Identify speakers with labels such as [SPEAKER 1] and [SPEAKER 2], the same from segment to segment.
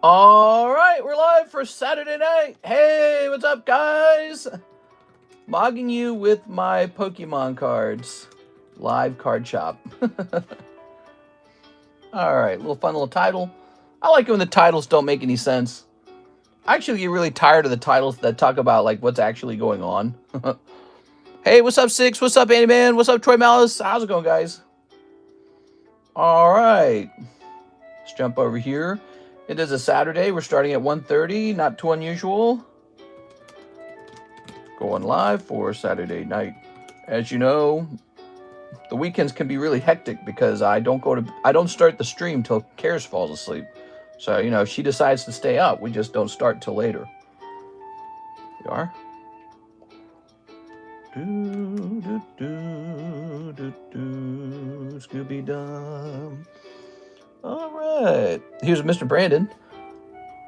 [SPEAKER 1] All right, we're live for Saturday night. Hey, what's up, guys? Mogging you with my Pokemon cards. Live card shop. All right, fun little title. I like it when the titles don't make any sense. I actually get really tired of the titles that talk about like what's actually going on. Hey, what's up, Six? What's up, Andy Man? What's up, Troy Malice? How's it going, guys? All right, let's jump over here. It is a Saturday. We're starting at 1:30. Not too unusual. Going live for Saturday night. As you know, the weekends can be really hectic because I don't start the stream till Cares falls asleep. So, you know, if she decides to stay up, we just don't start till later. We are. Scooby-Doo. All right. Here's Mr. Brandon.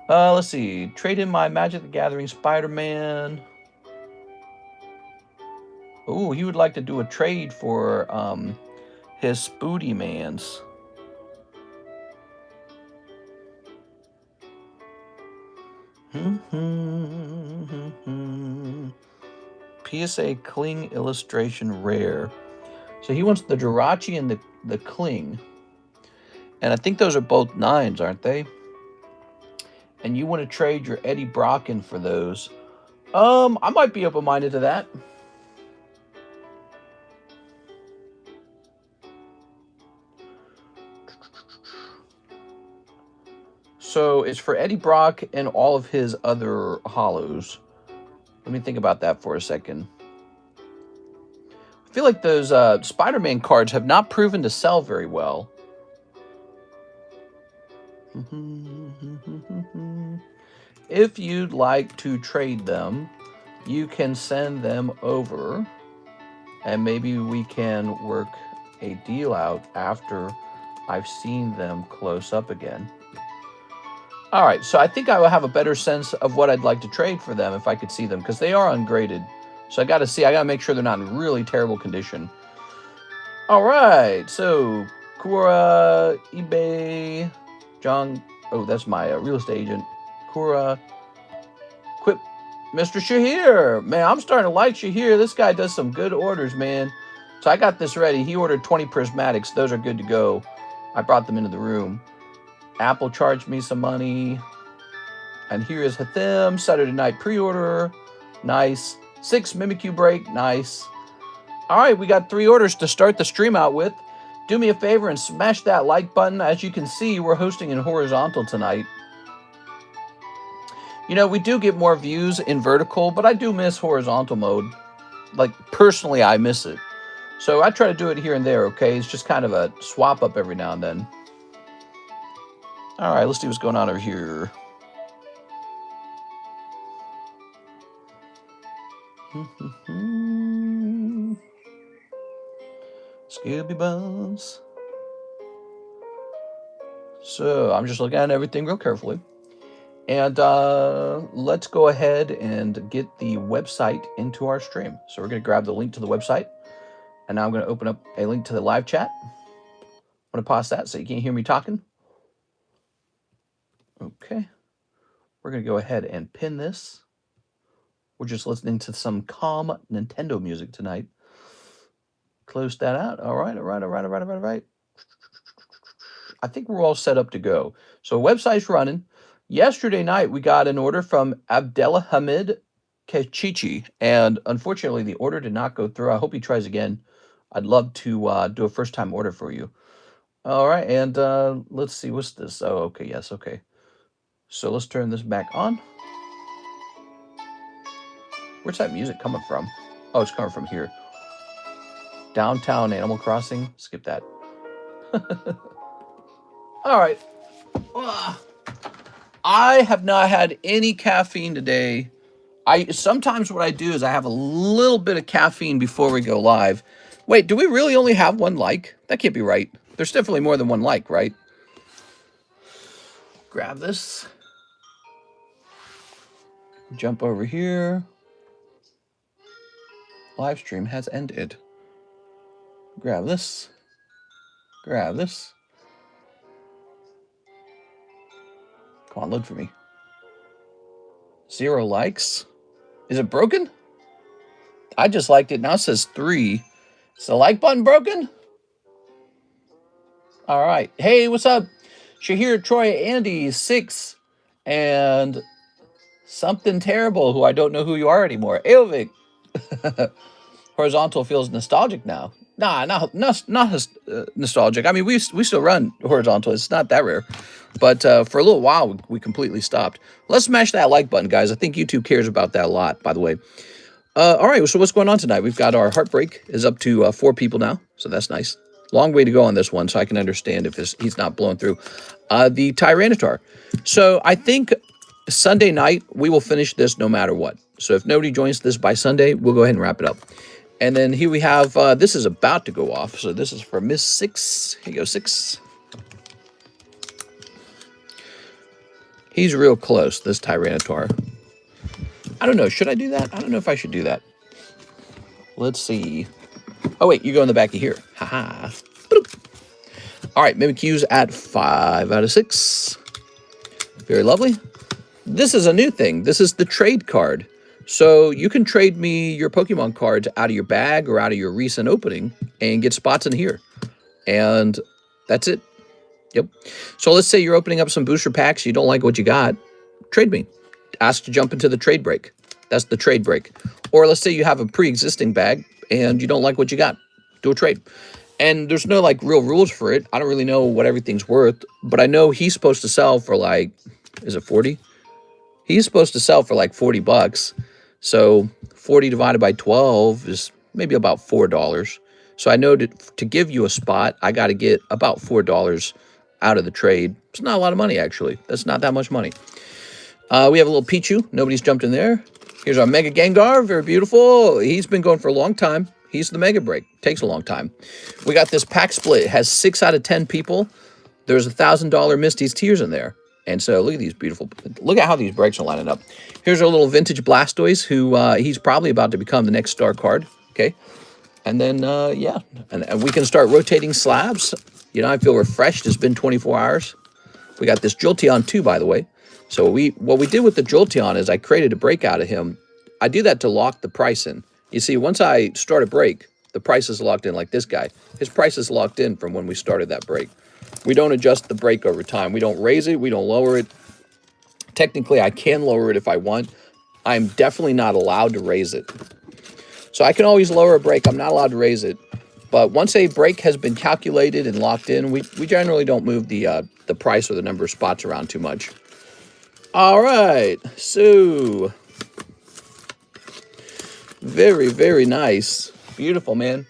[SPEAKER 1] Let's see. Trade in my Magic the Gathering Spider-Man. Oh, he would like to do a trade for his Spooty Mans. PSA Kling illustration rare. So he wants the Jirachi and the Kling. And I think those are both 9s, aren't they? And you want to trade your Eddie Brock in for those. I might be open-minded to that. So it's for Eddie Brock and all of his other hollows. Let me think about that for a second. I feel like those Spider-Man cards have not proven to sell very well. If you'd like to trade them, you can send them over, and maybe we can work a deal out after I've seen them close up again. All right, so I think I will have a better sense of what I'd like to trade for them if I could see them, because they are ungraded. So I got to make sure they're not in really terrible condition. All right, so Kura, eBay, John. Oh, that's my real estate agent. Kura, Quip, Mr. Shahir. Man, I'm starting to like Shahir. This guy does some good orders, man. So I got this ready. He ordered 20 prismatics. Those are good to go. I brought them into the room. Apple charged me some money. And here is Hathim, Saturday night pre-order. Nice. 6 Mimikyu break. Nice. All right, we got 3 orders to start the stream out with. Do me a favor and smash that like button. As you can see, we're hosting in horizontal tonight. You know, we do get more views in vertical, but I do miss horizontal mode. Like, personally, I miss it. So I try to do it here and there, okay? It's just kind of a swap up every now and then. All right, let's see what's going on over here. Scooby Bones. So I'm just looking at everything real carefully. And let's go ahead and get the website into our stream. So we're going to grab the link to the website. And now I'm going to open up a link to the live chat. I'm going to pause that so you can't hear me talking. Okay. We're going to go ahead and pin this. We're just listening to some calm Nintendo music tonight. Close that out. All right. I think we're all set up to go. So website's running. Yesterday night, we got an order from Abdelhamid Kechichi, and unfortunately, the order did not go through. I hope he tries again. I'd love to do a first-time order for you. All right, and let's see. What's this? Oh, okay. Yes, okay. So let's turn this back on. Where's that music coming from? Oh, it's coming from here. Downtown Animal Crossing. Skip that. All right. I have not had any caffeine today. Sometimes what I do is I have a little bit of caffeine before we go live. Wait, do we really only have 1 like? That can't be right. There's definitely more than 1 like, right? Grab this. Jump over here. Live stream has ended. Grab this. Grab this. Come on, load for me. 0 likes. Is it broken? I just liked it. Now it says 3. Is the like button broken? All right. Hey, what's up? Shahir, Troy, Andy, 6, and something terrible who I don't know who you are anymore. Aovic. Horizontal feels nostalgic now. Nah, not nostalgic. I mean, we still run horizontal. It's not that rare. But for a little while, we completely stopped. Let's smash that like button, guys. I think YouTube cares about that a lot, by the way. All right, so what's going on tonight? We've got our Heartbreak is up to 4 people now, so that's nice. Long way to go on this one, so I can understand if he's not blowing through. The Tyranitar. So I think Sunday night, we will finish this no matter what. So if nobody joins this by Sunday, we'll go ahead and wrap it up. And then here we have, this is about to go off. So this is for Miss 6. Here you go, 6. He's real close, this Tyranitar. I don't know. Should I do that? I don't know if I should do that. Let's see. Oh, wait. You go in the back of here. Haha. All right. Mimikyu's at 5 out of 6. Very lovely. This is a new thing. This is the trade card. So you can trade me your Pokemon cards out of your bag or out of your recent opening and get spots in here. And that's it. Yep. So let's say you're opening up some booster packs. You don't like what you got. Trade me. Ask to jump into the trade break. That's the trade break. Or let's say you have a pre-existing bag and you don't like what you got. Do a trade. And there's no like real rules for it. I don't really know what everything's worth, but I know he's supposed to sell for like, is it 40? He's supposed to sell for like 40 bucks. So 40 divided by 12 is maybe about $4. So I know to give you a spot, I got to get about $4 out of the trade. It's not a lot of money, actually. That's not that much money. We have a little Pichu. Nobody's jumped in there. Here's our Mega Gengar. Very beautiful. He's been going for a long time. He's the Mega Break. Takes a long time. We got this pack split. It has 6 out of 10 people. There's a $1,000 Misty's Tears in there. And so look at these beautiful. Look at how these breaks are lining up. Here's our little vintage Blastoise, who he's probably about to become the next star card. Okay. And then, yeah. And we can start rotating slabs. You know, I feel refreshed. It's been 24 hours. We got this Jolteon too, by the way. So what we did with the Jolteon is I created a break out of him. I do that to lock the price in. You see, once I start a break, the price is locked in like this guy. His price is locked in from when we started that break. We don't adjust the break over time. We don't raise it. We don't lower it. Technically, I can lower it if I want. I'm definitely not allowed to raise it. So I can always lower a break. I'm not allowed to raise it. But once a break has been calculated and locked in, we generally don't move the price or the number of spots around too much. All right, so very, very nice. Beautiful, man.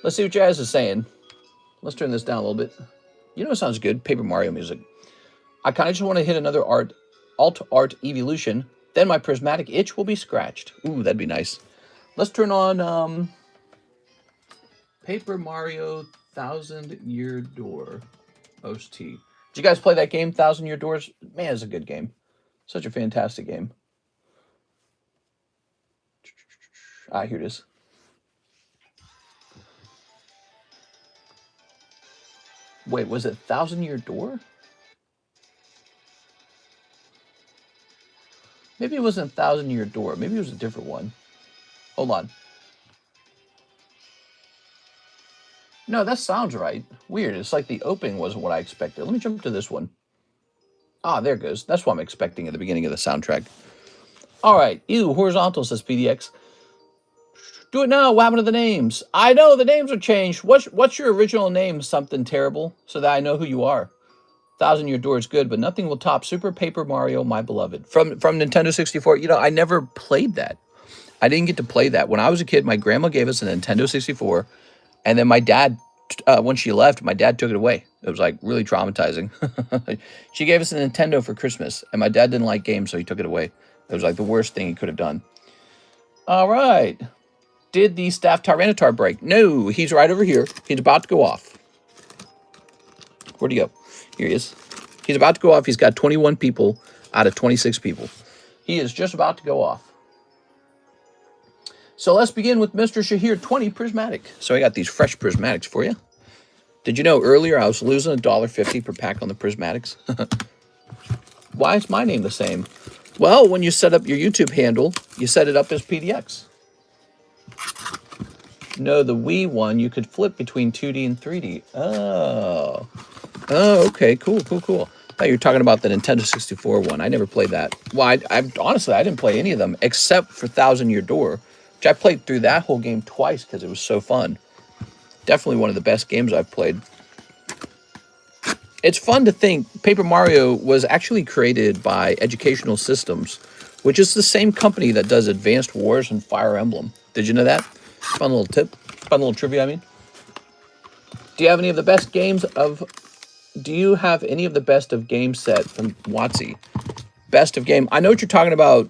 [SPEAKER 1] Let's see what Jazz is saying. Let's turn this down a little bit. You know what sounds good? Paper Mario music. I kind of just want to hit another alt art evolution. Then my prismatic itch will be scratched. Ooh, that'd be nice. Let's turn on Paper Mario 1000-Year Door OST. Did you guys play that game, 1000-Year Doors? Man, it's a good game. Such a fantastic game. Ah, here it is. Wait, was it 1000-Year Door? Maybe it wasn't 1000-Year Door. Maybe it was a different one. Hold on. No, that sounds right. Weird. It's like the opening wasn't what I expected. Let me jump to this one. Ah, there it goes. That's what I'm expecting at the beginning of the soundtrack. All right. Ew, horizontal, says PDX. Do it now. What happened to the names? I know the names are changed. What's your original name? Something terrible, so that I know who you are. 1000-Year Door is good, but nothing will top Super Paper Mario, my beloved. From Nintendo 64. You know, I never played that. I didn't get to play that. When I was a kid, my grandma gave us a Nintendo 64, and then my dad, when she left, my dad took it away. It was like really traumatizing. She gave us a Nintendo for Christmas, and my dad didn't like games, so he took it away. It was like the worst thing he could have done. All right. Did the staff Tyranitar break? No, he's right over here. He's about to go off. Where'd he go? Here he is. He's about to go off. He's got 21 people out of 26 people. He is just about to go off. So let's begin with Mr. Shahir 20 Prismatic. So I got these fresh Prismatics for you. Did you know earlier I was losing $1.50 per pack on the Prismatics? Why is my name the same? Well, when you set up your YouTube handle, you set it up as PDX. No, the Wii one, you could flip between 2D and 3D. Oh. Oh, okay. Cool, cool, cool. I thought you were talking about the Nintendo 64 one. I never played that. Well, honestly, I didn't play any of them except for Thousand Year Door, which I played through that whole game twice because it was so fun. Definitely one of the best games I've played. It's fun to think Paper Mario was actually created by Educational Systems, which is the same company that does Advanced Wars and Fire Emblem. Did you know that? Fun little tip. Fun little trivia, I mean. Do you have any of the best games of... Do you have any of the best of game set from WotC? Best of game. I know what you're talking about.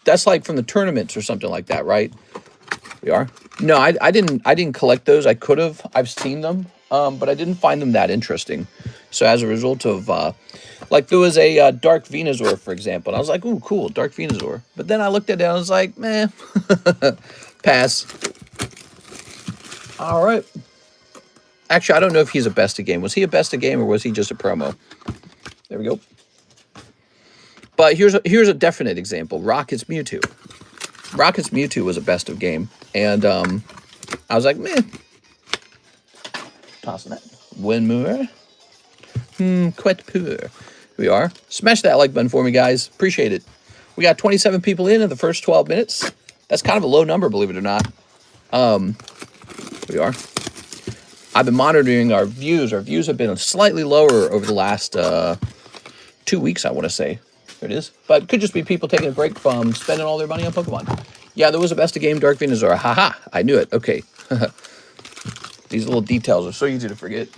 [SPEAKER 1] That's like from the tournaments or something like that, right? We are? No, I didn't collect those. I could have. I've seen them, but I didn't find them that interesting. So as a result of, like there was a Dark Venusaur, for example. And I was like, ooh, cool, Dark Venusaur. But then I looked at it and I was like, meh, pass. All right. Actually, I don't know if he's a best of game. Was he a best of game or was he just a promo? There we go. But here's a definite example. Rocket's Mewtwo. Rocket's Mewtwo was a best of game. And I was like, meh. Tossing that. VENMO. Quite poor. Here we are. Smash that like button for me, guys. Appreciate it. We got 27 people in the first 12 minutes. That's kind of a low number, believe it or not. Here we are. I've been monitoring our views. Our views have been slightly lower over the last 2 weeks, I want to say. There it is. But it could just be people taking a break from spending all their money on Pokemon. Yeah, there was a best of game Dark Venusaur. Haha, I knew it. Okay. These little details are so easy to forget.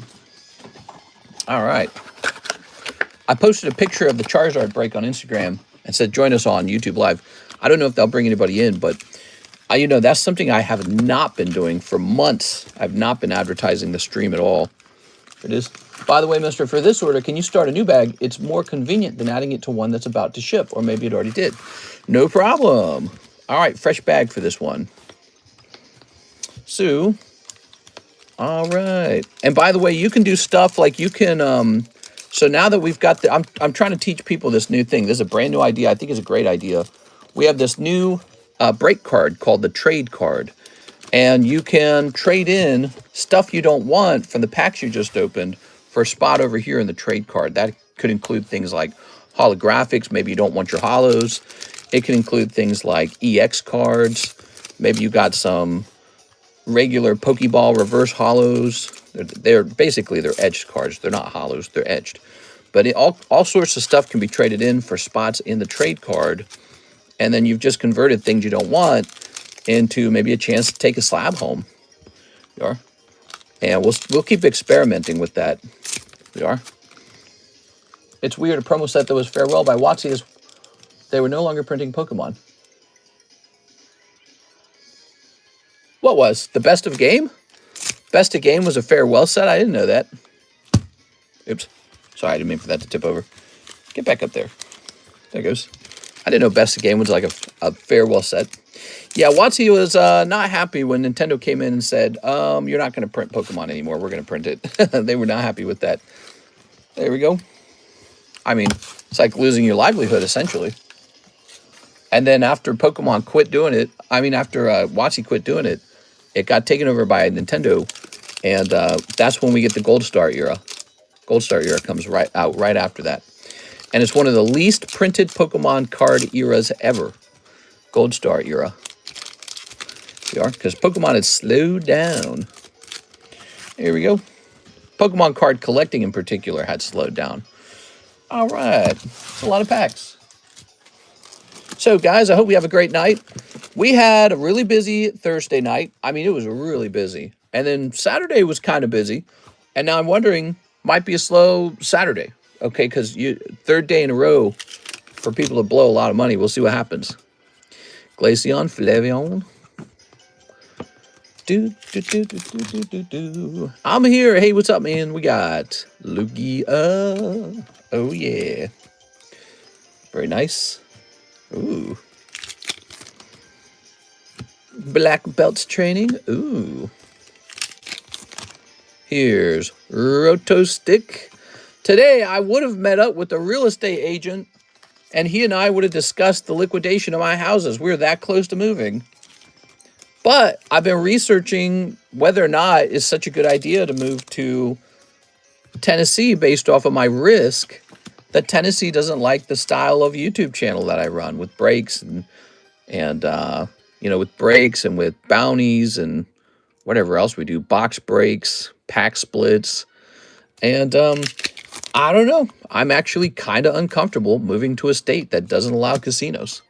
[SPEAKER 1] All right. I posted a picture of the Charizard break on Instagram and said, join us on YouTube Live. I don't know if they'll bring anybody in, but you know, that's something I have not been doing for months. I've not been advertising the stream at all. There it is. By the way, mister, for this order, can you start a new bag? It's more convenient than adding it to one that's about to ship, or maybe it already did. No problem. All right, fresh bag for this one. So, all right. And by the way, you can do stuff like you can, so now that we've got the, I'm trying to teach people this new thing. This is a brand new idea. I think it's a great idea. We have this new break card called the trade card. And you can trade in stuff you don't want from the packs you just opened for a spot over here in the trade card. That could include things like holographics. Maybe you don't want your holos. It can include things like EX cards. Maybe you got some regular Pokeball reverse holos. They're basically, they're edged cards. They're not holos, they're edged. But all sorts of stuff can be traded in for spots in the trade card. And then you've just converted things you don't want into maybe a chance to take a slab home. We are. And we'll keep experimenting with that. We are. It's weird, a promo set that was farewell by WotC is they were no longer printing Pokemon. What was? The best of game? Best of game was a farewell set? I didn't know that. Oops. Sorry, I didn't mean for that to tip over. Get back up there. There it goes. I didn't know best of game was like a farewell set. Yeah, WotC was not happy when Nintendo came in and said, you're not going to print Pokemon anymore. We're going to print it. They were not happy with that. There we go. I mean, it's like losing your livelihood, essentially. And then after Pokemon quit doing it, after WotC quit doing it, it got taken over by Nintendo. And that's when we get the Gold Star era. Gold Star era comes right after that. And it's one of the least printed Pokemon card eras ever. Gold Star era. We are, because Pokemon has slowed down. Here we go. Pokemon card collecting in particular had slowed down. All right. It's a lot of packs. So, guys, I hope we have a great night. We had a really busy Thursday night. It was really busy. And then Saturday was kind of busy. And now I'm wondering, might be a slow Saturday. Okay, because third day in a row for people to blow a lot of money. We'll see what happens. Glaceon, Flavion. I'm here. Hey, what's up, man? We got Lugia. Oh, yeah. Very nice. Ooh. Black belts training. Ooh. Here's Roto Stick. Today, I would have met up with a real estate agent and he and I would have discussed the liquidation of my houses. We were that close to moving. But I've been researching whether or not it's such a good idea to move to Tennessee based off of my risk that Tennessee doesn't like the style of YouTube channel that I run with breaks and with breaks and with bounties and whatever else we do, box breaks, pack splits. And I don't know. I'm actually kind of uncomfortable moving to a state that doesn't allow casinos.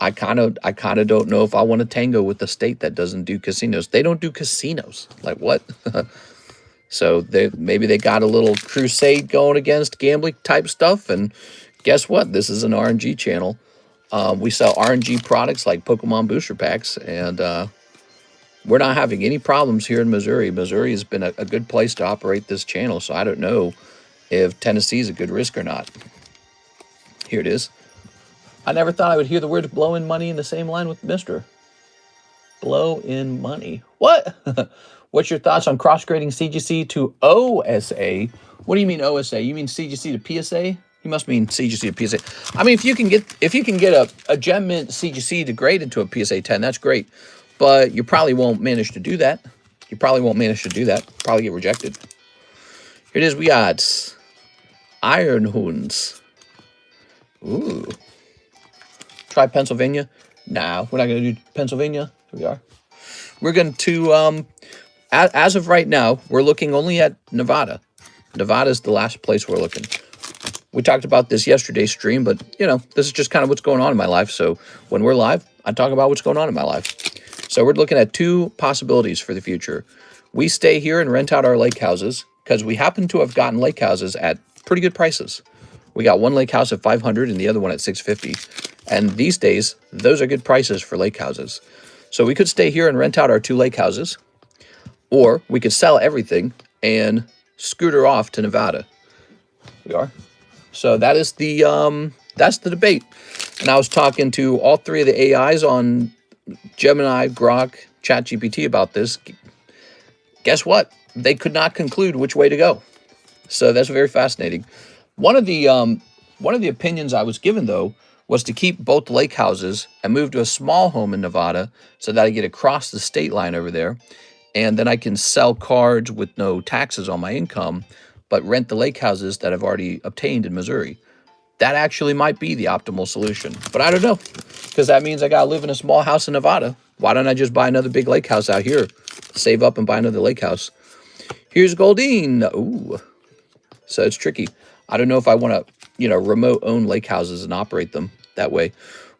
[SPEAKER 1] I kind of don't know if I want to tango with a state that doesn't do casinos. They don't do casinos. Like what? So maybe they got a little crusade going against gambling type stuff. And guess what? This is an RNG channel. We sell RNG products like Pokemon booster packs, and we're not having any problems here in Missouri. Missouri has been a good place to operate this channel, so I don't know if Tennessee is a good risk or not. Here it is. I never thought I would hear the word blow in money in the same line with Mr. Blow in money. What? What's your thoughts on cross-grading CGC to OSA? What do you mean OSA? You mean CGC to PSA? You must mean CGC to PSA. I mean, if you can get a Gem Mint CGC to grade into a PSA 10, that's great. But you probably won't manage to do that. Probably get rejected. Here it is. We got Iron Hoons. Ooh. Try Pennsylvania. Nah, we're not going to do Pennsylvania. Here we are. We're going to, as of right now, we're looking only at Nevada. Nevada is the last place we're looking. We talked about this yesterday's stream, but, this is just kind of what's going on in my life. So when we're live, I talk about what's going on in my life. So we're looking at two possibilities for the future. We stay here and rent out our lake houses because we happen to have gotten lake houses at pretty good prices. We got one lake house at $500 and the other one at $650. And these days, those are good prices for lake houses. So we could stay here and rent out our two lake houses, or we could sell everything and scooter off to Nevada. We are. So that is that's the debate. And I was talking to all three of the AIs on Gemini, Grok, ChatGPT about this. Guess what? They could not conclude which way to go. So that's very fascinating. One of the opinions I was given, though, was to keep both lake houses and move to a small home in Nevada so that I get across the state line over there. And then I can sell cards with no taxes on my income, but rent the lake houses that I've already obtained in Missouri. That actually might be the optimal solution. But I don't know, because that means I got to live in a small house in Nevada. Why don't I just buy another big lake house out here? Save up and buy another lake house. Here's Goldine. Ooh. So it's tricky. I don't know if I want to, remote own lake houses and operate them that way.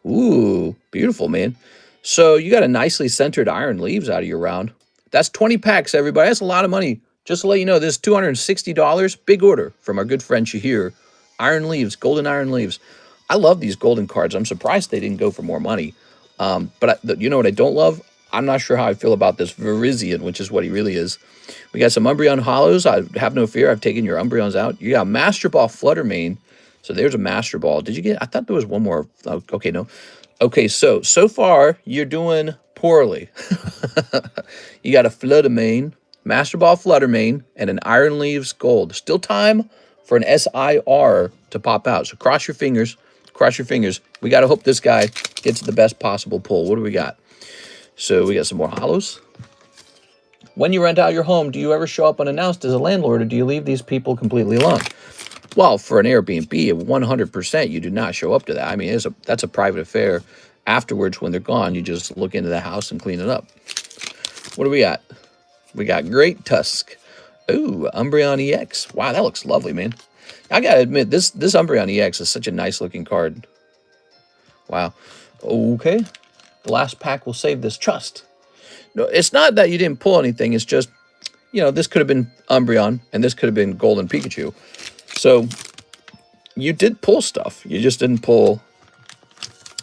[SPEAKER 1] Ooh, beautiful, man. So you got a nicely centered iron leaves out of your round. That's 20 packs, everybody. That's a lot of money. Just to let you know, this is $260. Big order from our good friend Shahir. Iron leaves, golden iron leaves. I love these golden cards. I'm surprised they didn't go for more money. But you know what I don't love? I'm not sure how I feel about this Verizian, which is what he really is. We got some Umbreon Hollows. I have no fear. I've taken your Umbreons out. You got Master Ball Fluttermane. So there's a Master Ball. Did you get? I thought there was one more. Oh, okay, no. Okay, so far you're doing poorly. You got a Fluttermane, Master Ball Fluttermane, and an Iron Leaves Gold. Still time for an SIR to pop out. So cross your fingers. Cross your fingers. We got to hope this guy gets the best possible pull. What do we got? So we got some more hollows. When you rent out your home, do you ever show up unannounced as a landlord, or do you leave these people completely alone? Well, for an Airbnb, 100% you do not show up to that. I mean, that's a private affair. Afterwards, when they're gone, you just look into the house and clean it up. What do we got? We got Great Tusk. Ooh, Umbreon EX. Wow, that looks lovely, man. I gotta admit, this Umbreon EX is such a nice looking card. Wow. Okay. The last pack will save this trust. No, it's not that you didn't pull anything. It's just, this could have been Umbreon, and this could have been Golden Pikachu. So you did pull stuff. You just didn't pull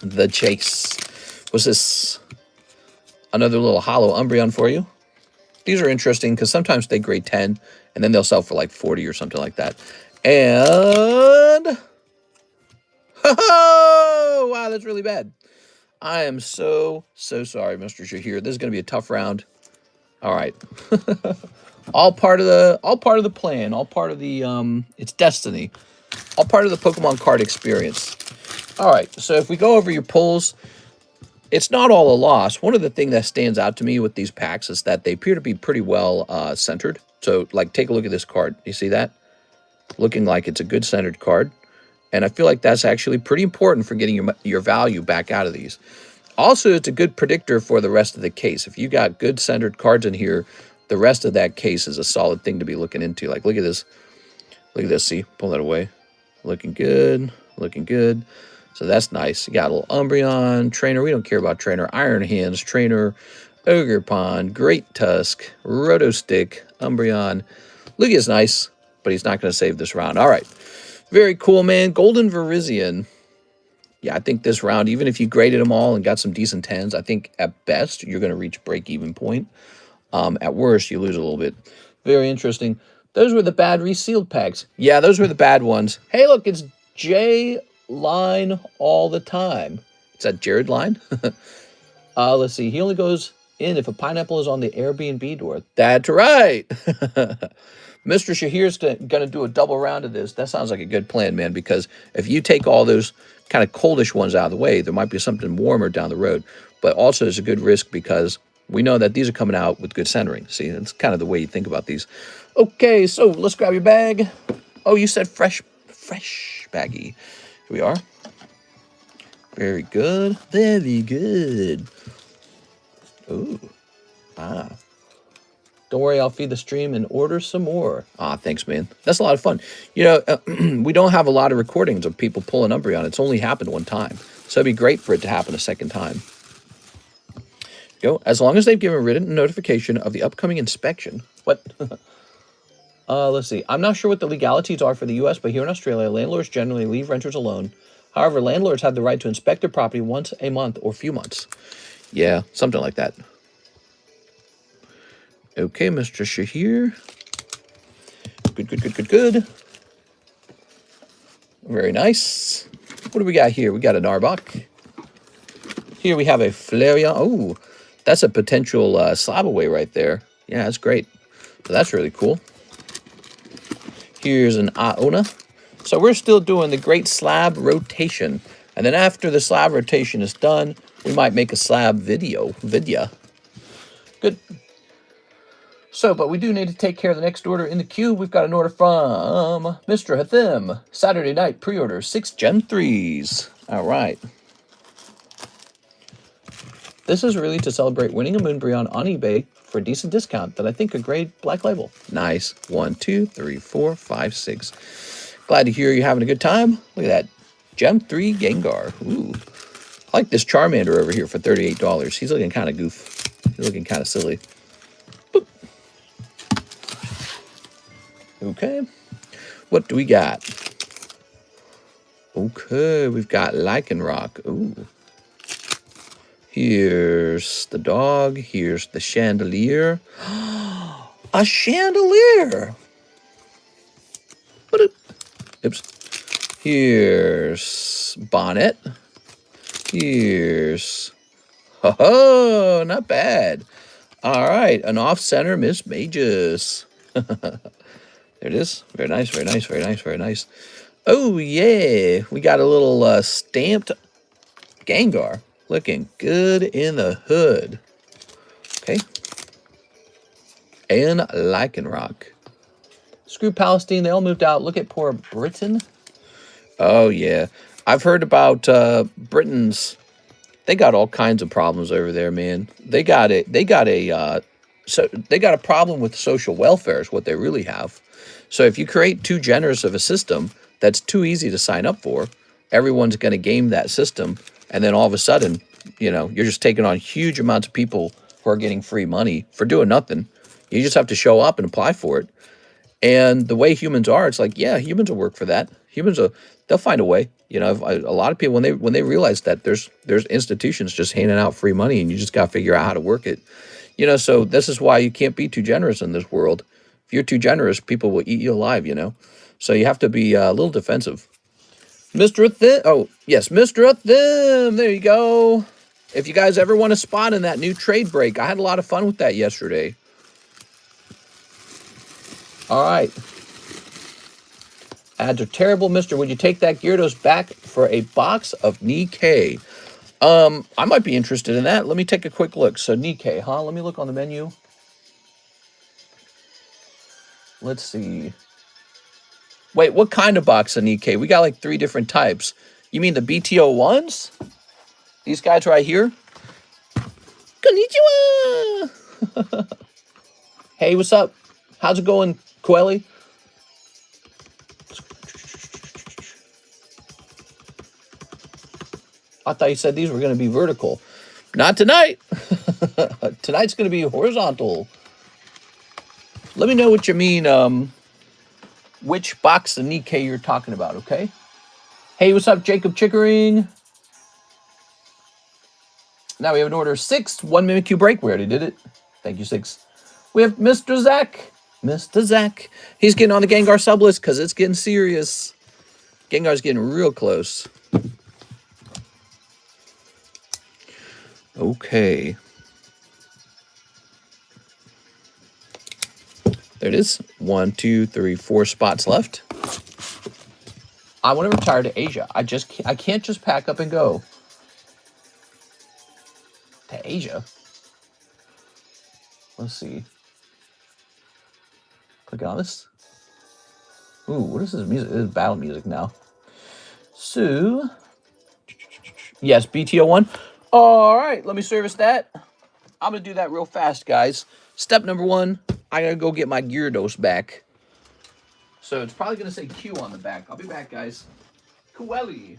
[SPEAKER 1] the chase. Was this another little hollow Umbreon for you? These are interesting because sometimes they grade 10, and then they'll sell for like 40 or something like that. And... oh, wow, that's really bad. I am so sorry, Mr. Shahir. This is going to be a tough round. All right. all part of the plan, all part of the it's destiny. all part of the Pokemon card experience. All right, so if we go over your pulls, it's not all a loss. One of the things that stands out to me with these packs is that they appear to be pretty well centered. So, like, take a look at this card. You see that? Looking like it's a good centered card. And I feel like that's actually pretty important for getting your value back out of these. Also, it's a good predictor for the rest of the case. If you got good centered cards in here, the rest of that case is a solid thing to be looking into. Like, look at this. Look at this. See? Pull that away. Looking good. Looking good. So that's nice. You got a little Umbreon, Trainer. We don't care about Trainer. Iron Hands, Trainer, Ogre Pond, Great Tusk, Roto Stick, Umbreon. Lugia's nice, but he's not going to save this round. All right. Very cool, man. Golden Virizion. Yeah, I think this round, even if you graded them all and got some decent 10s, I think at best you're going to reach break-even point. At worst, you lose a little bit. Very interesting. Those were the bad resealed packs. Yeah, those were the bad ones. Hey, look, it's J Line all the time. Is that Jared Line? Let's see. He only goes in if a pineapple is on the Airbnb door. That's right. Mr. Shahir's going to do a double round of this. That sounds like a good plan, man, because if you take all those kind of coldish ones out of the way, there might be something warmer down the road. But also there's a good risk because we know that these are coming out with good centering. See, that's kind of the way you think about these. Okay, so let's grab your bag. Oh, you said fresh baggie. Here we are. Very good. Very good. Ooh. Ah. Don't worry, I'll feed the stream and order some more. Ah, thanks, man. That's a lot of fun. You know, we don't have a lot of recordings of people pulling Umbreon. It's only happened one time. So it'd be great for it to happen a second time. Go. As long as they've given written notification of the upcoming inspection. What? Let's see. I'm not sure what the legalities are for the U.S., but here in Australia, landlords generally leave renters alone. However, landlords have the right to inspect their property once a month or few months. Yeah, something like that. Okay, Mr. Shahir. Good. Very nice. What do we got here? We got an Arbok. Here we have a Flareon. Oh, that's a potential slab away right there. Yeah, that's great. So that's really cool. Here's an Aona. So we're still doing the great slab rotation. And then after the slab rotation is done, we might make a slab video. Good. So, but we do need to take care of the next order in the queue. We've got an order from Mr. Hathim. Saturday night pre-order, 6 Gen 3s. All right. This is really to celebrate winning a Moonbreon on eBay for a decent discount that I think a great black label. Nice. 1, 2, 3, 4, 5, 6. Glad to hear you're having a good time. Look at that. Gem 3 Gengar. Ooh. I like this Charmander over here for $38. He's looking kind of goof. He's looking kind of silly. Boop. Okay. What do we got? Okay, we've got Lycanroc. Ooh. Here's the dog. Here's the chandelier. A chandelier! Oops. Here's Bonnet. Here's... Oh, not bad. All right, an off-center Miss Magus. There it is. Very nice, very nice, very nice, very nice. Oh, yeah. We got a little stamped Gengar. Looking good in the hood. Okay. And Lycanroc. Screw Palestine. They all moved out. Look at poor Britain. Oh, yeah. I've heard about Britain's... They got all kinds of problems over there, man. They got a problem with social welfare is what they really have. So if you create too generous of a system that's too easy to sign up for, everyone's going to game that system. And then all of a sudden, you know, you're just taking on huge amounts of people who are getting free money for doing nothing. You just have to show up and apply for it. And the way humans are, it's like, yeah, humans will work for that. They'll find a way. You know, a lot of people, when they realize that there's institutions just handing out free money and you just got to figure out how to work it. You know, so this is why you can't be too generous in this world. If you're too generous, people will eat you alive, you know. So you have to be a little defensive. Mr. Athim. Oh, yes, Mr. Athim. There you go. If you guys ever want a spot in that new trade break, I had a lot of fun with that yesterday. All right. Ads are terrible, mister. Would you take that Gyarados back for a box of Nikkei? I might be interested in that. Let me take a quick look. So Nikkei, huh? Let me look on the menu. Let's see. Wait, what kind of box of Nikkei? We got like 3 different types. You mean the BTO ones? These guys right here? Konnichiwa! Hey, what's up? How's it going, Quelly? I thought you said these were going to be vertical. Not tonight. Tonight's going to be horizontal. Let me know what you mean, which box of Nikkei you're talking about, okay? Hey, what's up, Jacob Chickering? Now we have an order 6, 1 Mimikyu break. We already did it. Thank you, 6. We have Mr. Zach. Mr. Zach. He's getting on the Gengar sub list because it's getting serious. Gengar's getting real close. Okay. There it is. 1, 2, 3, 4 spots left. I want to retire to Asia. I can't just pack up and go. To Asia? Let's see. Click on this. Ooh, what is this music? This is battle music now. So, yes, BTO 1. All right, let me service that. I'm going to do that real fast, guys. Step number 1, I got to go get my Gyarados back. So it's probably going to say Q on the back. I'll be back, guys. Kueli.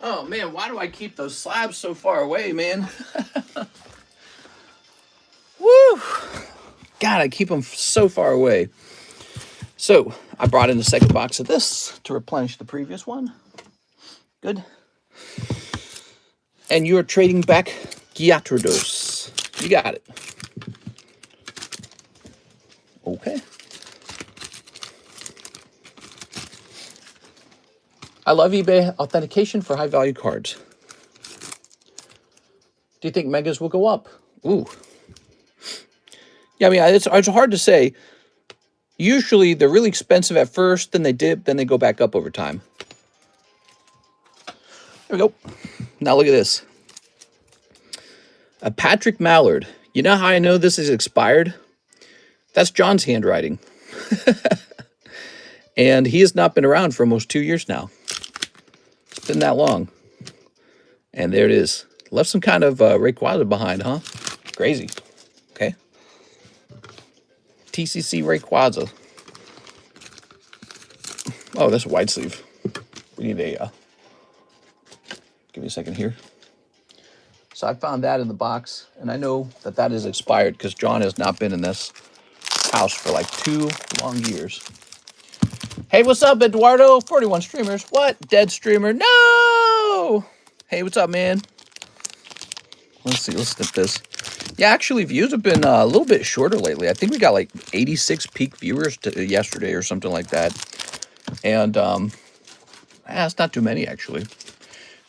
[SPEAKER 1] Oh, man, why do I keep those slabs so far away, man? Woo! God, I keep them so far away. So, I brought in the second box of this to replenish the previous one. Good. And you're trading back Gyarados. You got it. Okay. I love eBay authentication for high-value cards. Do you think megas will go up? Ooh. Yeah, I mean, it's hard to say. Usually, they're really expensive at first, then they dip, then they go back up over time. There we go. Now look at this. A Patrick Mallard. You know how I know this is expired? That's John's handwriting. And he has not been around for almost 2 years now. It's been that long. And there it is. Left some kind of Rayquaza behind, huh? Crazy. Okay. TCC Rayquaza. Oh, that's a wide sleeve. We need a... give me a second here. So I found that in the box, and I know that that is expired because John has not been in this house for like 2 long years. Hey, what's up, Eduardo? 41 streamers. What? Dead streamer? No! Hey, what's up, man? Let's see. Let's snip this. Yeah, actually, views have been a little bit shorter lately. I think we got like 86 peak viewers yesterday or something like that. And it's not too many, actually.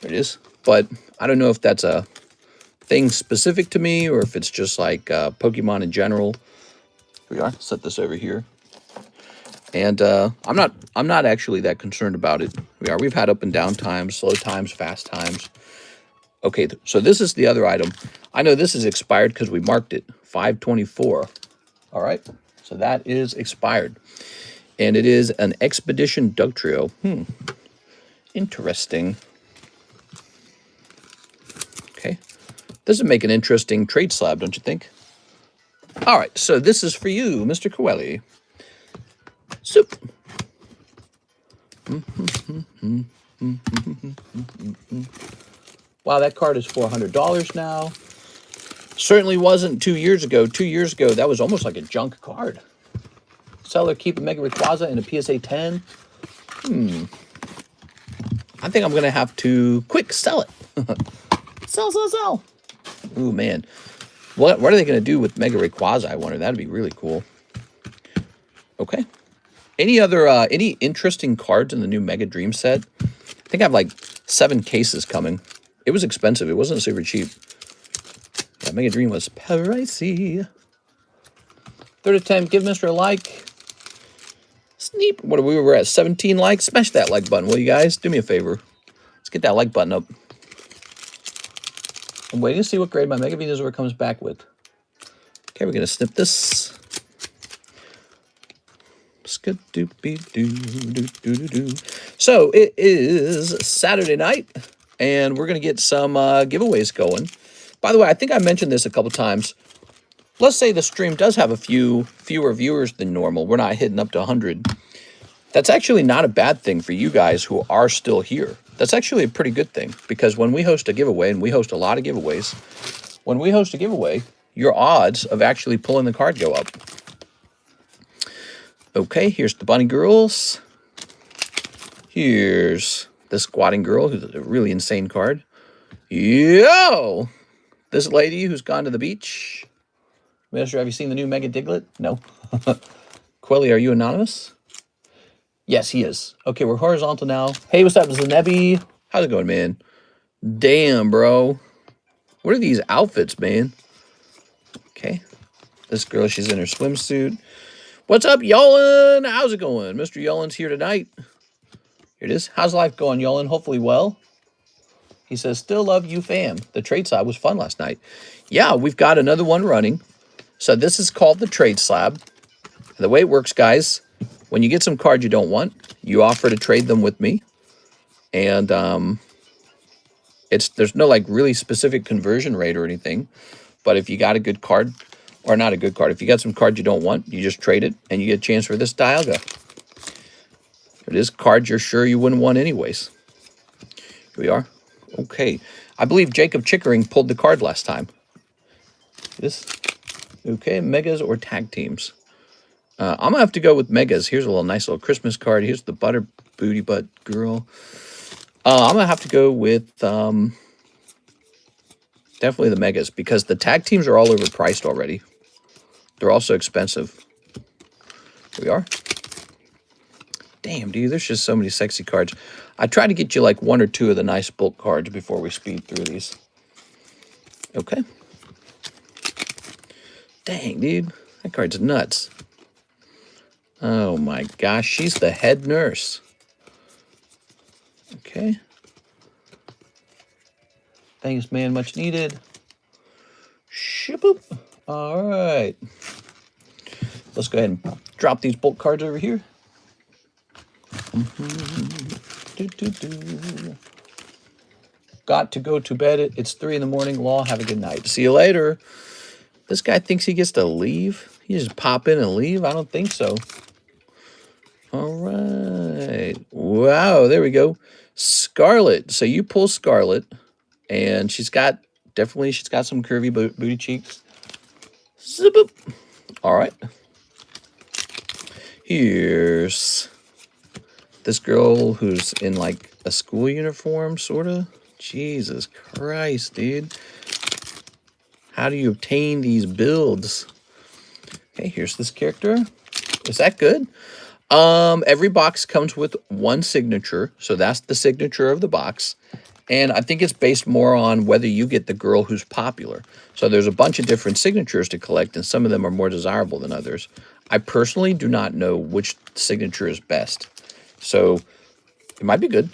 [SPEAKER 1] There it is. But I don't know if that's a thing specific to me or if it's just like Pokemon in general. Here we are. Set this over here. And I'm not actually that concerned about it. We've had up and down times, slow times, fast times. Okay, so this is the other item. I know this is expired because we marked it 5/24. All right, so that is expired, and it is an Expedition Doug Trio. Interesting. Okay, this would make an interesting trade slab, don't you think? All right, so this is for you, Mr. Coeli. Soup. Wow, that card is $400 now. Certainly wasn't 2 years ago. 2 years ago, that was almost like a junk card. Seller, keep a Mega Rayquaza and a PSA 10. I think I'm going to have to quick sell it. Sell. Ooh, man. What are they going to do with Mega Rayquaza, I wonder? That'd be really cool. Okay. Any other, any interesting cards in the new Mega Dream set? I think I have like 7 cases coming. It was expensive. It wasn't super cheap. Yeah, Mega Dream was pricey. Third attempt, give Mr. a like. Sneep. What are we? We're at 17 likes. Smash that like button, will you guys? Do me a favor. Let's get that like button up. I'm waiting to see what grade my Mega Venusaur comes back with. Okay, we're going to snip this. So it is Saturday night, and we're going to get some giveaways going. By the way, I think I mentioned this a couple times. Let's say the stream does have a fewer viewers than normal. We're not hitting up to 100. That's actually not a bad thing for you guys who are still here. That's actually a pretty good thing, because when we host a giveaway, and we host a lot of giveaways, when we host a giveaway, your odds of actually pulling the card go up. Okay, here's the bunny girls. Here's the squatting girl, who's a really insane card. Yo! This lady who's gone to the beach. Mister, have you seen the new Mega Diglett? No. Quelly, are you anonymous? Yes, he is. Okay, we're horizontal now. Hey, what's up, Zanebi? How's it going, man? Damn, bro. What are these outfits, man? Okay. This girl, she's in her swimsuit. What's up, Yolan? How's it going? Mr. Yolan's here tonight. Here it is. How's life going, Yolan? Hopefully well. He says, still love you, fam. The trade slab was fun last night. Yeah, we've got another one running. So this is called the trade slab. The way it works, guys, when you get some cards you don't want, you offer to trade them with me. And there's no like really specific conversion rate or anything. But if you got a good card, or not a good card, if you got some cards you don't want, you just trade it and you get a chance for this Dialga. It is cards you're sure you wouldn't want anyways. Here we are. Okay. I believe Jacob Chickering pulled the card last time. This. Okay, Megas or tag teams. I'm going to have to go with Megas. Here's a nice little Christmas card. Here's the Butter Booty Butt Girl. I'm going to have to go with definitely the Megas, because the tag teams are all overpriced already. They're also expensive. Here we are. Damn, dude, there's just so many sexy cards. I try to get you like 1 or 2 of the nice bulk cards before we speed through these. Okay. Dang, dude. That card's nuts. Oh my gosh, she's the head nurse. Okay. Thanks, man. Much needed. Shaboop. All right. Let's go ahead and drop these bulk cards over here. Got to go to bed. It's 3 in the morning. Law, have a good night. See you later. This guy thinks he gets to leave. He just pop in and leave? I don't think so. All right. Wow, there we go. Scarlet. So you pull Scarlet, and she's got some curvy booty cheeks. Zip-boop. All right. Here's this girl who's in like a school uniform, sort of. Jesus Christ, dude. How do you obtain these builds? Okay, here's this character. Is that good? Every box comes with one signature, so that's the signature of the box. And I think it's based more on whether you get the girl who's popular. So there's a bunch of different signatures to collect, and some of them are more desirable than others. I personally do not know which signature is best. So it might be good.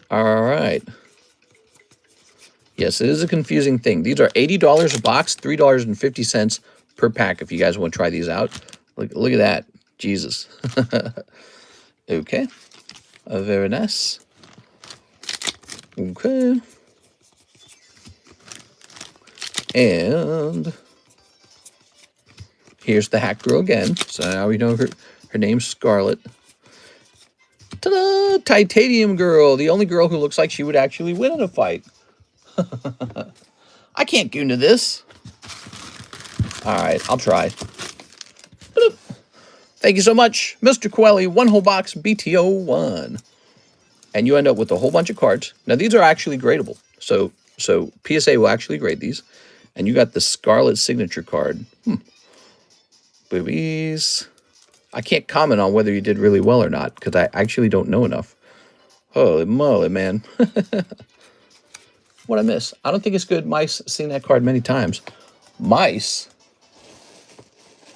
[SPEAKER 1] All right. Yes, it is a confusing thing. These are $80 a box, $3.50 per pack if you guys want to try these out. Look at that. Jesus. Okay. Very nice. Okay. And here's the hack girl again. So now we know her name's Scarlet. Ta-da! Titanium girl. The only girl who looks like she would actually win in a fight. I can't get into this. All right, I'll try. Thank you so much, Mr. Quelly. One whole box, BTO1. And you end up with a whole bunch of cards. Now, these are actually gradable. So PSA will actually grade these. And you got the Scarlet signature card. Boobies. I can't comment on whether you did really well or not, because I actually don't know enough. Holy moly, man. What I miss? I don't think it's good. Mice, seen that card many times. Mice?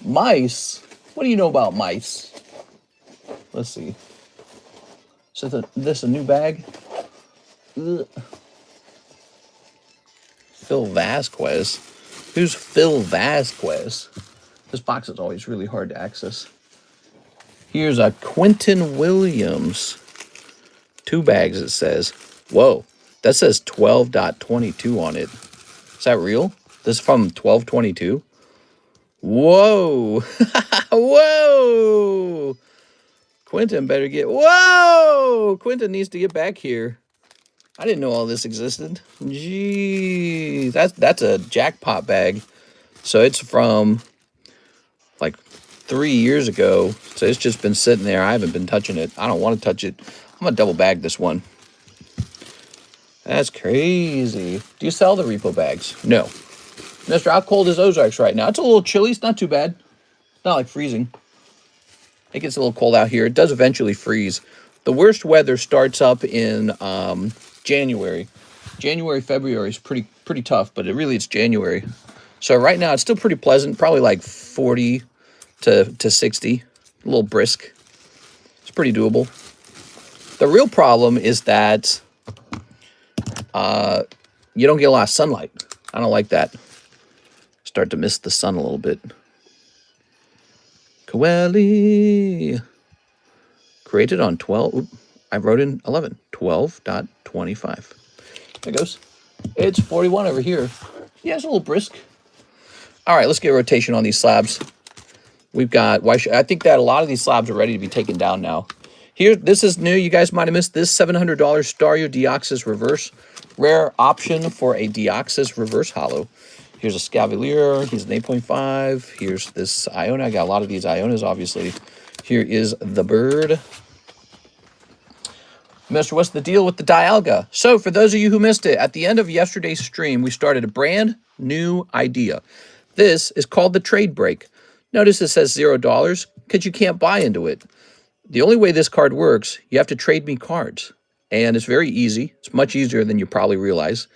[SPEAKER 1] Mice? What do you know about mice? Let's see. So this a new bag? Ugh. Phil Vasquez. Who's Phil Vasquez? This box is always really hard to access. Here's a Quentin Williams. 2 bags, it says. Whoa, that says 12.22 on it. Is that real? This is from 12/22? Whoa. Whoa. Quentin better get... Whoa! Quentin needs to get back here. I didn't know all this existed. Jeez. That's a jackpot bag. So it's from like 3 years ago. So it's just been sitting there. I haven't been touching it. I don't want to touch it. I'm going to double bag this one. That's crazy. Do you sell the repo bags? No. Mister, how cold is Ozarks right now? It's a little chilly. It's not too bad. It's not like freezing. It gets a little cold out here. It does eventually freeze. The worst weather starts up in January. January, February is pretty tough, but it's January. So right now it's still pretty pleasant, probably like 40 to 60, a little brisk. It's pretty doable. The real problem is that you don't get a lot of sunlight. I don't like that. Start to miss the sun a little bit. Coeli. Created on 12. I wrote in 11. 12.25. There it goes. It's 41 over here. Yeah, it's a little brisk. All right, let's get a rotation on these slabs. We've got... I think that a lot of these slabs are ready to be taken down now. Here, this is new. You guys might have missed this. $700 Stario Deoxys Reverse. Rare option for a Deoxys Reverse Holo. Here's a Scavalier. He's an 8.5. Here's this Iona. I got a lot of these Ionas, obviously. Here is the bird. Mister, what's the deal with the Dialga? So, for those of you who missed it, at the end of yesterday's stream, we started a brand new idea. This is called the trade break. Notice it says $0 because you can't buy into it. The only way this card works, you have to trade me cards. And it's very easy. It's much easier than you probably realize.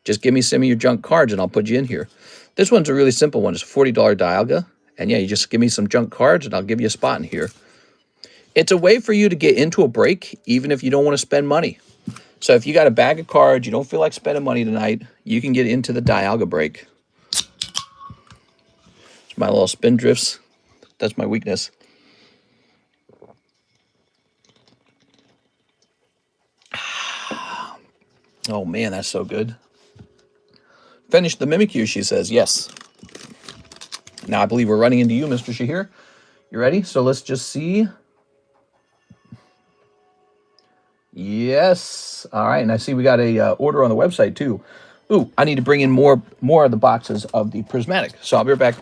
[SPEAKER 1] Just give me some of your junk cards and I'll put you in here. This one's a really simple one. It's a $40 Dialga. And yeah, you just give me some junk cards and I'll give you a spot in here. It's a way for you to get into a break, even if you don't want to spend money. So if you got a bag of cards, you don't feel like spending money tonight, you can get into the Dialga break. It's my little spin drifts. That's my weakness. Oh man, that's so good. Finish the Mimikyu, she says. Yes. Now I believe we're running into you, Mr. Shahir. You ready? So let's just see. Yes. All right. And I see we got a order on the website too. Ooh, I need to bring in more of the boxes of the prismatic. So I'll be right back.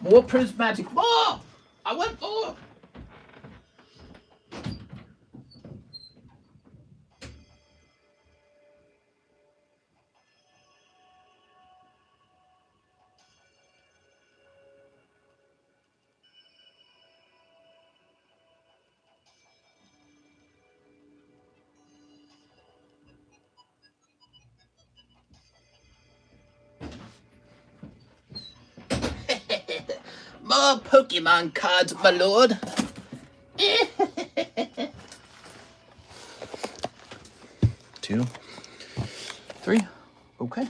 [SPEAKER 1] More prismatic. More! I want more! More Pokemon cards, my lord. 2, 3. Okay.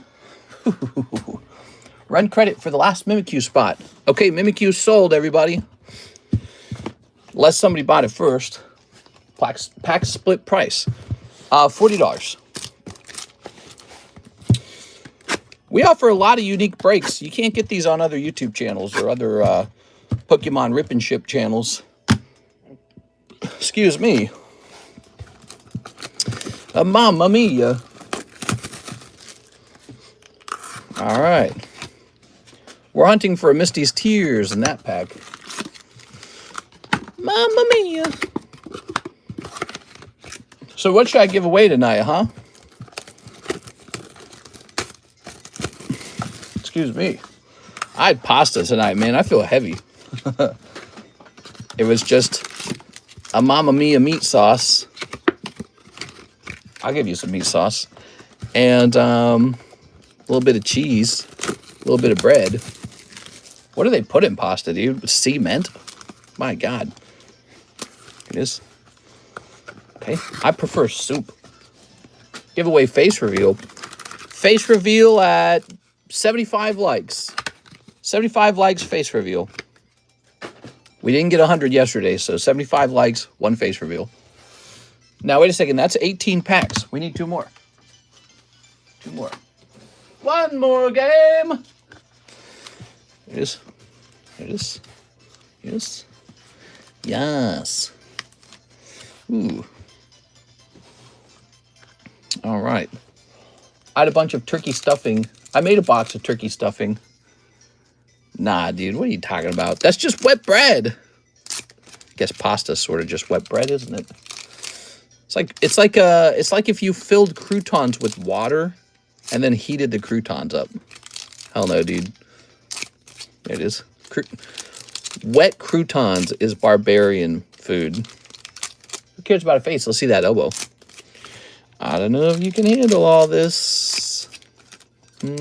[SPEAKER 1] Run credit for the last Mimikyu spot. Okay, Mimikyu sold, everybody. Unless somebody bought it first. Pack split price. $40. We offer a lot of unique breaks. You can't get these on other YouTube channels or other Pokemon Rip and Ship channels. Excuse me. Mamma mia. All right. We're hunting for a Misty's Tears in that pack. Mamma mia. So what should I give away tonight, huh? Excuse me. I had pasta tonight, man. I feel heavy. It was just a Mamma Mia meat sauce. I'll give you some meat sauce. And a little bit of cheese. A little bit of bread. What do they put in pasta, dude? Cement? My God. It is. Okay. I prefer soup. Give away face reveal. Face reveal at 75 likes. 75 likes, face reveal. We didn't get 100 yesterday, so 75 likes, 1 face reveal. Now, wait a second. That's 18 packs. We need 2 more. 2 more. 1 more game. It is. It is. Yes. Yes. Ooh. All right. I had a bunch of turkey stuffing. I made a box of turkey stuffing. Nah, dude, what are you talking about? That's just wet bread. I guess pasta's sort of just wet bread, isn't it? It's like if you filled croutons with water and then heated the croutons up. Hell no, dude. There it is. Wet croutons is barbarian food. Who cares about a face? Let's see that elbow. I don't know if you can handle all this. There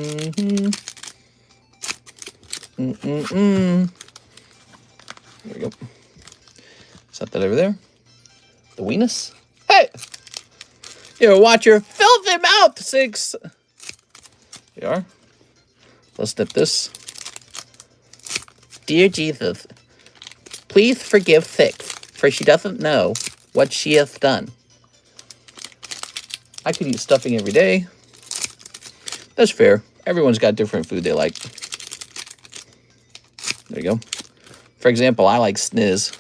[SPEAKER 1] we go. Set that over there. The weenus. Hey! Here, watch your filthy mouth, 6. Here you are. Let's snip this. Dear Jesus, please forgive 6, for she doesn't know what she has done. I could eat stuffing every day. That's fair. Everyone's got different food they like. There you go. For example, I like sniz.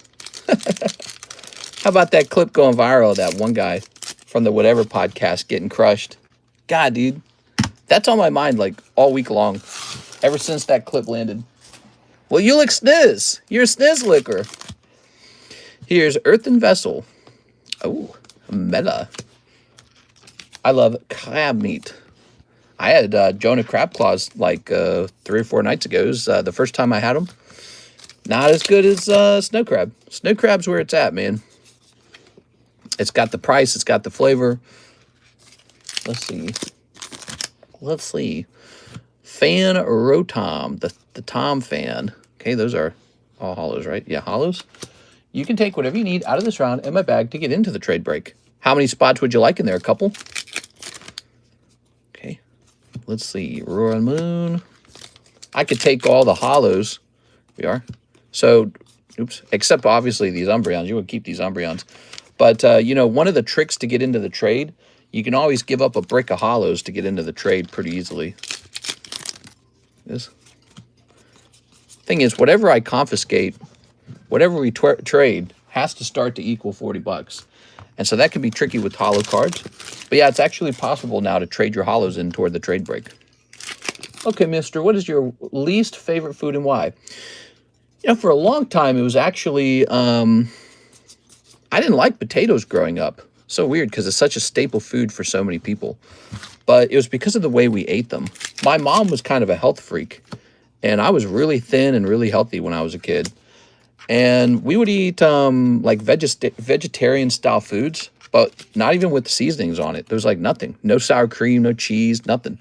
[SPEAKER 1] How about that clip going viral, that one guy from the Whatever podcast getting crushed? God, dude. That's on my mind like all week long. Ever since that clip landed. Well, you look sniz. You're a sniz licker. Here's Earthen Vessel. Oh, meta. I love crab meat. I had Jonah crab claws like 3 or 4 nights ago. It was the first time I had them. Not as good as snow crab. Snow crab's where it's at, man. It's got the price. It's got the flavor. Let's see. Let's see. Fan Rotom, the Tom fan. Okay, those are all hollows, right? Yeah, hollows. You can take whatever you need out of this round in my bag to get into the trade break. How many spots would you like in there? A couple? Okay. Let's see. Roaring Moon. I could take all the hollows. We are. So, oops. Except obviously these Umbreons. You would keep these Umbreons. But, you know, one of the tricks to get into the trade, you can always give up a brick of hollows to get into the trade pretty easily. This thing is, whatever I confiscate, whatever we trade, has to start to equal 40 bucks. And so that can be tricky with hollow cards. But yeah, it's actually possible now to trade your hollows in toward the trade break. Okay, mister, what is your least favorite food and why? You know, for a long time, it was actually, I didn't like potatoes growing up. So weird, because it's such a staple food for so many people. But it was because of the way we ate them. My mom was kind of a health freak. And I was really thin and really healthy when I was a kid. And we would eat like vegetarian-style foods, but not even with seasonings on it. There was like nothing. No sour cream, no cheese, nothing.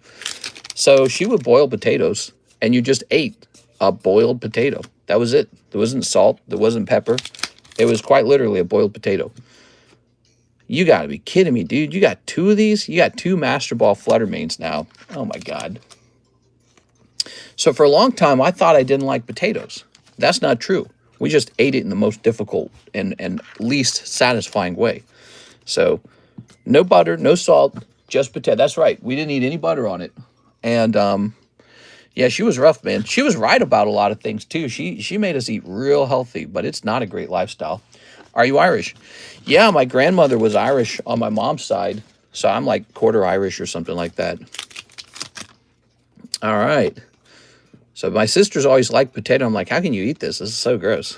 [SPEAKER 1] So she would boil potatoes, and you just ate a boiled potato. That was it. There wasn't salt. There wasn't pepper. It was quite literally a boiled potato. You got to be kidding me, dude. You got 2 of these? You got 2 Master Ball Fluttermanes now. Oh, my God. So for a long time, I thought I didn't like potatoes. That's not true. We just ate it in the most difficult and least satisfying way. So no butter, no salt, just potato. That's right. We didn't eat any butter on it. And yeah, she was rough, man. She was right about a lot of things, too. She made us eat real healthy, but it's not a great lifestyle. Are you Irish? Yeah, my grandmother was Irish on my mom's side, so I'm like quarter Irish or something like that. All right. So my sisters always liked potato. I'm like, how can you eat this? This is so gross.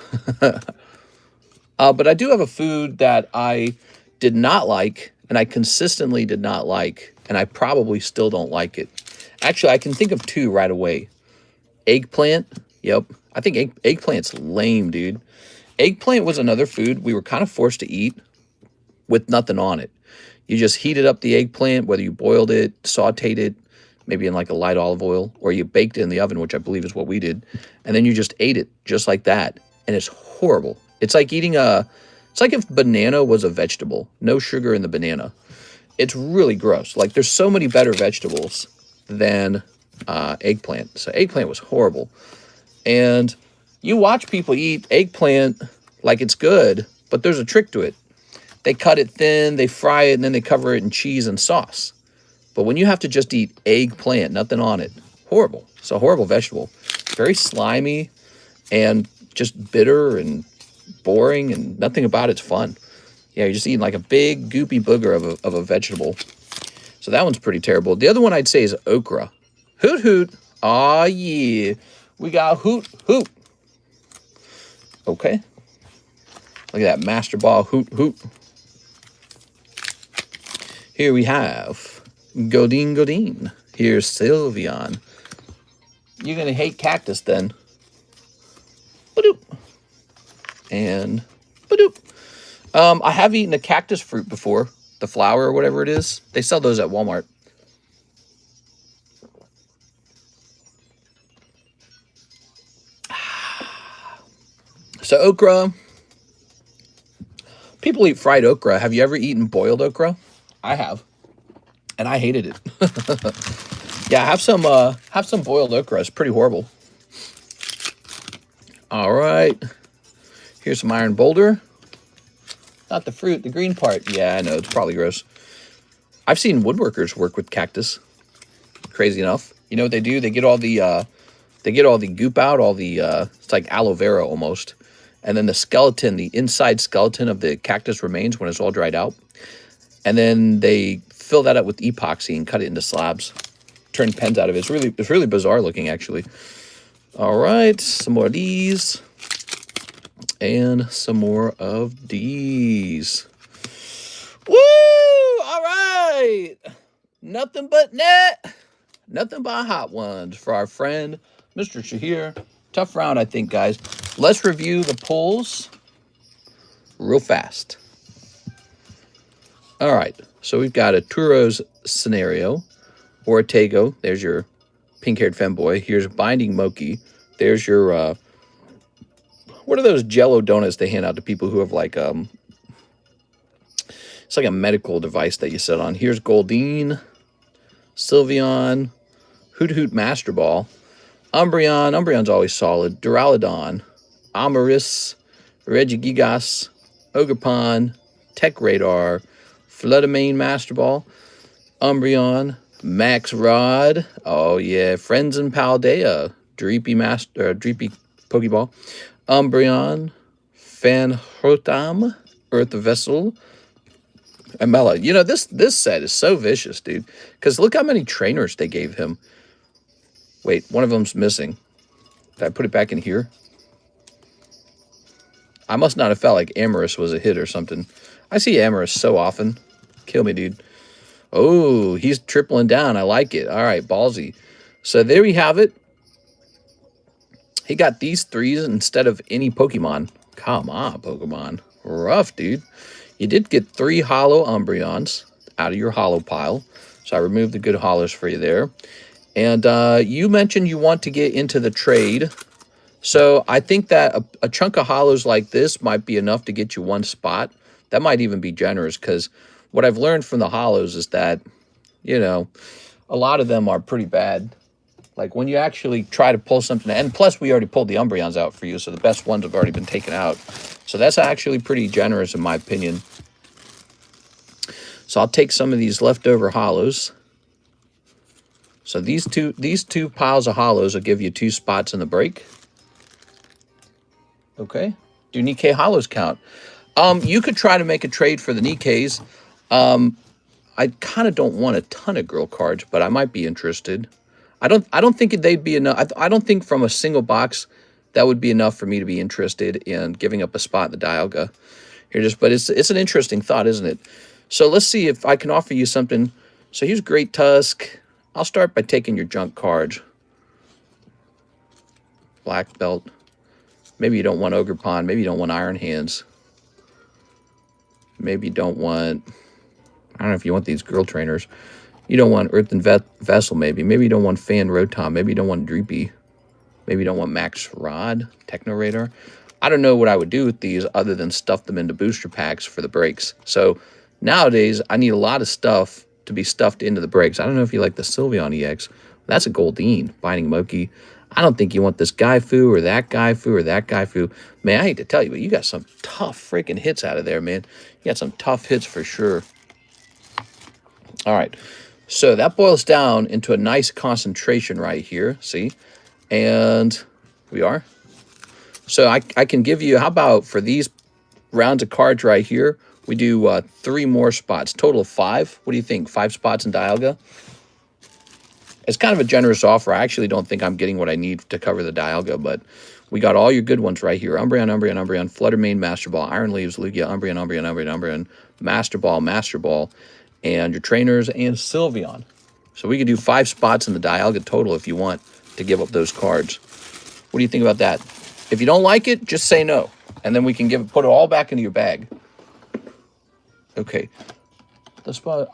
[SPEAKER 1] But I do have a food that I did not like, and I consistently did not like, and I probably still don't like it. Actually, I can think of 2 right away. Eggplant. Yep. I think eggplant's lame, dude. Eggplant was another food we were kind of forced to eat with nothing on it. You just heated up the eggplant, whether you boiled it, sauteed it, maybe in like a light olive oil, or you baked it in the oven, which I believe is what we did. And then you just ate it just like that. And it's horrible. It's like eating it's like if banana was a vegetable. No sugar in the banana. It's really gross. Like there's so many better vegetables than eggplant. So eggplant was horrible. And you watch people eat eggplant like it's good, but there's a trick to it. They cut it thin, they fry it, and then they cover it in cheese and sauce. But when you have to just eat eggplant, nothing on it, horrible. It's a horrible vegetable. Very slimy and just bitter and boring, and nothing about it's fun. Yeah, you're just eating like a big goopy booger of a vegetable. So that one's pretty terrible. The other one I'd say is okra. Hoot hoot. Aw, yeah. We got hoot hoot. Okay. Look at that Master Ball hoot hoot. Here we have Godine Godine. Here's Sylveon. You're going to hate cactus then. Ba-doop. And ba-doop. I have eaten a cactus fruit before. The flower or whatever it is. They sell those at Walmart. So okra. People eat fried okra. Have you ever eaten boiled okra? I have. And I hated it. Yeah, have some boiled okra. It's pretty horrible. All right. Here's some iron boulder. Not the fruit, the green part. Yeah, I know, it's probably gross. I've seen woodworkers work with cactus. Crazy enough. You know what they do? They get all the goop out, all the it's like aloe vera almost. And then the skeleton, the inside skeleton of the cactus remains when it's all dried out. And then they fill that up with epoxy and cut it into slabs. Turn pens out of it. It's really bizarre looking, actually. All right, some more of these. And some more of these. Woo! All right. Nothing but net. Nothing but hot ones for our friend, Mr. Shahir. Tough round, I think, guys. Let's review the pulls real fast. All right. So we've got a Turo's Scenario. Ortego. There's your pink-haired femboy. Here's Binding Moki. There's your... what are those Jello donuts they hand out to people who have like it's like a medical device that you sit on. Here's Goldeen, Sylveon, Hoot Hoot Master Ball, Umbreon. Umbreon's always solid. Duraludon, Amaris, Regigigas, Ogerpon, Tech Radar, Fluttermane Master Ball, Umbreon, Max Rod. Oh yeah, Friends and Paldea, Dreepy Pokeball. Umbreon, Fanhotam, Earth Vessel, and Mela. You know, this set is so vicious, dude. Because look how many trainers they gave him. Wait, one of them's missing. Did I put it back in here? I must not have felt like Amaris was a hit or something. I see Amaris so often. Kill me, dude. Oh, he's tripling down. I like it. All right, ballsy. So there we have it. He got these 3s instead of any Pokemon. Come on, Pokemon. Rough, dude. You did get 3 hollow Umbreons out of your hollow pile. So I removed the good hollows for you there. And you mentioned you want to get into the trade. So I think that a chunk of hollows like this might be enough to get you one spot. That might even be generous, because what I've learned from the hollows is that, you know, a lot of them are pretty bad. Like when you actually try to pull something, and plus we already pulled the Umbreons out for you, so the best ones have already been taken out. So that's actually pretty generous in my opinion. So I'll take some of these leftover hollows. So these two piles of hollows will give you 2 spots in the break. Okay. Do Nikkei hollows count? You could try to make a trade for the Nikkeis. I kind of don't want a ton of girl cards, but I might be interested. I don't think they'd be enough. I don't think from a single box that would be enough for me to be interested in giving up a spot in the Dialga. But it's an interesting thought, isn't it? So let's see if I can offer you something. So here's Great Tusk. I'll start by taking your junk cards. Black Belt. Maybe you don't want Ogre Pond. Maybe you don't want Iron Hands. Maybe you don't want... I don't know if you want these girl trainers. You don't want Earthen Vessel, maybe. Maybe you don't want Fan Rotom. Maybe you don't want Dreepy. Maybe you don't want Max Rod, Techno Radar. I don't know what I would do with these other than stuff them into booster packs for the breaks. So nowadays, I need a lot of stuff to be stuffed into the breaks. I don't know if you like the Sylveon EX. That's a Goldeen, Binding Moki. I don't think you want this Gaifu or that Gaifu or that Gaifu. Man, I hate to tell you, but you got some tough freaking hits out of there, man. You got some tough hits for sure. All right. So that boils down into a nice concentration right here, see? And we are. So I can give you, how about for these rounds of cards right here, we do 3 more spots, total of 5. What do you think? 5 spots in Dialga? It's kind of a generous offer. I actually don't think I'm getting what I need to cover the Dialga, but we got all your good ones right here. Umbreon, Fluttermane, Master Ball, Iron Leaves, Lugia, Umbreon, Master Ball, and your trainers and Sylveon. So we could do 5 spots in the Dialga total if you want to give up those cards. What do you think about that? If you don't like it, just say no, and then we can put it all back into your bag. Okay. The spot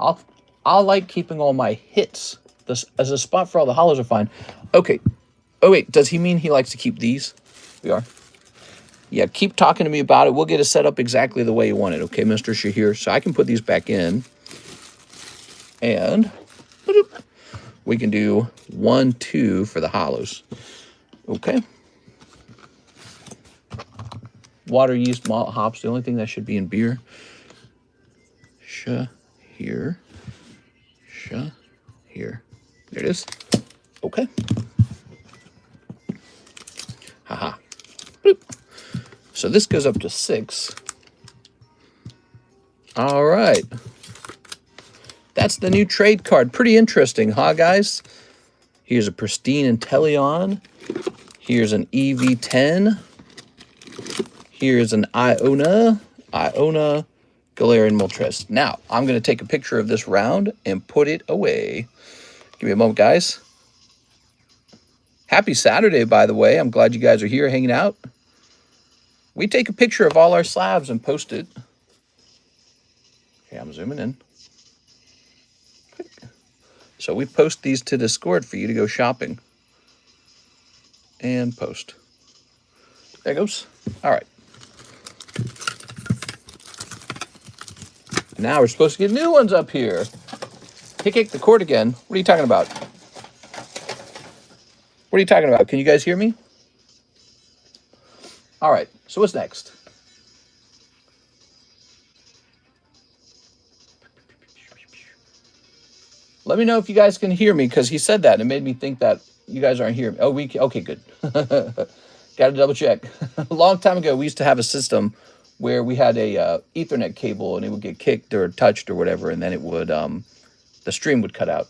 [SPEAKER 1] I'll like keeping all my hits. As a spot for all the hollows are fine. Okay. Oh wait, does he mean he likes to keep these? We are. Yeah, keep talking to me about it. We'll get it set up exactly the way you want it. Okay, Mr. Shahir. So I can put these back in. And we can do 1, 2 for the hollows. Okay. Water, yeast, malt, hops. The only thing that should be in beer. Here. Here. There it is. Okay. Haha. Boop. So this goes up to 6. All right. That's the new trade card. Pretty interesting, huh, guys? Here's a pristine Inteleon. Here's an EV10. Here's an Iona, Galarian Moltres. Now, I'm going to take a picture of this round and put it away. Give me a moment, guys. Happy Saturday, by the way. I'm glad you guys are here hanging out. We take a picture of all our slabs and post it. Okay, I'm zooming in. So we post these to Discord for you to go shopping. And post. There it goes. All right. Now we're supposed to get new ones up here. Kick the cord again. What are you talking about? What are you talking about? Can you guys hear me? All right. So what's next? Let me know if you guys can hear me, because he said that and it made me think that you guys aren't hearing me. Oh, okay, good. Got to double check. A long time ago, we used to have a system where we had a Ethernet cable and it would get kicked or touched or whatever, and then it would the stream would cut out.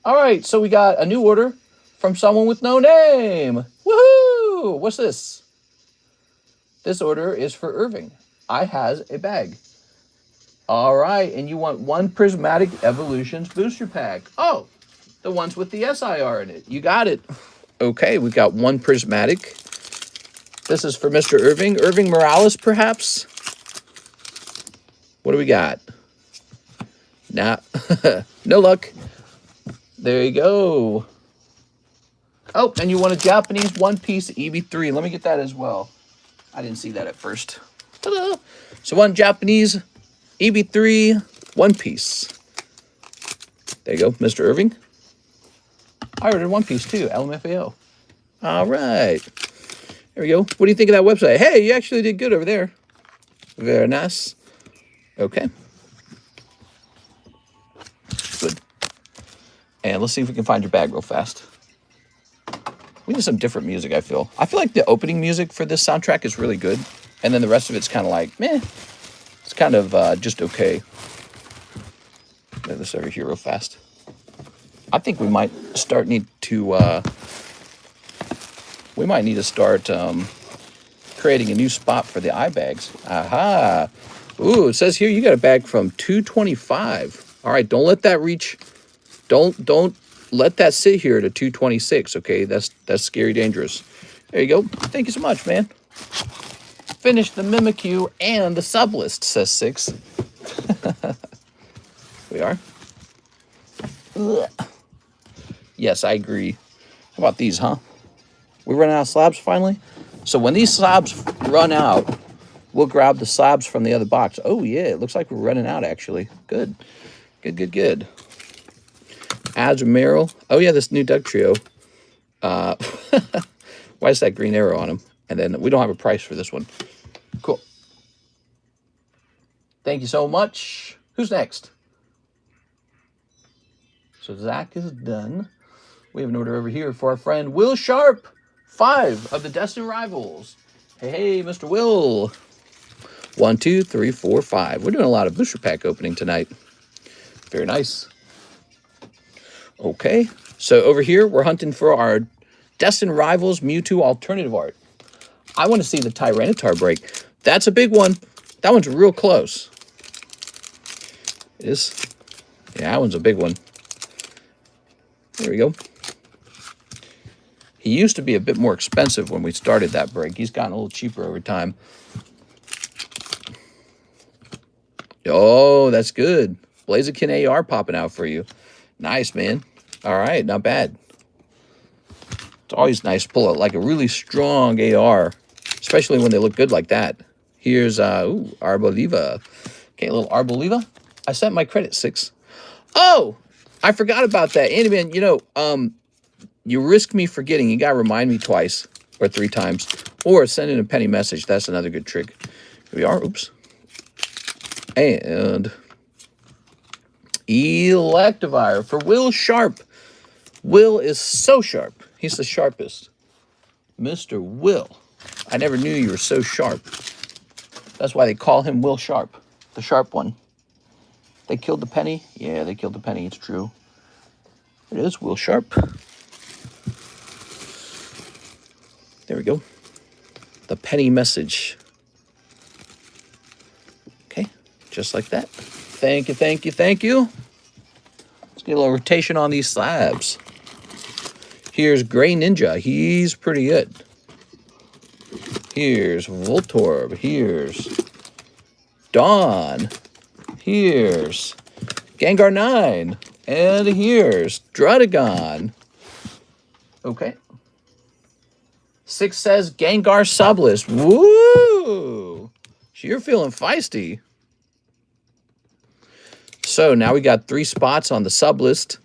[SPEAKER 1] All right, so we got a new order from someone with no name. Woohoo! What's this? This order is for Irving. I has a bag. All right, and you want 1 Prismatic Evolutions booster pack. Oh, the ones with the SIR in it. You got it. Okay, we got 1 Prismatic. This is for Mr. Irving. Irving Morales, perhaps? What do we got? Nah, no luck. There you go. Oh, and you want a Japanese one-piece EB3. Let me get that as well. I didn't see that at first. Ta-da! So one Japanese EB3 one-piece. There you go, Mr. Irving. I ordered one piece too, LMFAO. All right. There we go. What do you think of that website? Hey, you actually did good over there. Very nice. Okay. Good. And let's see if we can find your bag real fast. We need some different music, I feel. I feel like the opening music for this soundtrack is really good. And then the rest of it's kind of like, meh. It's kind of just okay. Get this over here real fast. I think we might need to start creating a new spot for the eye bags. Aha. Ooh, it says here you got a bag from 225. All right, don't let that reach. Don't let that sit here to 226, okay? That's scary dangerous. There you go. Thank you so much, man. Finish the Mimikyu and the sub list, says 6. We are. Ugh. Yes, I agree. How about these, huh? We run out of slabs finally? So when these slabs run out, we'll grab the slabs from the other box. Oh, yeah, it looks like we're running out, actually. Good. Good. Admiral. Oh, yeah, this new Doug Trio. Why is that green arrow on him? And then we don't have a price for this one. Cool. Thank you so much. Who's next? So Zach is done. We have an order over here for our friend Will Sharp. 5 of the Destined Rivals. Hey, Mr. Will. 1, 2, 3, 4, 5. We're doing a lot of booster pack opening tonight. Very nice. Okay. So over here, we're hunting for our Destined Rivals Mewtwo alternative art. I want to see the Tyranitar break. That's a big one. That one's real close. It is. Yeah, that one's a big one. There we go. He used to be a bit more expensive when we started that break. He's gotten a little cheaper over time. Oh, that's good. Blaziken AR popping out for you. Nice, man. All right, not bad. It's always nice to pull out like a really strong AR, especially when they look good like that. Here's Arboliva. Okay, a little Arboliva. I sent my credit 6. Oh, I forgot about that. Andy, man, you know, you risk me forgetting. You got to remind me twice or 3 times. Or send in a penny message. That's another good trick. Here we are. Oops. And Electivire for Will Sharp. Will is so sharp. He's the sharpest. Mr. Will. I never knew you were so sharp. That's why they call him Will Sharp. The sharp one. They killed the penny? Yeah, they killed the penny. It's true. It is Will Sharp. There we go. The penny message. Okay, just like that. Thank you. Let's get a little rotation on these slabs. Here's Gray Ninja. He's pretty good. Here's Voltorb. Here's Dawn. Here's Gengar 9. And here's Druddigon. Okay. 6 says Gengar sublist. Woo! So you're feeling feisty. So now we got 3 spots on the sublist.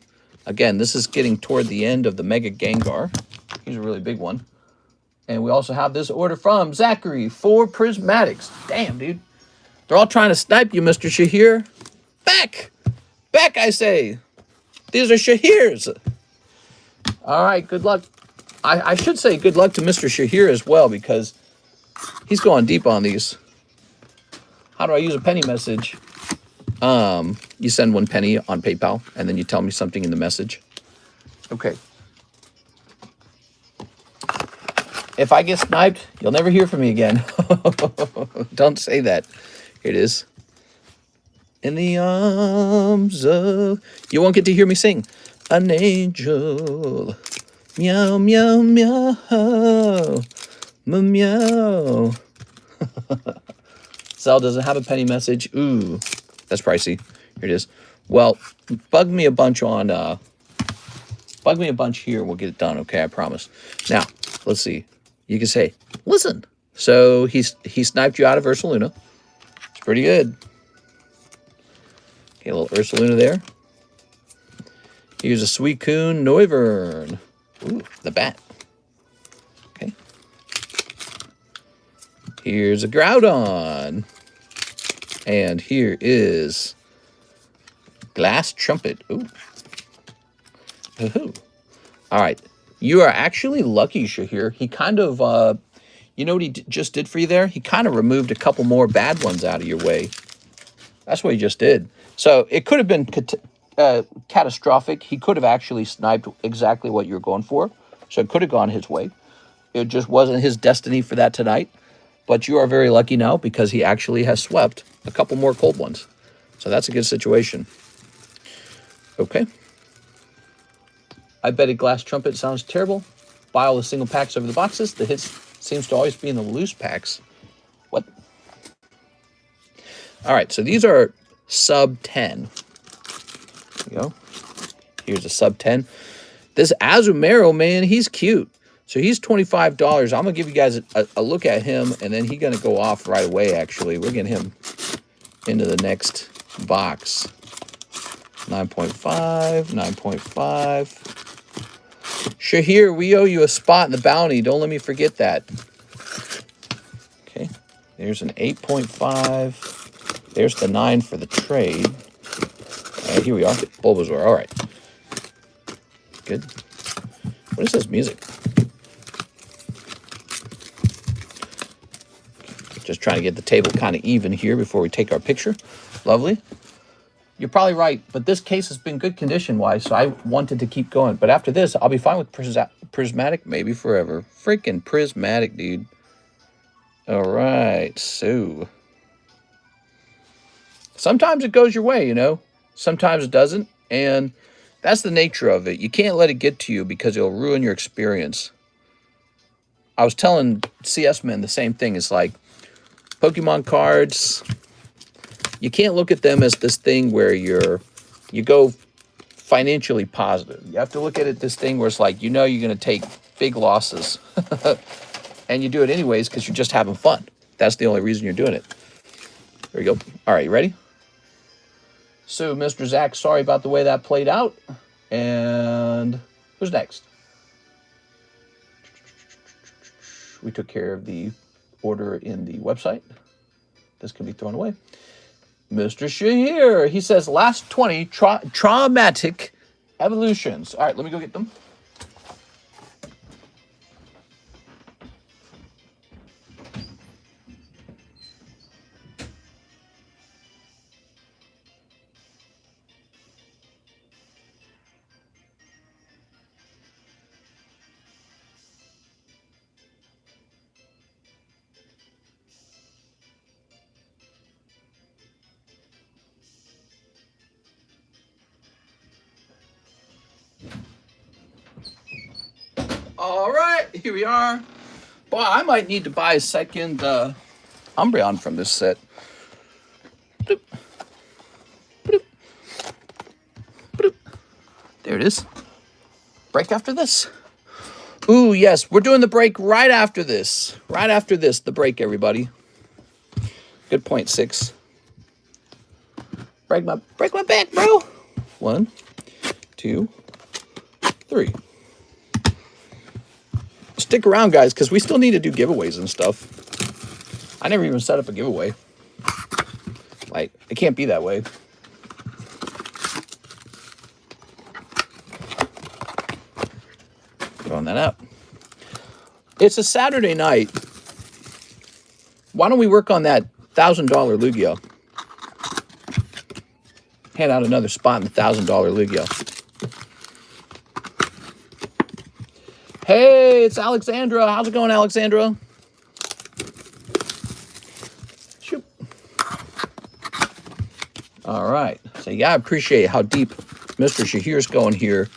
[SPEAKER 1] Again, this is getting toward the end of the Mega Gengar. He's a really big one. And we also have this order from Zachary for Prismatics. Damn, dude. They're all trying to snipe you, Mr. Shahir. Back! Back, I say. These are Shahirs. All right, good luck. I should say good luck to Mr. Shahir as well, because he's going deep on these. How do I use a penny message? You send 1 penny on PayPal, and then you tell me something in the message. Okay. If I get sniped, you'll never hear from me again. Don't say that. Here it is. In the arms of... You won't get to hear me sing. An angel... Meow, meow, meow. Meow. Zelle doesn't have a penny message. Ooh, that's pricey. Here it is. Well, bug me a bunch on Bug me a bunch here and we'll get it done, okay? I promise. Now, let's see. You can say, listen. So he sniped you out of Ursaluna. It's pretty good. Okay, a little Ursaluna there. Here's a Suicune Noivern. Ooh, the bat. Okay. Here's a Groudon. And here is Glass Trumpet. Ooh. Ooh. All right. You are actually lucky, Shahir. He kind of, you know what he just did for you there? He kind of removed a couple more bad ones out of your way. That's what he just did. So it could have been catastrophic. He could have actually sniped exactly what you were going for. So it could have gone his way. It just wasn't his destiny for that tonight. But you are very lucky now because he actually has swept a couple more cold ones. So that's a good situation. Okay. I bet a Glass Trumpet sounds terrible. Buy all the single packs over the boxes. The hits seems to always be in the loose packs. What? All right, so these are sub 10. There you go. Here's a sub 10. This Azumarill, man, he's cute. So he's $25. I'm going to give you guys a look at him, and then he's going to go off right away, actually. We're getting him into the next box. 9.5, 9.5. Shahir, we owe you a spot in the bounty. Don't let me forget that. Okay, there's an 8.5. There's the 9 for the trade. Here we are. Bulbasaur. All right. Good. What is this music? Just trying to get the table kind of even here before we take our picture. Lovely. You're probably right, but this case has been good condition-wise, so I wanted to keep going. But after this, I'll be fine with prismatic, maybe forever. Freaking prismatic, dude. All right, so sometimes it goes your way, you know. Sometimes it doesn't, and that's the nature of it. You can't let it get to you because it'll ruin your experience. I was telling CS Men the same thing. It's like Pokemon cards. You can't look at them as this thing where you go financially positive. You have to look at it this thing where it's like, you know, you're going to take big losses. And you do it anyways because you're just having fun. That's the only reason you're doing it. There you go. All right, you ready? So, Mr. Zach, sorry about the way that played out. And who's next? We took care of the order in the website. This can be thrown away. Mr. Shahir, he says, last 20 traumatic evolutions. All right, let me go get them. All right, here we are. Boy, I might need to buy a second Umbreon from this set. Bloop. Bloop. Bloop. There it is. Break after this. Ooh, yes, we're doing the break right after this. Right after this, the break, everybody. Good point, 6. Break my back, bro. 1, 2, 3. Stick around, guys, because we still need to do giveaways and stuff. I never even set up a giveaway. Like, it can't be that way. Throwing that out. It's a Saturday night. Why don't we work on that $1,000 Lugia? Hand out another spot in the $1,000 Lugia. Hey, it's Alexandra. How's it going, Alexandra? Shoot. All right. So you gotta appreciate how deep Mr. Shahir's going here.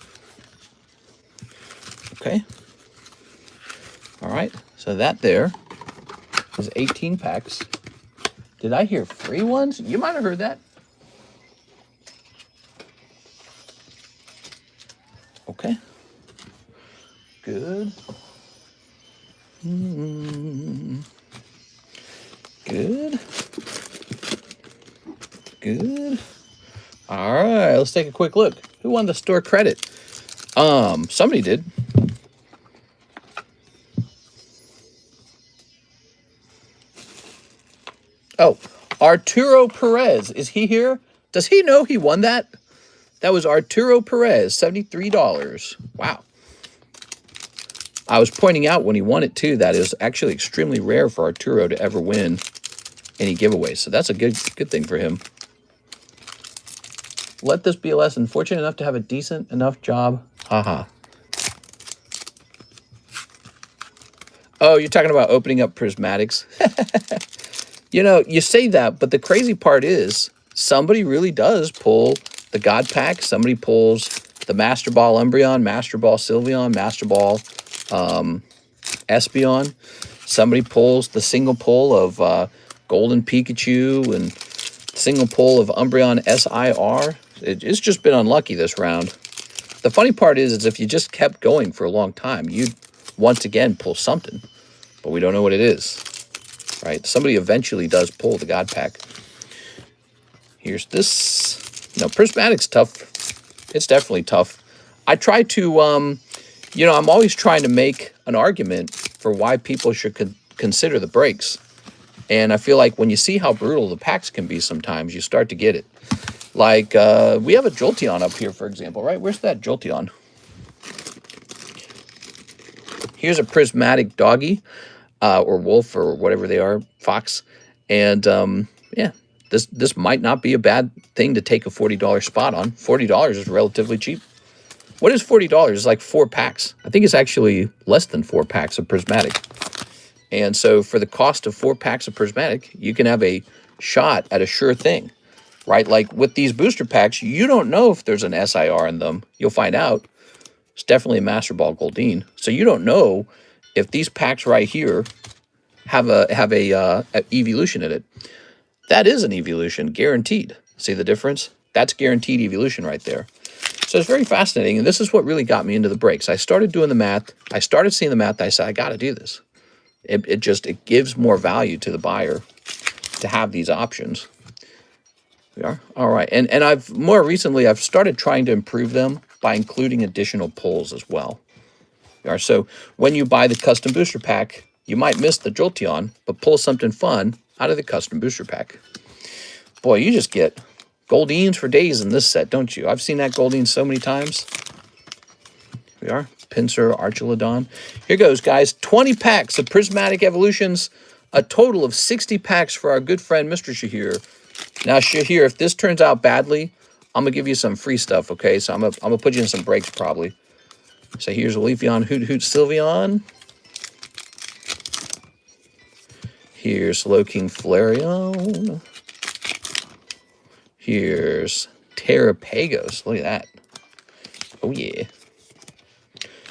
[SPEAKER 1] Okay. All right. So that there is 18 packs. Did I hear free ones? You might have heard that. Okay. Good. Good. Good. All right, let's take a quick look. Who won the store credit? Somebody did. Oh, Arturo Perez. Is he here? Does he know he won that? That was Arturo Perez, $73. Wow. I was pointing out when he won it, too, that it was actually extremely rare for Arturo to ever win any giveaways. So that's a good thing for him. Let this be a lesson. Fortunate enough to have a decent enough job. Haha. Oh, you're talking about opening up prismatics? You know, you say that, but the crazy part is somebody really does pull the God Pack. Somebody pulls the Master Ball Umbreon, Master Ball Sylveon, Master Ball Espeon. Somebody pulls the single pull of Golden Pikachu and single pull of Umbreon SIR. It's just been unlucky this round. The funny part is if you just kept going for a long time, you'd once again pull something, but we don't know what it is. Right? Somebody eventually does pull the God Pack. Here's this. You know, Prismatic's tough. It's definitely tough. I try to, you know, I'm always trying to make an argument for why people should consider the breaks. And I feel like when you see how brutal the packs can be sometimes, you start to get it. Like, we have a Jolteon up here, for example, right? Where's that Jolteon? Here's a Prismatic Doggy. Or wolf, or whatever they are, fox. And, yeah, this might not be a bad thing to take a $40 spot on. $40 is relatively cheap. What is $40? It's like 4 packs. I think it's actually less than 4 packs of Prismatic. And so for the cost of 4 packs of Prismatic, you can have a shot at a sure thing, right? Like with these booster packs, you don't know if there's an SIR in them. You'll find out. It's definitely a Master Ball Goldeen. So you don't know if these packs right here have a evolution in it. That is an evolution, guaranteed. See the difference? That's guaranteed evolution right there. So it's very fascinating, and this is what really got me into the breaks. I started doing the math. I started seeing the math. I said, I got to do this. It gives more value to the buyer to have these options. We are all right, and I've more recently I've started trying to improve them by including additional pulls as well. So when you buy the custom booster pack, you might miss the Jolteon, but pull something fun out of the custom booster pack. Boy, you just get Goldeens for days in this set, don't you? I've seen that Goldeen so many times. We are. Pinsir, Archelodon. Here goes, guys. 20 packs of Prismatic Evolutions. A total of 60 packs for our good friend, Mr. Shahir. Now, Shahir, if this turns out badly, I'm going to give you some free stuff, okay? So I'm going to put you in some breaks, probably. So here's a Leafeon, Hoot Sylveon. Here's Loking Flareon. Here's Terrapagos. Look at that. Oh, yeah.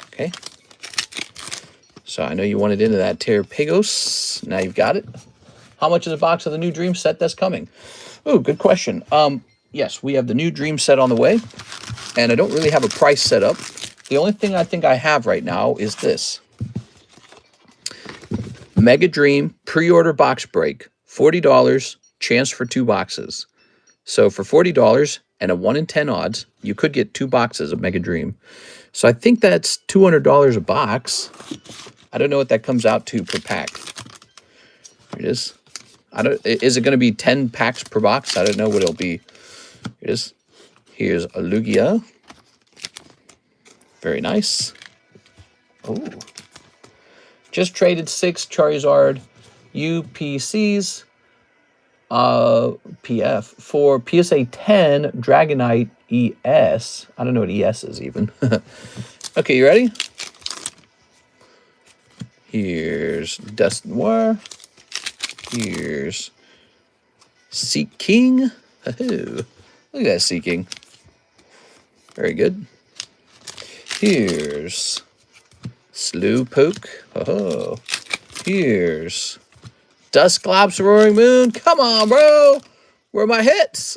[SPEAKER 1] Okay. So I know you wanted into that Terrapagos. Now you've got it. How much is a box of the new Dream set that's coming? Oh, good question. Yes, we have the new Dream set on the way. And I don't really have a price set up. The only thing I think I have right now is this. Mega Dream pre-order box break. $40, chance for 2 boxes. So for $40 and a 1 in 10 odds, you could get 2 boxes of Mega Dream. So I think that's $200 a box. I don't know what that comes out to per pack. Here it is. Is it going to be 10 packs per box? I don't know what it'll be. Here it is. Here's a Lugia. Very nice. Oh. Just traded 6 Charizard UPCs PF for PSA 10 Dragonite ES. I don't know what ES is even. Okay, you ready? Here's Dusknoir. Here's Seeking. Look at that Seeking. Very good. Here's Slowpoke. Oh, here's Dusclops Roaring Moon. Come on, bro. Where are my hits?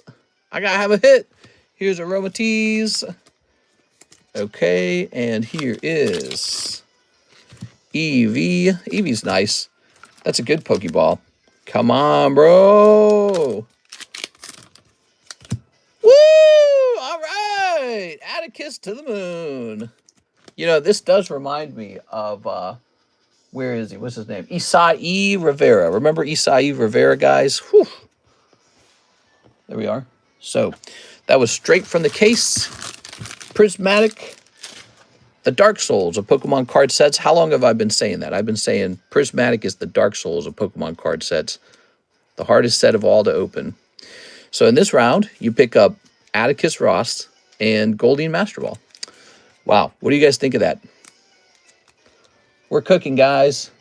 [SPEAKER 1] I gotta have a hit. Here's Aromatisse. Okay, and here is Eevee. Eevee's nice. That's a good Pokeball. Come on, bro. Woo! All right. Atticus to the moon. You know, this does remind me of, where is he? What's his name? Isai Rivera. Remember Isai Rivera, guys? Whew. There we are. So, that was straight from the case. Prismatic. The Dark Souls of Pokemon card sets. How long have I been saying that? I've been saying Prismatic is the Dark Souls of Pokemon card sets. The hardest set of all to open. So in this round, you pick up Atticus Ross and Goldeen Master Ball. Wow, what do you guys think of that? We're cooking, guys.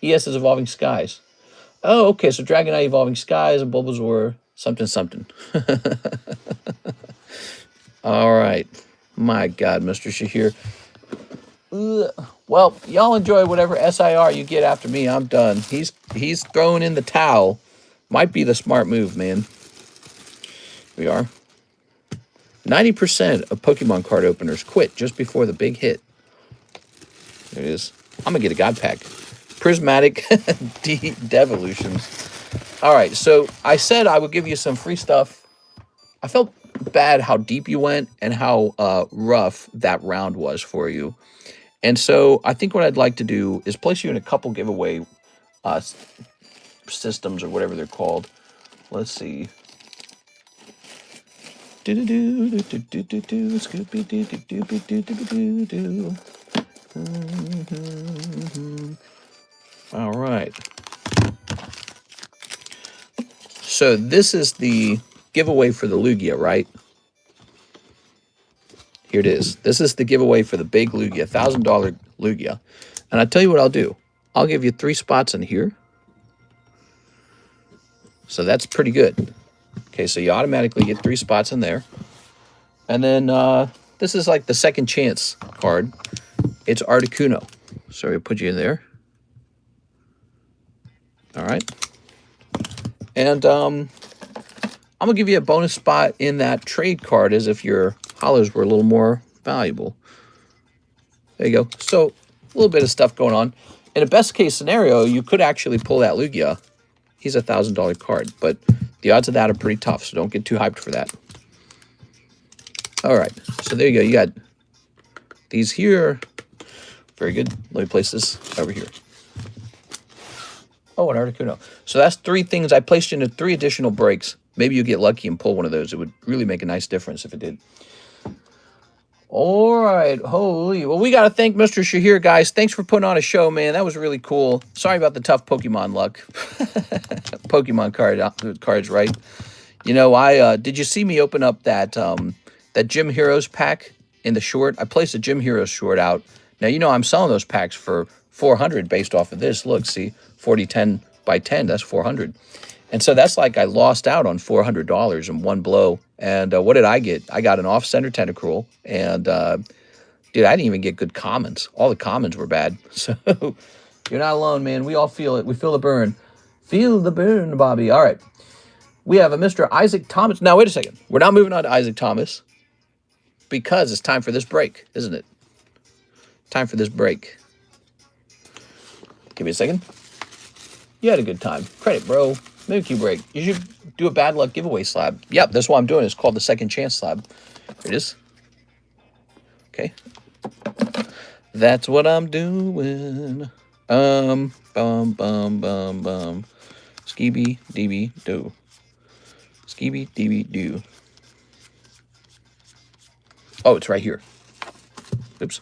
[SPEAKER 1] ES is Evolving Skies. Oh, okay, so Dragonite Evolving Skies and Bulbasaur something something. All right. My God, Mr. Shahir. Well, y'all enjoy whatever SIR you get after me. I'm done. He's throwing in the towel. Might be the smart move, man. We are. 90% of Pokemon card openers quit just before the big hit. There it is. I'm going to get a God Pack. Prismatic Devolutions. All right, so I said I would give you some free stuff. I felt bad how deep you went and how rough that round was for you. And so I think what I'd like to do is place you in a couple giveaway systems or whatever they're called. Let's see. All right. So this is the giveaway for the Lugia, right? Here it is. This is the giveaway for the big Lugia, $1,000 Lugia. And I'll tell you what I'll do. I'll give you 3 spots in here. So that's pretty good. Okay, so you automatically get 3 spots in there. And then this is like the second chance card. It's Articuno. So we put you in there. All right. And I'm going to give you a bonus spot in that trade card as if your hollows were a little more valuable. There you go. So a little bit of stuff going on. In a best case scenario, you could actually pull that Lugia. He's a $1,000 card, but the odds of that are pretty tough, so don't get too hyped for that. All right, so there you go. You got these here. Very good. Let me place this over here. Oh, an Articuno. So that's 3 things. I placed you into 3 additional breaks. Maybe you get lucky and pull one of those. It would really make a nice difference if it did. All right. Holy. Well, we got to thank Mr. Shahir, guys. Thanks for putting on a show, man. That was really cool. Sorry about the tough Pokemon luck. Pokemon cards, right? You know, did you see me open up that that Gym Heroes pack in the short? I placed a Gym Heroes short out. Now, you know, I'm selling those packs for $400 based off of this. Look, see, 40, 10 by 10, that's $400. And so that's like I lost out on $400 in one blow. And what did I get? I got an off-center Tentacruel. And, dude, I didn't even get good commons. All the commons were bad. So you're not alone, man. We all feel it. We feel the burn. Feel the burn, Bobby. All right. We have a Mr. Isaac Thomas. Now, wait a second. We're not moving on to Isaac Thomas because it's time for this break, isn't it? Time for this break. Give me a second. You had a good time. Credit, bro. Mimikyu break. You should do a bad luck giveaway slab. Yep, that's what I'm doing. It's called the second chance slab. Here it is. Okay. That's what I'm doing. Bum, bum, bum. Skeeby, DB, do. Skeeby, DB, do. Oh, it's right here. Oops.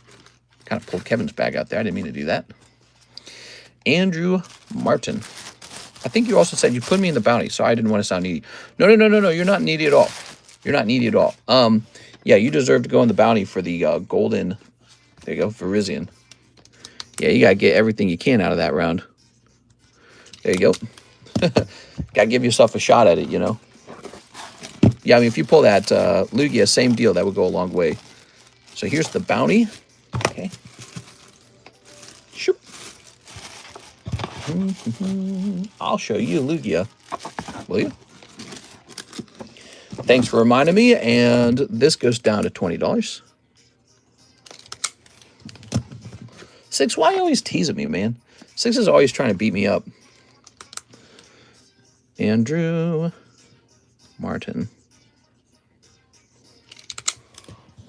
[SPEAKER 1] Kind of pulled Kevin's bag out there. I didn't mean to do that. Andrew Martin. I think you also said you put me in the bounty, so I didn't want to sound needy. No. You're not needy at all. You're not needy at all. Yeah, you deserve to go in the bounty for the golden. There you go, Virizion. Yeah, you gotta get everything you can out of that round. There you go. Gotta give yourself a shot at it, you know. Yeah, I mean, if you pull that Lugia, same deal. That would go a long way. So here's the bounty. Okay. Shoop. I'll show you Lugia. Will you? Thanks for reminding me. And this goes down to $20. 6, why are you always teasing me, man? 6 is always trying to beat me up. Andrew Martin.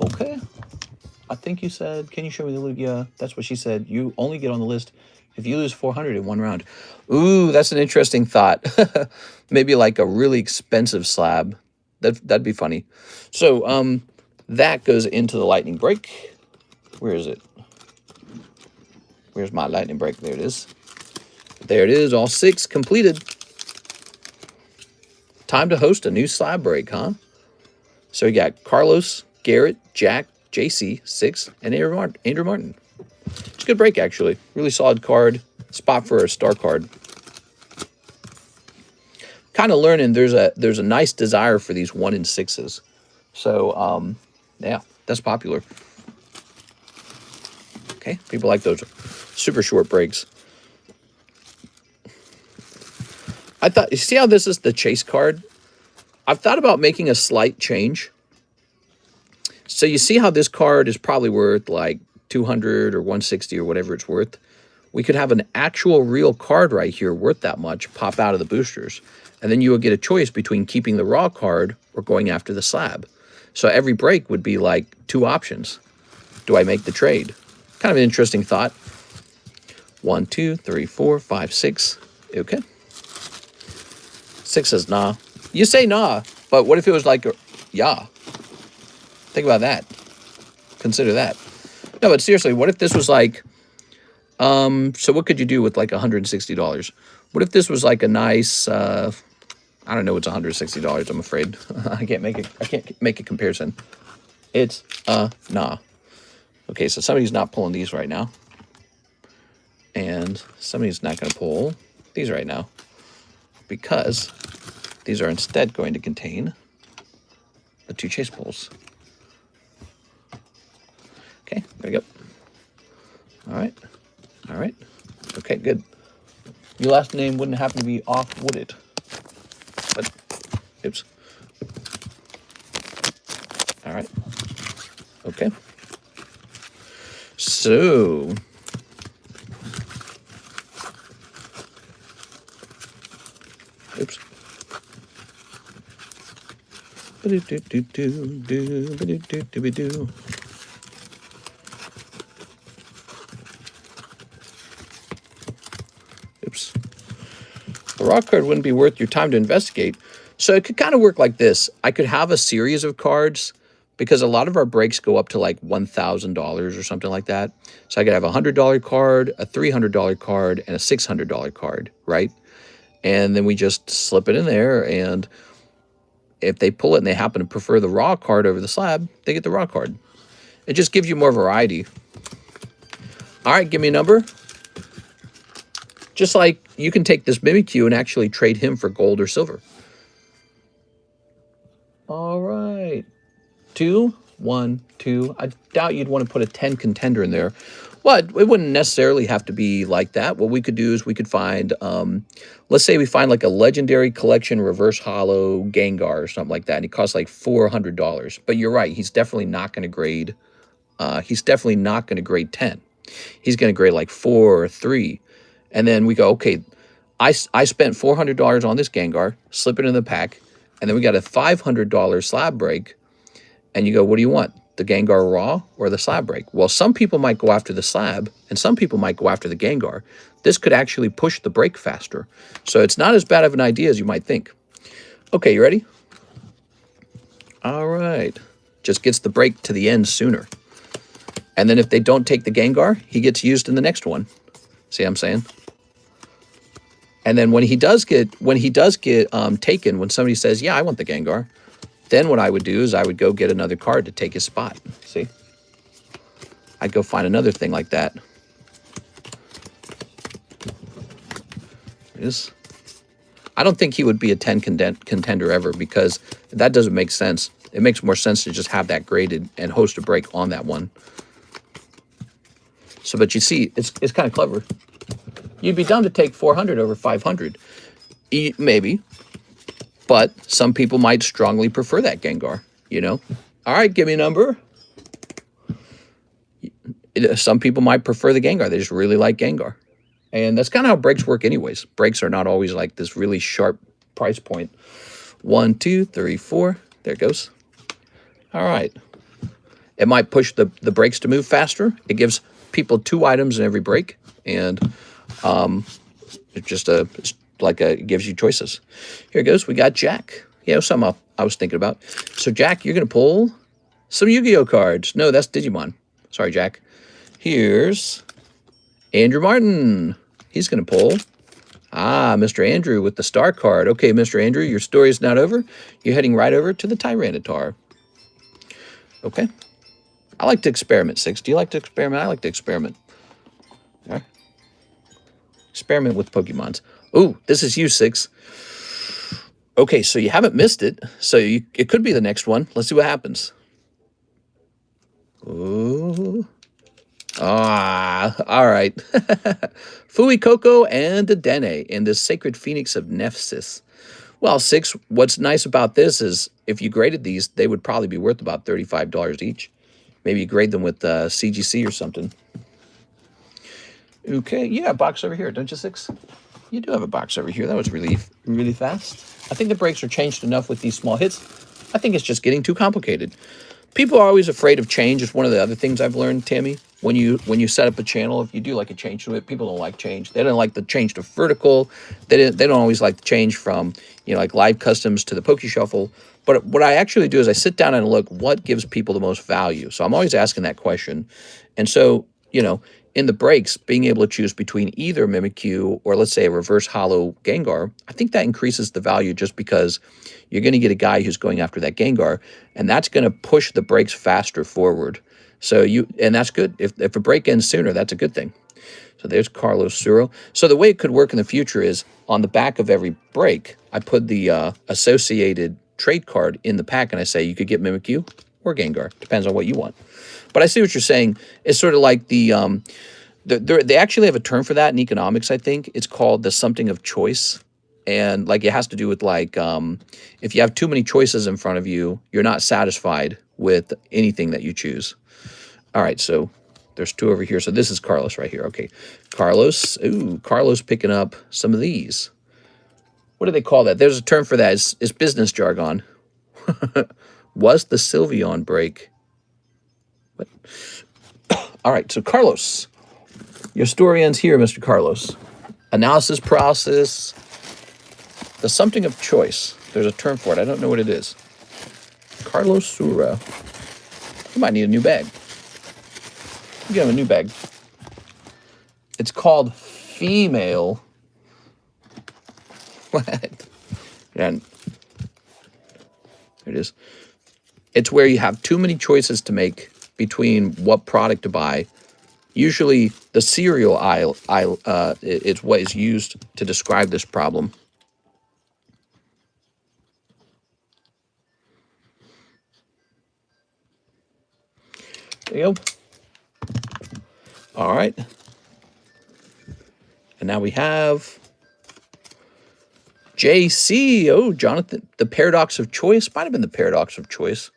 [SPEAKER 1] Okay. I think you said, can you show me the loot? Yeah, that's what she said. You only get on the list if you lose 400 in one round. Ooh, that's an interesting thought. Maybe like a really expensive slab. That'd be funny. So that goes into the lightning break. Where is it? Where's my lightning break? There it is. There it is, all 6 completed. Time to host a new slab break, huh? So we got Carlos, Garrett, Jack, JC, 6, and Andrew Martin. It's a good break, actually. Really solid card. Spot for a star card. Kind of learning there's a nice desire for these 1 in 6s. So, yeah, that's popular. Okay, people like those super short breaks. I thought, you see how this is the chase card? I've thought about making a slight change. So you see how this card is probably worth like 200 or 160 or whatever it's worth. We could have an actual real card right here worth that much pop out of the boosters. And then you would get a choice between keeping the raw card or going after the slab. So every break would be like 2 options. Do I make the trade? Kind of an interesting thought. 1, 2, 3, 4, 5, 6. Okay. 6 says nah. You say nah, but what if it was like, yeah? Think about that. Consider that. No, but seriously, what if this was like, so what could you do with like $160? What if this was like a nice, I don't know, it's $160, I'm afraid. I can't make a comparison. It's, nah. Okay, so somebody's not pulling these right now. And somebody's not going to pull these right now. Because these are instead going to contain the 2 chase pulls. Okay, there we go. All right. All right. Okay, good. Your last name wouldn't happen to be off, would it? But, oops. All right. Okay. So, oops. Oops. The raw card wouldn't be worth your time to investigate. So it could kind of work like this. I could have a series of cards because a lot of our breaks go up to like $1,000 or something like that. So I could have a $100 card, a $300 card, and a $600 card, right? And then we just slip it in there, and if they pull it and they happen to prefer the raw card over the slab, they get the raw card. It just gives you more variety. All right, give me a number. Just like you can take this Mimikyu and actually trade him for gold or silver. All right. 2, 1, 2. I doubt you'd want to put a 10 contender in there. Well, it wouldn't necessarily have to be like that. What we could do is we could find, let's say we find like a legendary collection reverse hollow Gengar or something like that. And he costs like $400. But you're right. He's definitely not going to grade. He's definitely not going to grade 10. He's going to grade like 4 or 3. And then we go, okay, I spent $400 on this Gengar, slip it in the pack. And then we got a $500 slab break. And you go, what do you want? The Gengar raw or the slab break? Well, some people might go after the slab and some people might go after the Gengar. This could actually push the break faster. So it's not as bad of an idea as you might think. Okay, you ready? All right. Just gets the break to the end sooner. And then if they don't take the Gengar, he gets used in the next one. See what I'm saying? And then when he does get taken, when somebody says, yeah, I want the Gengar, then what I would do is I would go get another card to take his spot. See? I'd go find another thing like that. I don't think he would be a 10 contender ever because that doesn't make sense. It makes more sense to just have that graded and host a break on that one. So, but you see, it's kind of clever. You'd be dumb to take 400 over 500. Maybe. But some people might strongly prefer that Gengar, you know? All right, give me a number. some people might prefer the Gengar. They just really like Gengar. And that's kind of how breaks work anyways. Breaks are not always like this really sharp price point. 1, 2, 3, 4. There it goes. All right. It might push the breaks to move faster. It gives people 2 items in every break. And it's just it gives you choices. Here it goes. We got Jack. Yeah, something I was thinking about. So Jack, you're going to pull some Yu-Gi-Oh cards. No, that's Digimon. Sorry, Jack. Here's Andrew Martin. He's going to pull. Mr. Andrew with the star card. Okay, Mr. Andrew, your story is not over. You're heading right over to the Tyranitar. Okay. I like to experiment, Six. Do you like to experiment? I like to experiment. All right. Experiment with Pokemons. Ooh, this is you, Six. Okay, so you haven't missed it. So it could be the next one. Let's see what happens. Ooh. All right. Fui Coco and Dedenne in the Sacred Phoenix of Nephthys. Well, Six, what's nice about this is if you graded these, they would probably be worth about $35 each. Maybe you grade them with CGC or something. Okay, yeah, a box over here, don't you, Six? You do have a box over here. That was really fast. I think the breaks are changed enough with these small hits. I think it's just getting too complicated. People are always afraid of change. It's one of the other things I've learned, Tammy. When you set up a channel, if you do like a change to it, people don't like change. They don't like the change to vertical. They don't always like the change from, like live customs to the Poke Shuffle. But what I actually do is I sit down and look what gives people the most value. So I'm always asking that question. And so, in the breaks, being able to choose between either Mimikyu or let's say a reverse hollow Gengar, I think that increases the value just because you're going to get a guy who's going after that Gengar, and that's going to push the breaks faster forward. And that's good. If a break ends sooner, that's a good thing. So there's Carlos Suro. So the way it could work in the future is on the back of every break, I put the associated trade card in the pack, and I say you could get Mimikyu or Gengar. Depends on what you want. But I see what you're saying. It's sort of like they actually have a term for that in economics, I think. It's called the something of choice. And it has to do with if you have too many choices in front of you, you're not satisfied with anything that you choose. All right, so there's 2 over here. So this is Carlos right here. Okay, Carlos. Ooh, Carlos picking up some of these. What do they call that? There's a term for that. It's business jargon. Was the Sylveon break? What? All right, so Carlos. Your story ends here, Mr. Carlos. Analysis process. The something of choice. There's a term for it. I don't know what it is. Carlos Sura. You might need a new bag. You have a new bag. It's called female. What? And there it is. It's where you have too many choices to make between what product to buy. Usually the cereal aisle is what is used to describe this problem. There you go. All right. And now we have JC. Oh, Jonathan, the paradox of choice. Might have been the paradox of choice.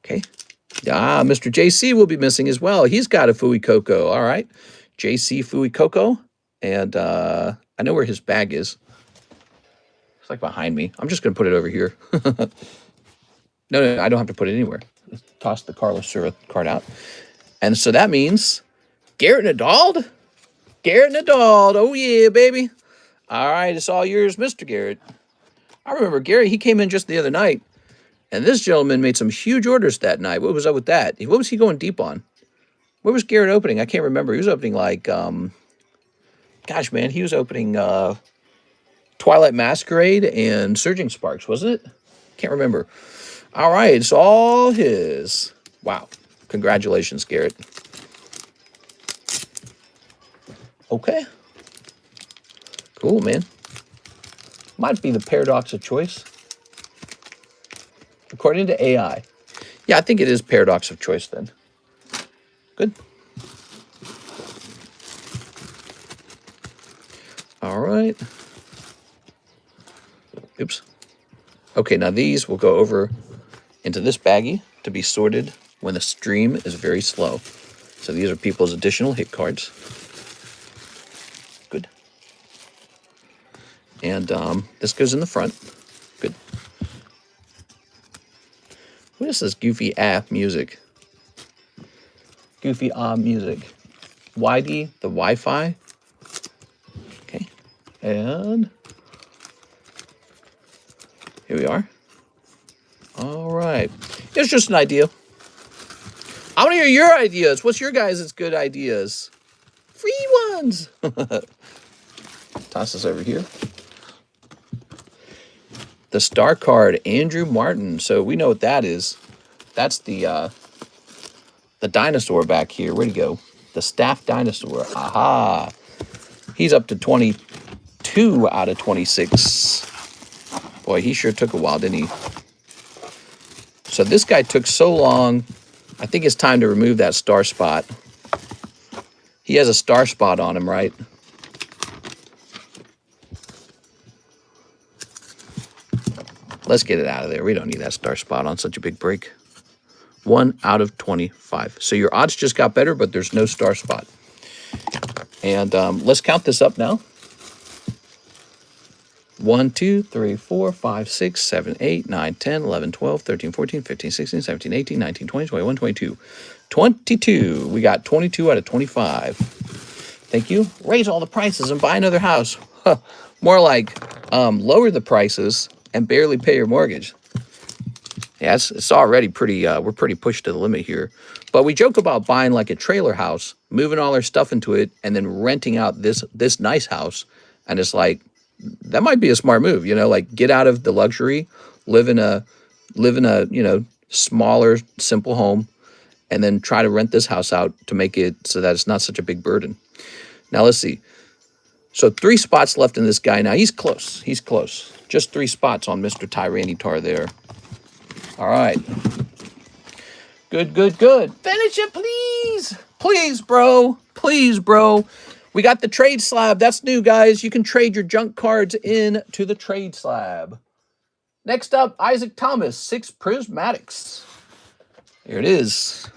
[SPEAKER 1] Okay. Mr. JC will be missing as well. He's got a Fui Coco. All right. JC Fui Coco. And I know where his bag is. It's behind me. I'm just going to put it over here. No, I don't have to put it anywhere. Toss the Carlos Sura card out. And so that means Garrett Nadald. Garrett Nadald. Oh, yeah, baby. All right, it's all yours, Mr. Garrett. I remember Gary, he came in just the other night, and this gentleman made some huge orders that night. What was up with that? What was he going deep on? Where was Garrett opening? I can't remember. He was opening gosh, man, he was opening Twilight Masquerade and Surging Sparks, wasn't it? Can't remember. All right, it's all his. Wow. Congratulations, Garrett. Okay. Cool, man. Might be the paradox of choice. According to AI. Yeah, I think it is paradox of choice then. Good. All right. Oops. Okay, now these will go over into this baggie to be sorted when the stream is very slow. So these are people's additional hit cards. Good. And this goes in the front. Good. What is this goofy music? Goofy music. YD, the Wi-Fi. Okay. And here we are. All right. It's just an idea. I want to hear your ideas. What's your guys' good ideas? Free ones. Toss this over here. The star card, Andrew Martin. So we know what that is. That's the dinosaur back here. Where'd he go? The staff dinosaur. Aha. He's up to 22 out of 26. Boy, he sure took a while, didn't he? So this guy took so long. I think it's time to remove that star spot. He has a star spot on him, right? Let's get it out of there. We don't need that star spot on such a big break. 1 out of 25. So your odds just got better, but there's no star spot. And let's count this up now. 1, 2, 3, 4, 5, 6, 7, 8, 9, 10, 11, 12, 13, 14, 15, 16, 17, 18, 19, 20, 21, 22. 22. We got 22 out of 25. Thank you. Raise all the prices and buy another house. More like lower the prices and barely pay your mortgage. Yeah, it's already pretty, we're pretty pushed to the limit here. But we joke about buying like a trailer house, moving all our stuff into it, and then renting out this nice house. And it's like, that might be a smart move, you know, like get out of the luxury, live in a, you know, smaller, simple home, and then try to rent this house out to make it so that it's not such a big burden. Now, let's see. So 3 spots left in this guy. Now, he's close. He's close. Just 3 spots on Mr. Tyranitar there. All right. Good, good, good. Finish it, please. Please, bro. Please, bro. We got the trade slab. That's new, guys. You can trade your junk cards into the trade slab. Next up, Isaac Thomas, 6 prismatics. Here it is.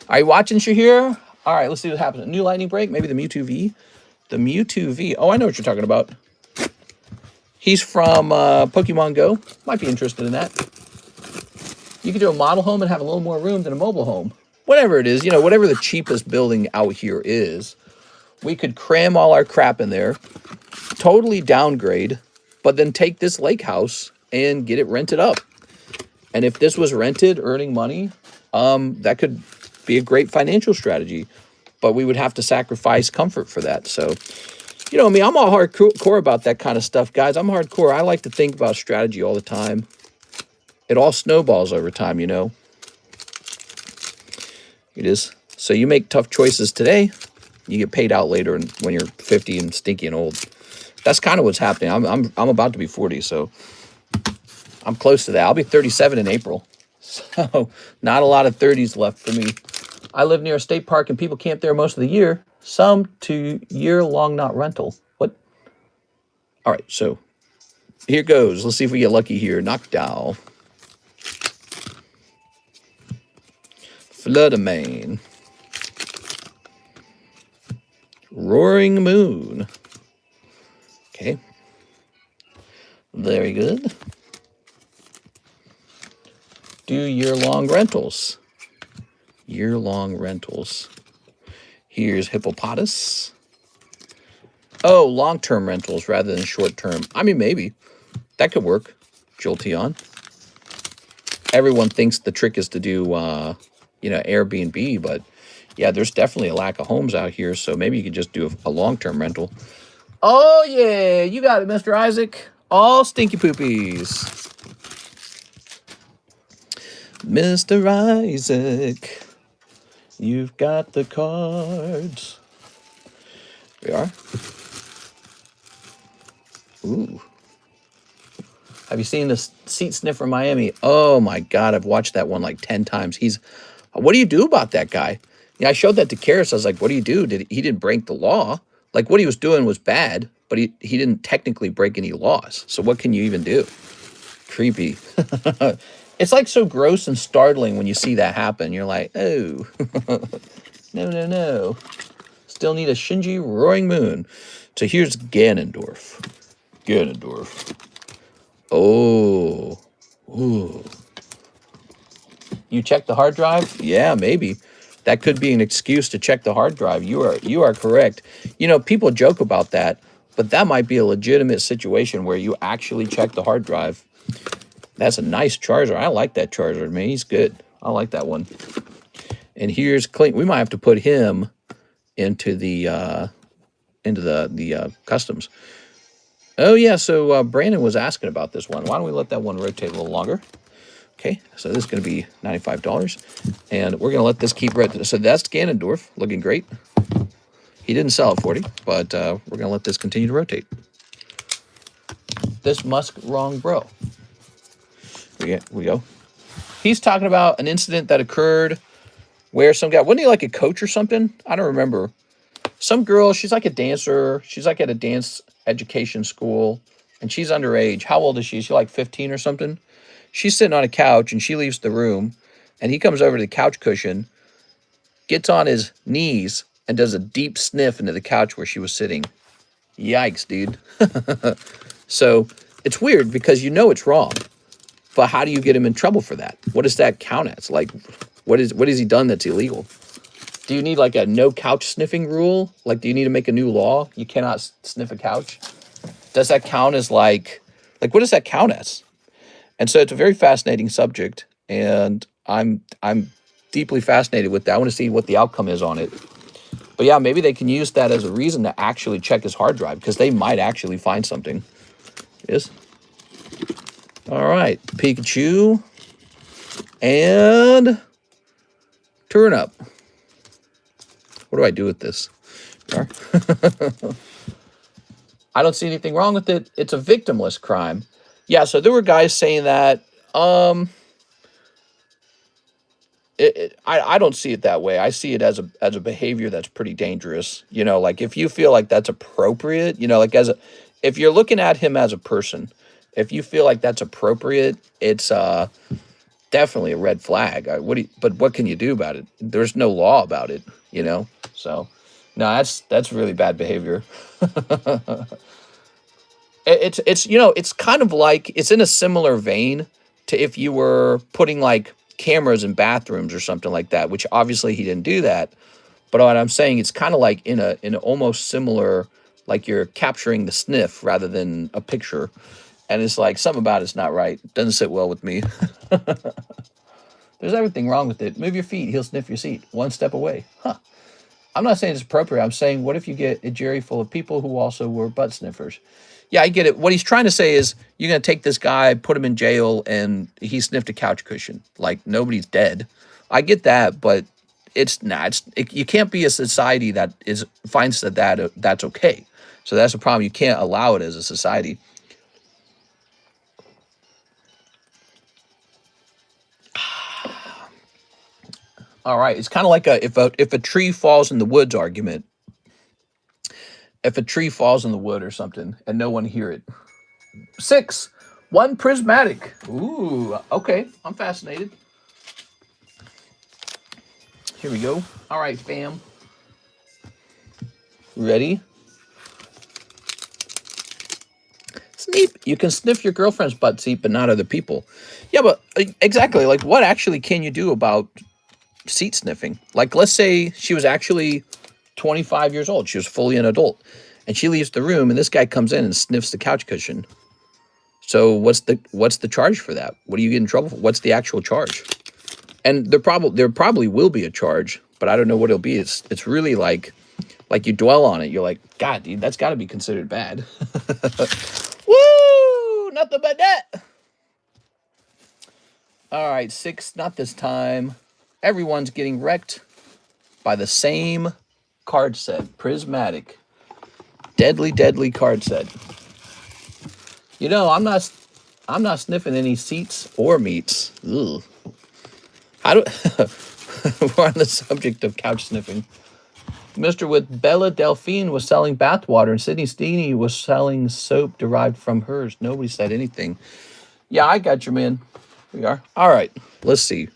[SPEAKER 1] Are you watching, Shahir? All right, let's see what happens. A new lightning break, maybe the Mewtwo V. The Mewtwo V. Oh, I know what you're talking about. He's from Pokemon Go. Might be interested in that. You could do a model home and have a little more room than a mobile home. Whatever it is, you know, whatever the cheapest building out here is, we could cram all our crap in there, totally downgrade, but then take this lake house and get it rented up. And if this was rented, earning money, that could be a great financial strategy. But we would have to sacrifice comfort for that. So, you know me, I'm all hardcore about that kind of stuff, guys. I'm hardcore. I like to think about strategy all the time. It all snowballs over time, you know. It is. So you make tough choices today, you get paid out later when you're 50 and stinky and old. That's kind of what's happening. I'm about to be 40, so I'm close to that. I'll be 37 in April. So not a lot of 30s left for me. I live near a state park and people camp there most of the year. Some to year-long not rental. What? All right, so here goes. Let's see if we get lucky here. Knockdown. Floodamain. Roaring Moon. Okay. Very good. Do year-long rentals. Year-long rentals. Here's Hippopotamus. Oh, long-term rentals rather than short-term. I mean, maybe. That could work. Jolteon. Everyone thinks the trick is to do, you know, Airbnb, but yeah, there's definitely a lack of homes out here, so maybe you could just do a long-term rental. Oh, yeah, you got it, Mr. Isaac. All stinky poopies. Mr. Isaac, you've got the cards. Here we are. Ooh. Have you seen the Seat Sniffer Miami? Oh, my God, I've watched that one like 10 times. What do you do about that guy? Yeah, I showed that to Karis. I was like, what do you do? He didn't break the law. Like, what he was doing was bad, but he didn't technically break any laws. So what can you even do? Creepy. It's like so gross and startling when you see that happen. You're like, oh, no, no, no. Still need a Shinji Roaring Moon. So here's Ganondorf. Ganondorf. Oh. Ooh. You check the hard drive? Yeah, maybe. That could be an excuse to check the hard drive. You are correct. You know, people joke about that, but that might be a legitimate situation where you actually check the hard drive. That's a nice charger. I like that charger, man. He's good. I like that one. And here's Clint. We might have to put him into the customs. Oh yeah, so Brandon was asking about this one. Why don't we let that one rotate a little longer? Okay, so this is going to be $95, and we're going to let this keep right. So that's Ganondorf, looking great. He didn't sell it 40, but we're going to let this continue to rotate. This Musk wrong bro. We go. He's talking about an incident that occurred where some guy, wasn't he like a coach or something? I don't remember. Some girl, she's like a dancer. She's like at a dance education school, and she's underage. How old is she? Is she like 15 or something? She's sitting on a couch, and she leaves the room, and he comes over to the couch cushion, gets on his knees, and does a deep sniff into the couch where she was sitting. Yikes, dude. So it's weird because you know it's wrong, but how do you get him in trouble for that? What does that count as? Like, what has he done that's illegal? Do you need like a no couch sniffing rule? Like, do you need to make a new law? You cannot sniff a couch. Does that count as like what does that count as? And so it's a very fascinating subject, and I'm deeply fascinated with that. I want to see what the outcome is on it. But yeah, maybe they can use that as a reason to actually check his hard drive, because they might actually find something. Yes. All right, Pikachu and turn up. What do I do with this? I don't see anything wrong with it. It's a victimless crime. Yeah, so there were guys saying that. I don't see it that way. I see it as a behavior that's pretty dangerous. You know, like if you feel like that's appropriate, you know, like if you're looking at him as a person, if you feel like that's appropriate, it's definitely a red flag. But what can you do about it? There's no law about it, you know. So, no, that's really bad behavior. It's you know, it's kind of like, it's in a similar vein to if you were putting like cameras in bathrooms or something like that, which obviously he didn't do that. But what I'm saying, it's kind of like in an almost similar, like you're capturing the sniff rather than a picture. And it's like something about it's not right. Doesn't sit well with me. There's everything wrong with it. Move your feet. He'll sniff your seat. One step away. Huh. I'm not saying it's appropriate. I'm saying, what if you get a jury full of people who also were butt sniffers? Yeah, I get it. What he's trying to say is you're going to take this guy, put him in jail, and he sniffed a couch cushion. Like, nobody's dead. I get that, but it's not. You can't be a society that finds that's okay. So that's the problem. You can't allow it as a society. All right, it's kind of like if a tree falls in the woods argument. If a tree falls in the wood or something and no one hear it. 6, 1 prismatic. Ooh, okay, I'm fascinated. Here we go. All right, fam. Ready? Sniff. You can sniff your girlfriend's butt seat, but not other people. Yeah, but exactly. Like, what actually can you do about seat sniffing? Like, let's say she was actually 25 years old. She was fully an adult, and she leaves the room, and this guy comes in and sniffs the couch cushion. So what's the charge for that? What do you get in trouble for? What's the actual charge? And there probably will be a charge, but I don't know what it'll be. It's really like you dwell on it. You're like, God, dude, that's got to be considered bad. Woo! Nothing but that. All right, 6. Not this time. Everyone's getting wrecked by the same card set. Prismatic. Deadly, deadly card set. You know, I'm not sniffing any seats or meats. Ugh. We're on the subject of couch sniffing. Mr. with Bella Delphine was selling bathwater, and Sydney Steeny was selling soap derived from hers. Nobody said anything. Yeah, I got you, man. We are. All right. Let's see.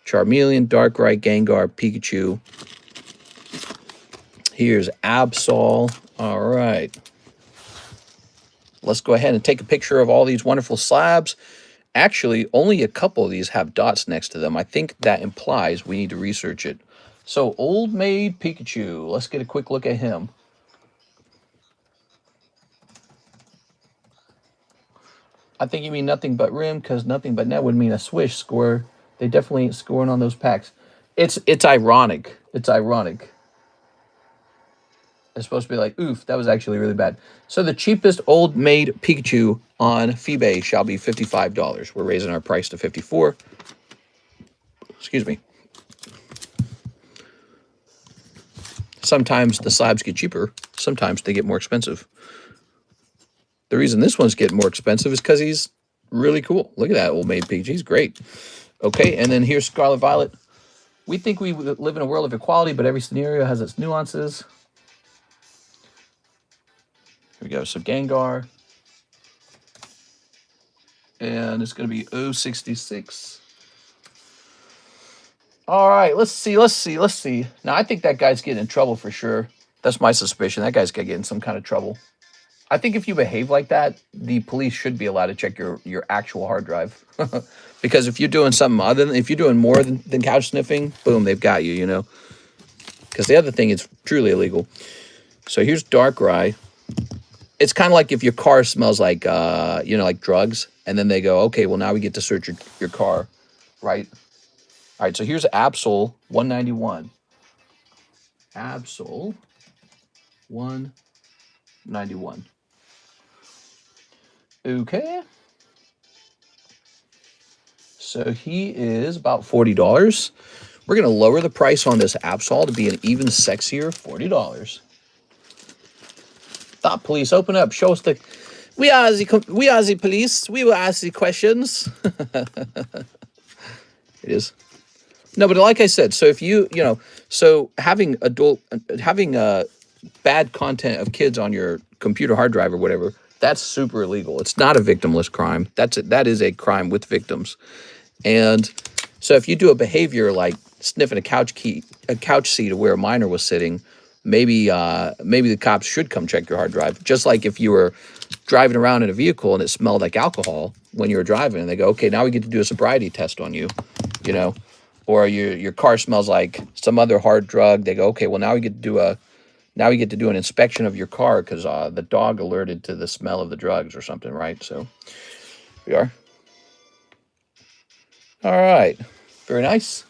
[SPEAKER 1] Charmeleon, Darkrai, Gengar, Pikachu. Here's Absol. All right. Let's go ahead and take a picture of all these wonderful slabs. Actually, only a couple of these have dots next to them. I think that implies we need to research it. So, Old Maid Pikachu. Let's get a quick look at him. I think you mean nothing but rim, because nothing but net would mean a swish score. They definitely ain't scoring on those packs. It's ironic. It's ironic. It's supposed to be like, oof, that was actually really bad. So the cheapest Old Maid Pikachu on eBay shall be $55. We're raising our price to $54. Excuse me. Sometimes the slabs get cheaper. Sometimes they get more expensive. The reason this one's getting more expensive is because he's really cool. Look at that Old Maid Pikachu. He's great. Okay, and then here's Scarlet Violet. We think we live in a world of equality, but every scenario has its nuances. Here we go. So Gengar. And it's going to be 066. All right, let's see. Now, I think that guy's getting in trouble for sure. That's my suspicion. That guy's going to get in some kind of trouble. I think if you behave like that, the police should be allowed to check your actual hard drive. Because if you're doing something other than, if you're doing more than couch sniffing, boom, they've got you, you know. Because the other thing is truly illegal. So here's Darkrai. It's kind of like if your car smells like, you know, like drugs. And then they go, okay, well, now we get to search your car, right? All right, so here's Absol 191. Absol 191. Okay. So he is about $40. We're going to lower the price on this Absol to be an even sexier $40. Stop, police. Open up. Show us the... We are the police. We will ask the questions. It is. No, but like I said, so if you know, so having bad content of kids on your computer hard drive or whatever, that's super illegal. It's not a victimless crime. That is a crime with victims. And so if you do a behavior like sniffing a couch seat of where a minor was sitting, maybe the cops should come check your hard drive. Just like if you were driving around in a vehicle and it smelled like alcohol when you were driving, and they go, okay, now we get to do a sobriety test on you, you know, or your car smells like some other hard drug. They go, okay, well, now we get to do an inspection of your car because the dog alerted to the smell of the drugs or something, right? So we are. All right, very nice.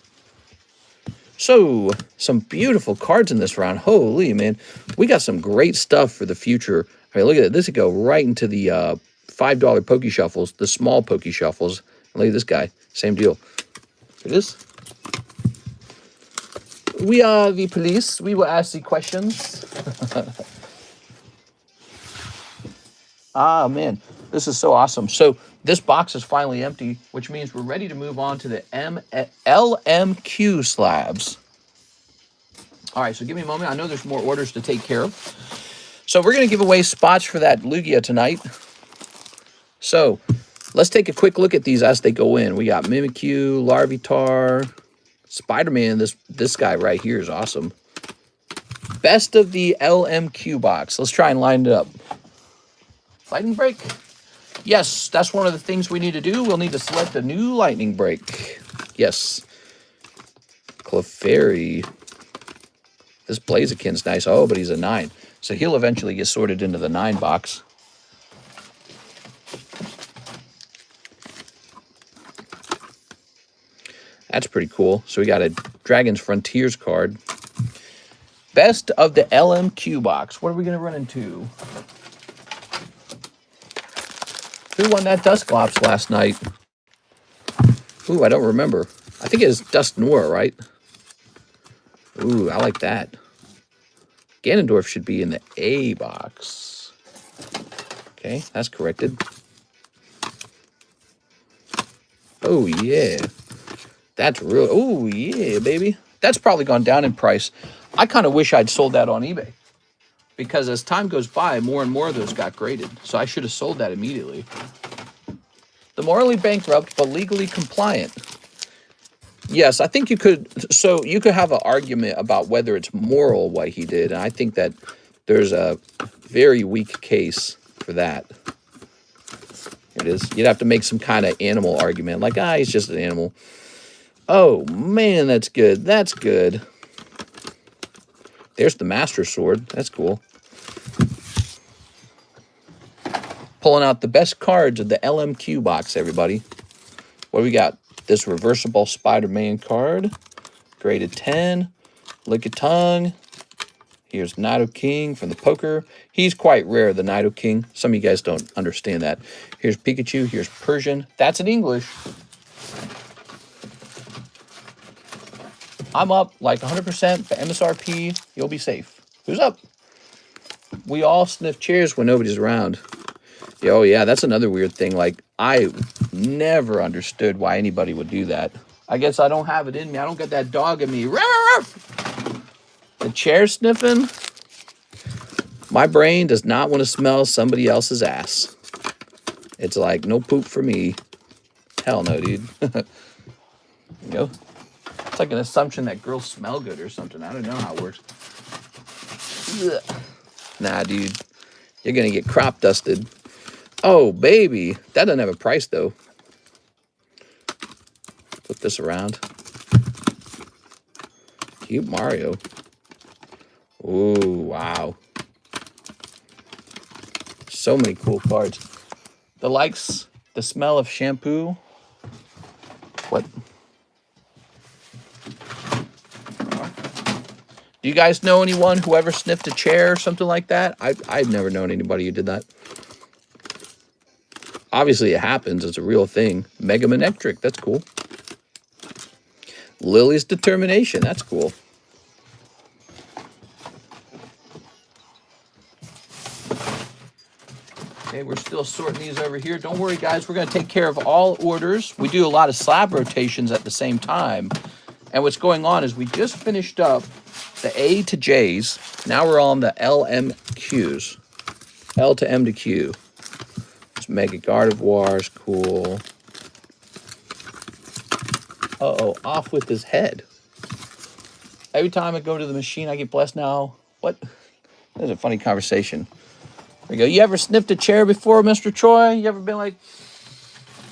[SPEAKER 1] So, some beautiful cards in this round. Holy, man. We got some great stuff for the future. I mean, look at it. This would go right into the $5 Poke Shuffles, the small Poke Shuffles. And look at this guy. Same deal. It is. We are the police. We will ask the questions. Ah, man. This is so awesome. So, this box is finally empty, which means we're ready to move on to the LMQ slabs. All right, so give me a moment. I know there's more orders to take care of. So we're going to give away spots for that Lugia tonight. So let's take a quick look at these as they go in. We got Mimikyu, Larvitar, Spider-Man. This guy right here is awesome. Best of the LMQ box. Let's try and line it up. Lightning break. Yes, that's one of the things we need to do. We'll need to select a new lightning break. Yes. Clefairy. This Blaziken's nice. Oh, but he's a 9. So he'll eventually get sorted into the 9 box. That's pretty cool. So we got a Dragon's Frontiers card. Best of the LMQ box. What are we going to run into? Who won that Dusclops last night? Ooh, I don't remember. I think it was Dusknoir, right? Ooh, I like that. Ganondorf should be in the A box. Okay, that's corrected. Oh, yeah. That's real. Oh, yeah, baby. That's probably gone down in price. I kind of wish I'd sold that on eBay. Because as time goes by, more and more of those got graded. So I should have sold that immediately. The morally bankrupt, but legally compliant. Yes, I think you could. So you could have an argument about whether it's moral what he did. And I think that there's a very weak case for that. Here it is. You'd have to make some kind of animal argument. Like, he's just an animal. Oh, man, that's good. That's good. There's the Master Sword. That's cool. Pulling out the best cards of the LMQ box, everybody. What do we got? This reversible Spider-Man card. Graded 10. Lick a tongue. Here's Nido King from the poker. He's quite rare, the Nido King. Some of you guys don't understand that. Here's Pikachu. Here's Persian. That's in English. I'm up like 100% for MSRP. You'll be safe. Who's up? We all sniff chairs when nobody's around. Oh, yeah, that's another weird thing. Like, I never understood why anybody would do that. I guess I don't have it in me. I don't get that dog in me. The chair sniffing. My brain does not want to smell somebody else's ass. It's like, no poop for me. Hell no, dude. You know? It's like an assumption that girls smell good or something. I don't know how it works. Ugh. Nah, dude. You're going to get crop dusted. Oh, baby. That doesn't have a price, though. Flip this around. Cute Mario. Ooh, wow. So many cool cards. The likes, the smell of shampoo. What? Do you guys know anyone who ever sniffed a chair or something like that? I've never known anybody who did that. Obviously, it happens. It's a real thing. Mega Manectric. That's cool. Lily's Determination. That's cool. Okay, we're still sorting these over here. Don't worry, guys. We're going to take care of all orders. We do a lot of slab rotations at the same time. And what's going on is we just finished up the A to J's. Now we're on the LMQs. L to M to Q. This Mega Gardevoir is cool. Uh-oh, off with his head. Every time I go to the machine, I get blessed now. What? That's a funny conversation. There we go. You ever sniffed a chair before, Mr. Troy? You ever been like,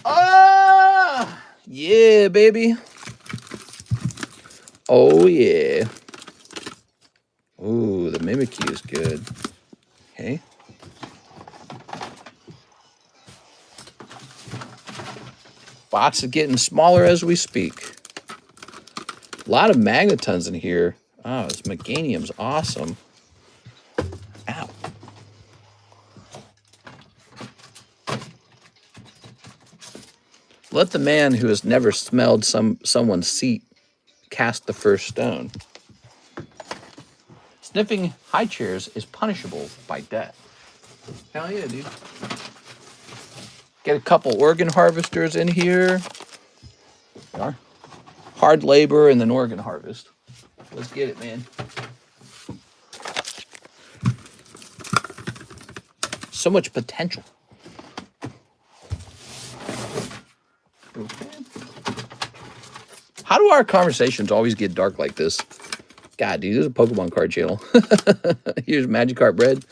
[SPEAKER 1] ah, yeah, baby. Oh, yeah. Ooh, the Mimikyu is good. Okay. Box is getting smaller as we speak. A lot of Magnetons in here. Oh, this Meganium's awesome. Ow. Let the man who has never smelled someone's seat cast the first stone. Sniffing high chairs is punishable by death. Hell yeah, dude. Get a couple organ harvesters in here. There are. Hard labor and then organ harvest. Let's get it, man. So much potential. Okay. How do our conversations always get dark like this? God, dude, this is a Pokemon card channel. Here's Magikarp Bread.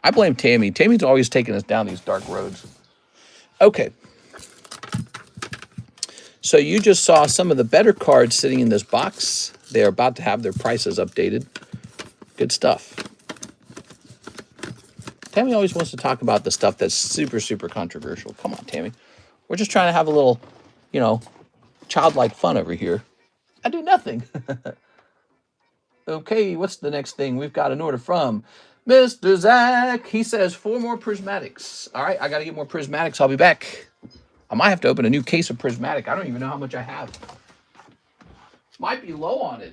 [SPEAKER 1] I blame Tammy. Tammy's always taking us down these dark roads. Okay. So you just saw some of the better cards sitting in this box. They're about to have their prices updated. Good stuff. Tammy always wants to talk about the stuff that's super, super controversial. Come on, Tammy. We're just trying to have a little, you know, childlike fun over here. I do nothing. Okay, what's the next thing? We've got an order from Mr. Zach. He says 4 more prismatics. All right, I got to get more prismatics. I'll be back. I might have to open a new case of prismatic. I don't even know how much I have. Might be low on it.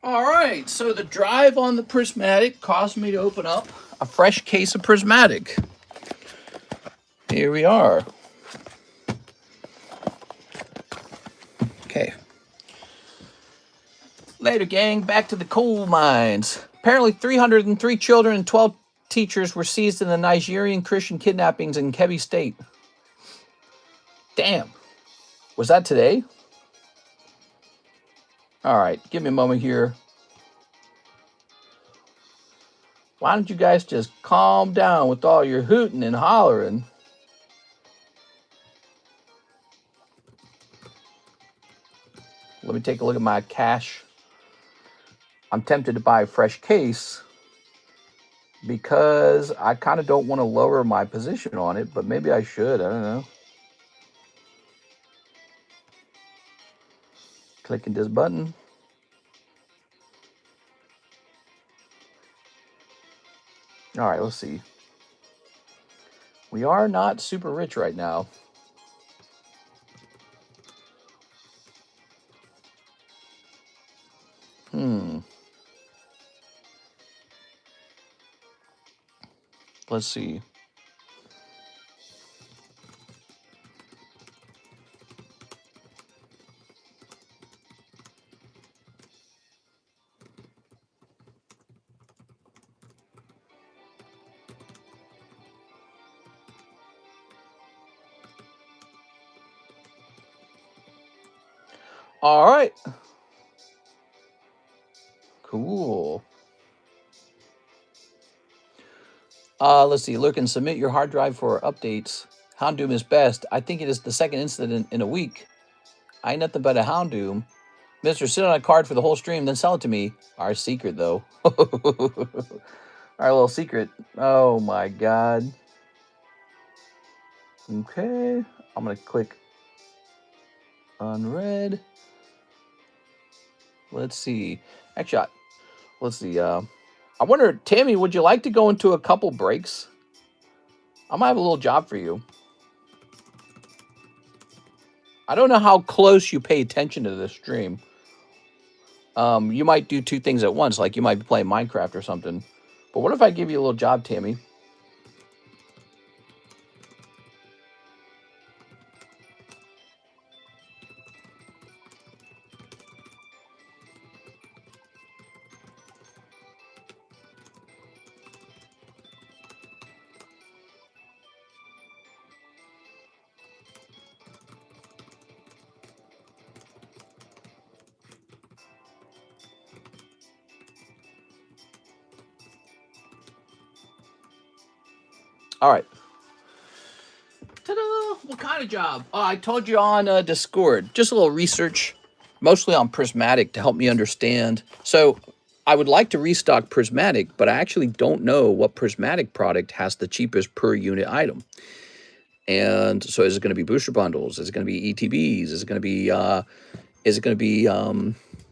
[SPEAKER 1] All right, so the drive on the prismatic caused me to open up a fresh case of prismatic. Here we are. Okay. Later, gang, back to the coal mines. Apparently 303 children and 12 teachers were seized in the Nigerian Christian kidnappings in Kebbi State. Damn. Was that today? All right, give me a moment here. Why don't you guys just calm down with all your hooting and hollering? Let me take a look at my cash. I'm tempted to buy a fresh case because I kind of don't want to lower my position on it, but maybe I should. I don't know. Clicking this button. All right, let's see. We are not super rich right now. Let's see. All right. Cool. Let's see. Look and submit your hard drive for updates. Houndoom is best. I think it is the second incident in a week. I ain't nothing but a Houndoom. Mister, sit on a card for the whole stream, then sell it to me. Our secret, though. Our little secret. Oh, my God. Okay. I'm going to click unread. Let's see. Actually, let's see. I wonder, Tammy, would you like to go into a couple breaks? I might have a little job for you. I don't know how close you pay attention to this stream. You might do two things at once, like you might be playing Minecraft or something. But what if I give you a little job, Tammy? All right. Ta-da! What kind of job? I told you on Discord. Just a little research, mostly on prismatic to help me understand. So I would like to restock prismatic, but I actually don't know what prismatic product has the cheapest per unit item. And so is it going to be booster bundles? Is it going to be ETBs? Is it going to be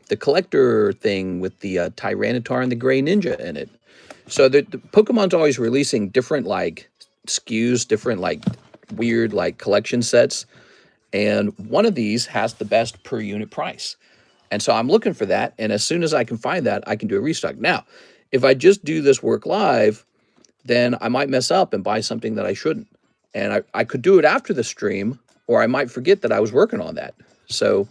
[SPEAKER 1] the collector thing with the Tyranitar and the Gray Ninja in it? So the Pokemon's always releasing different like SKUs, different like weird like collection sets, and one of these has the best per unit price. And so I'm looking for that, and as soon as I can find that, I can do a restock. Now, if I just do this work live, then I might mess up and buy something that I shouldn't. And I could do it after the stream, or I might forget that I was working on that. So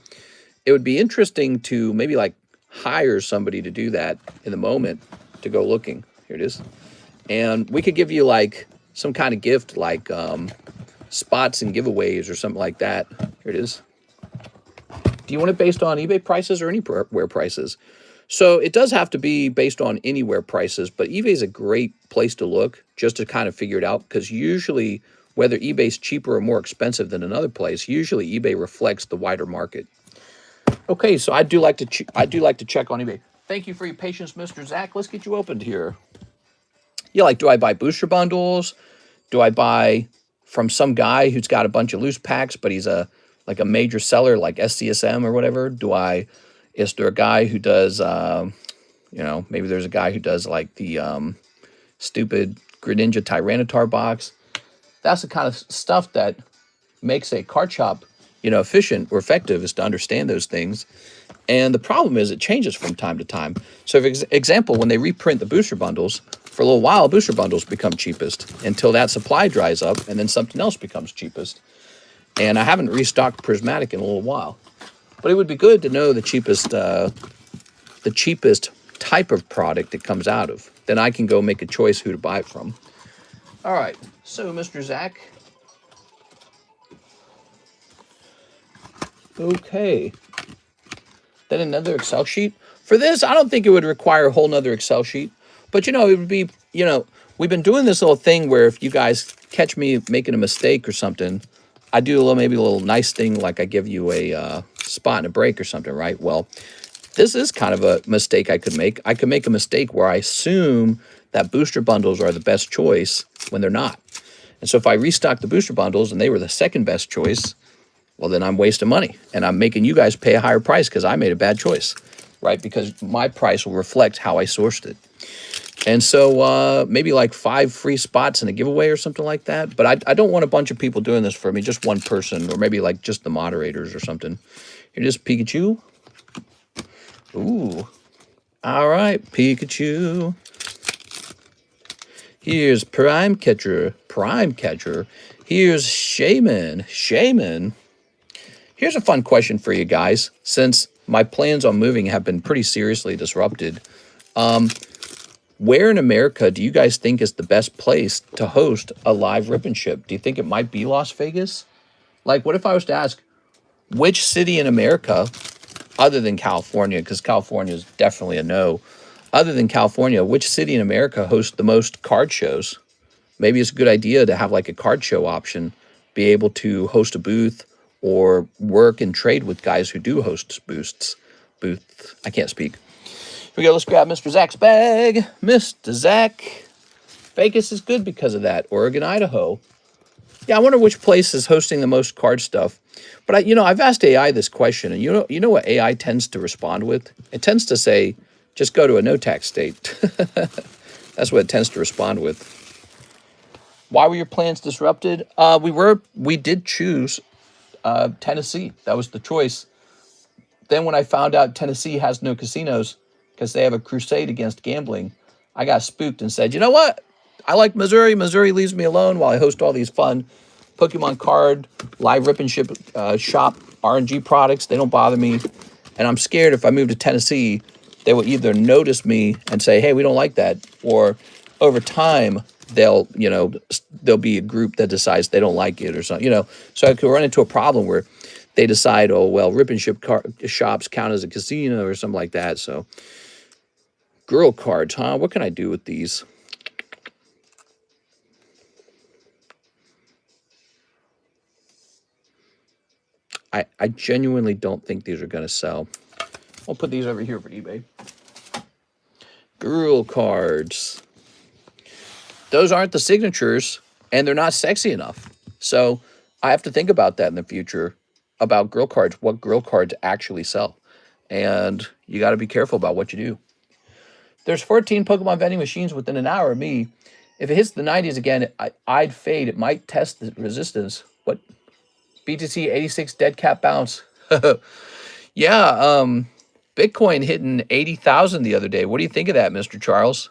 [SPEAKER 1] it would be interesting to maybe like hire somebody to do that in the moment to go looking. Here it is. And we could give you like some kind of gift, like spots and giveaways or something like that. Here it is. Do you want it based on eBay prices or anywhere prices? So it does have to be based on anywhere prices, but eBay is a great place to look just to kind of figure it out, because usually whether eBay's cheaper or more expensive than another place, usually eBay reflects the wider market. Okay, so I do like to check on eBay. Thank you for your patience, Mr. Zach. Let's get you opened here. Yeah, like, do I buy booster bundles? Do I buy from some guy who's got a bunch of loose packs, but he's a major seller like SCSM or whatever? Is there a guy who does, maybe there's a guy who does like the stupid Greninja Tyranitar box? That's the kind of stuff that makes a card shop, efficient or effective, is to understand those things. And the problem is it changes from time to time. So for example, when they reprint the booster bundles, for a little while, booster bundles become cheapest until that supply dries up, and then something else becomes cheapest. And I haven't restocked Prismatic in a little while. But it would be good to know the cheapest type of product it comes out of. Then I can go make a choice who to buy it from. All right, so Mr. Zach. Okay. Then another Excel sheet. For this, I don't think it would require a whole nother Excel sheet. But, it would be, we've been doing this little thing where if you guys catch me making a mistake or something, I do maybe a little nice thing like I give you a spot and a break or something, right? Well, this is kind of a mistake I could make. I could make a mistake where I assume that booster bundles are the best choice when they're not. And so if I restock the booster bundles and they were the second best choice, well, then I'm wasting money. And I'm making you guys pay a higher price because I made a bad choice, right? Because my price will reflect how I sourced it. And so maybe like 5 free spots in a giveaway or something like that. But I don't want a bunch of people doing this for me, just one person, or maybe like just the moderators or something. Here's just Pikachu. Ooh. All right, Pikachu. Here's Prime Catcher. Here's Shaman. Here's a fun question for you guys. Since my plans on moving have been pretty seriously disrupted, where in America do you guys think is the best place to host a live rip and ship? Do you think it might be Las Vegas? Like, what if I was to ask which city in America, other than California, because California is definitely a no, other than California, which city in America hosts the most card shows? Maybe it's a good idea to have like a card show option, be able to host a booth or work and trade with guys who do host booths. I can't speak. Here we go. Let's grab Mr. Zach's bag. Mr. Zach. Vegas is good because of that. Oregon, Idaho. Yeah, I wonder which place is hosting the most card stuff. But I've asked AI this question, and you know what AI tends to respond with? It tends to say, just go to a no-tax state. That's what it tends to respond with. Why were your plans disrupted? We did choose Tennessee. That was the choice. Then when I found out Tennessee has no casinos because they have a crusade against gambling, I got spooked and said, you know what? I like Missouri. Missouri leaves me alone while I host all these fun Pokemon card, live rip and ship shop RNG products. They don't bother me. And I'm scared if I move to Tennessee, they will either notice me and say, hey, we don't like that. Or over time, there'll be a group that decides they don't like it or something, So I could run into a problem where they decide, oh, well, rip and ship shops count as a casino or something like that. So girl cards, huh? What can I do with these? I genuinely don't think these are going to sell. I'll put these over here for eBay. Girl cards. Those aren't the signatures, and they're not sexy enough. So I have to think about that in the future, about girl cards, what girl cards actually sell. And you got to be careful about what you do. There's 14 Pokemon vending machines within an hour of me. If it hits the 90s again, I'd fade. It might test the resistance. What? BTC 86 dead cat bounce. Yeah, Bitcoin hitting 80,000 the other day. What do you think of that, Mr. Charles?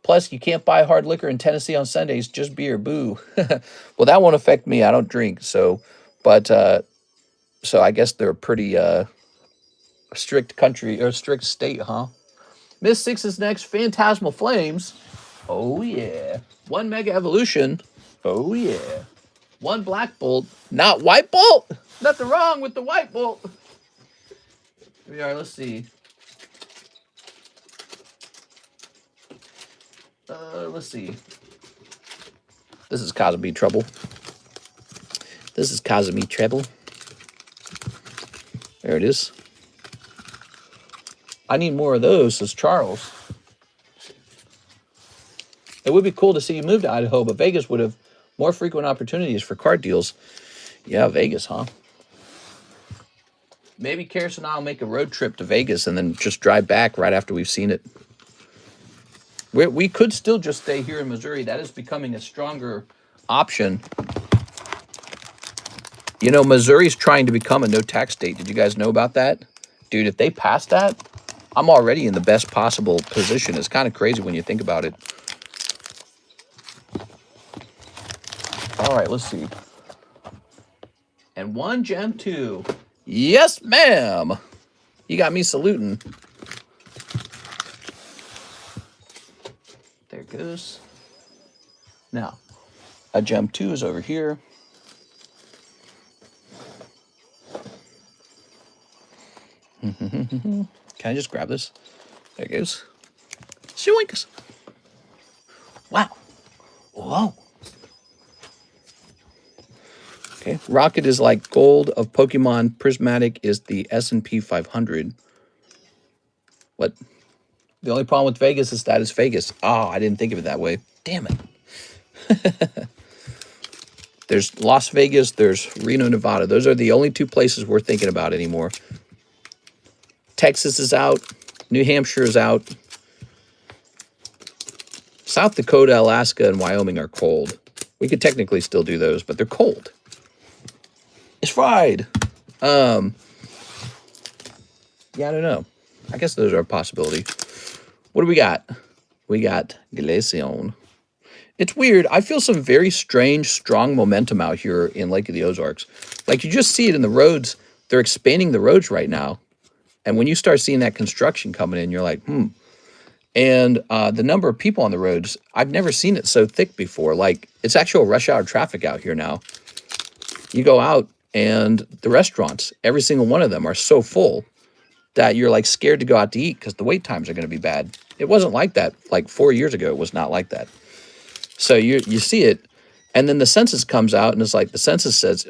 [SPEAKER 1] Plus, you can't buy hard liquor in Tennessee on Sundays, just beer, boo. Well, that won't affect me. I don't drink, so I guess they're a pretty strict country or strict state, huh? Miss Six is next. Phantasmal Flames. Oh yeah. 1 Mega Evolution. Oh yeah. 1 Black Bolt. Not White Bolt. Nothing wrong with the White Bolt. Here we are. Let's see. Let's see. This is causing me trouble. There it is. I need more of those, says Charles. It would be cool to see you move to Idaho, but Vegas would have more frequent opportunities for card deals. Yeah, Vegas, huh? Maybe Karis and I will make a road trip to Vegas and then just drive back right after we've seen it. We could still just stay here in Missouri. That is becoming a stronger option. Missouri's trying to become a no-tax state. Did you guys know about that? Dude, if they pass that, I'm already in the best possible position. It's kind of crazy when you think about it. All right, let's see. And 1 gem 2. Yes, ma'am. You got me saluting. There it goes. Now, a gem 2 is over here. Can I just grab this? There it goes. Shoinks. Wow. Whoa. Okay. Rocket is like gold of Pokemon. Prismatic is the S&P 500. What? The only problem with Vegas is that it's Vegas. Oh, I didn't think of it that way. Damn it. There's Las Vegas. There's Reno, Nevada. Those are the only 2 places we're thinking about anymore. Texas is out. New Hampshire is out. South Dakota, Alaska, and Wyoming are cold. We could technically still do those, but they're cold. It's fried. Yeah, I don't know. I guess those are a possibility. What do we got? We got Glaceon. It's weird. I feel some very strange, strong momentum out here in Lake of the Ozarks. Like, you just see it in the roads. They're expanding the roads right now. And when you start seeing that construction coming in, you're like, And the number of people on the roads, I've never seen it so thick before. Like, it's actual rush hour traffic out here now. You go out, and the restaurants, every single one of them are so full that you're like scared to go out to eat because the wait times are going to be bad. It wasn't like that. Like 4 years ago, it was not like that. So you see it, and then the census comes out, and it's like the census says,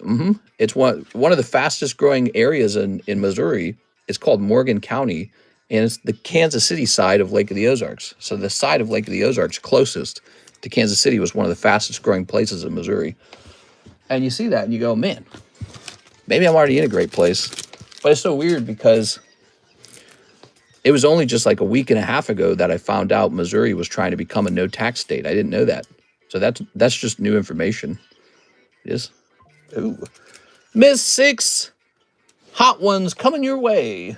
[SPEAKER 1] it's one of the fastest growing areas in Missouri. It's called Morgan County, and it's the Kansas City side of Lake of the Ozarks. So the side of Lake of the Ozarks closest to Kansas City was one of the fastest growing places in Missouri. And you see that, and you go, man, maybe I'm already in a great place. But it's so weird because it was only just like a week and a half ago that I found out Missouri was trying to become a no-tax state. I didn't know that. So that's just new information. It is. Ooh. Miss 6. Hot ones coming your way.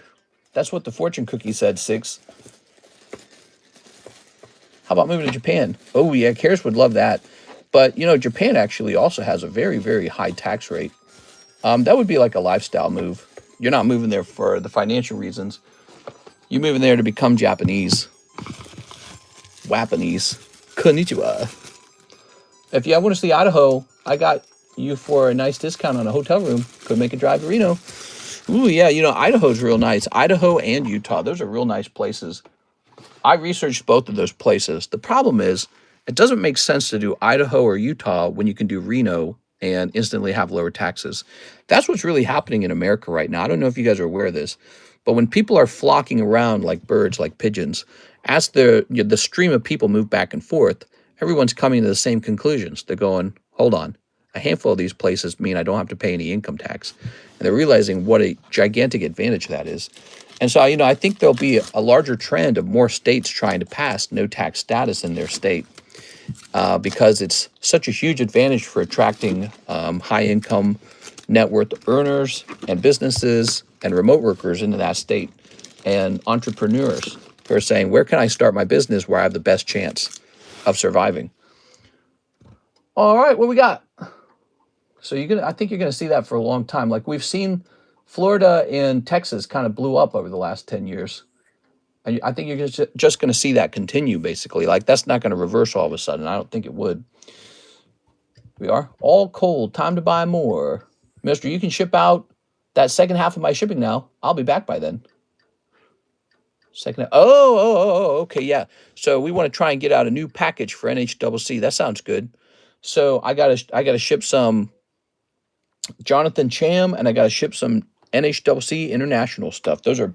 [SPEAKER 1] That's what the fortune cookie said, 6. How about moving to Japan? Oh, yeah, Karis would love that. But, you know, Japan actually also has a very, very high tax rate. That would be like a lifestyle move. You're not moving there for the financial reasons. You're moving there to become Japanese. Wapanese. Konnichiwa. If you want to see Idaho, I got you for a nice discount on a hotel room. Could make a drive to Reno. Ooh, yeah, you know, Idaho's real nice. Idaho and Utah, those are real nice places. I researched both of those places. The problem is, it doesn't make sense to do Idaho or Utah when you can do Reno and instantly have lower taxes. That's what's really happening in America right now. I don't know if you guys are aware of this, but when people are flocking around like birds, like pigeons, as the stream of people move back and forth, everyone's coming to the same conclusions. They're going, hold on, a handful of these places mean I don't have to pay any income tax. And they're realizing what a gigantic advantage that is. And so, you know, I think there'll be a larger trend of more states trying to pass no tax status in their state because it's such a huge advantage for attracting high income net worth earners and businesses and remote workers into that state and entrepreneurs who are saying, where can I start my business where I have the best chance of surviving? All right, what we got? So I think you're gonna see that for a long time. Like we've seen Florida and Texas kind of blew up over the last 10 years. And I think you're just gonna see that continue basically. Like that's not gonna reverse all of a sudden. I don't think it would. We are all cold, time to buy more. Mister, you can ship out that second half of my shipping now. I'll be back by then. Second, okay, yeah. So we want to try and get out a new package for NHCC. That sounds good. So I gotta ship some Jonathan Cham, and I gotta ship some NHCC international stuff. Those are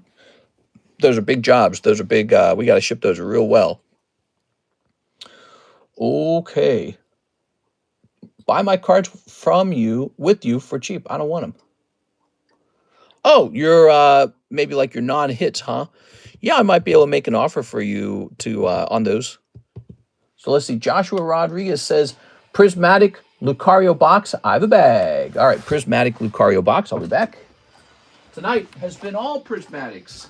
[SPEAKER 1] big jobs. Those are big. We gotta ship those real well. Okay. Buy my cards with you for cheap. I don't want them. Oh, you're maybe like your non-hits, huh? Yeah, I might be able to make an offer for you to on those. So let's see. Joshua Rodriguez says, Prismatic Lucario box. I have a bag. All right, Prismatic Lucario box. I'll be back. Tonight has been all prismatics.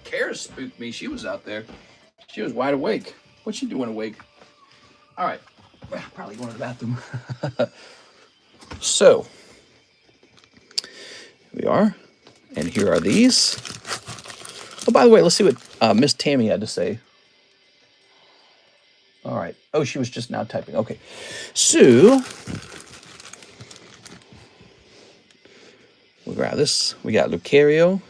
[SPEAKER 1] Kara spooked me. She was out there. She was wide awake. What's she doing awake? All right. Probably going to the bathroom. So, here we are. And here are these. Oh, by the way, let's see what Miss Tammy had to say. All right. Oh, she was just now typing. Okay. So, we'll grab this. We got Lucario.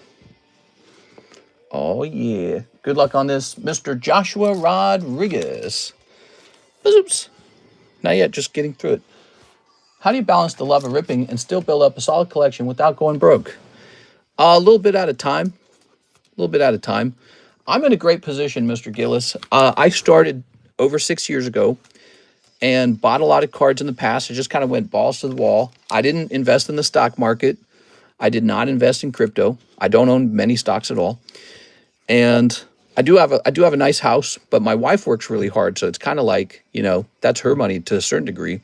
[SPEAKER 1] Oh, yeah. Good luck on this, Mr. Joshua Rodriguez. Oops. Not yet, just getting through it. How do you balance the love of ripping and still build up a solid collection without going broke? A little bit at a time. A little bit at a time. I'm in a great position, Mr. Gillis. I started over 6 years ago and bought a lot of cards in the past. I just kind of went balls to the wall. I didn't invest in the stock market. I did not invest in crypto. I don't own many stocks at all. And I do have a nice house, but my wife works really hard, so it's kind of like, you know, that's her money to a certain degree.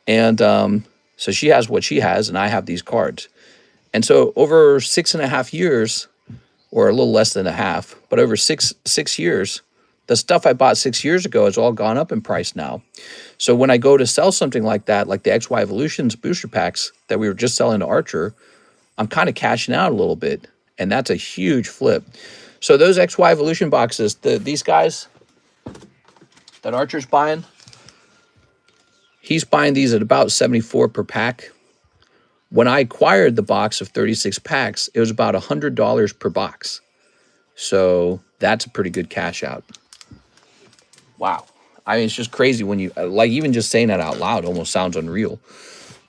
[SPEAKER 1] And so she has what she has, and I have these cards. And so over 6.5 years, or a little less than a half, but over six years, the stuff I bought 6 years ago has all gone up in price now. So when I go to sell something like that, like the XY Evolutions booster packs that we were just selling to Archer, I'm kind of cashing out a little bit, and that's a huge flip. So those XY Evolution boxes, these guys that Archer's buying, he's buying these at about $74 per pack. When I acquired the box of 36 packs, it was about $100 per box. So that's a pretty good cash out. Wow. I mean, it's just crazy when you, like, even just saying that out loud almost sounds unreal.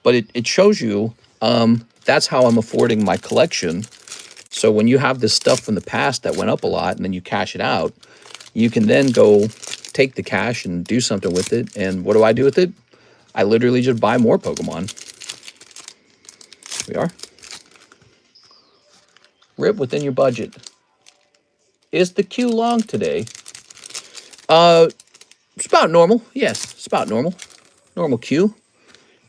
[SPEAKER 1] But it shows you that's how I'm affording my collection. So when you have this stuff from the past that went up a lot and then you cash it out, you can then go take the cash and do something with it. And what do I do with it? I literally just buy more Pokemon. Here we are. Rip within your budget. Is the queue long today? It's about normal. Yes, it's about normal. Normal queue.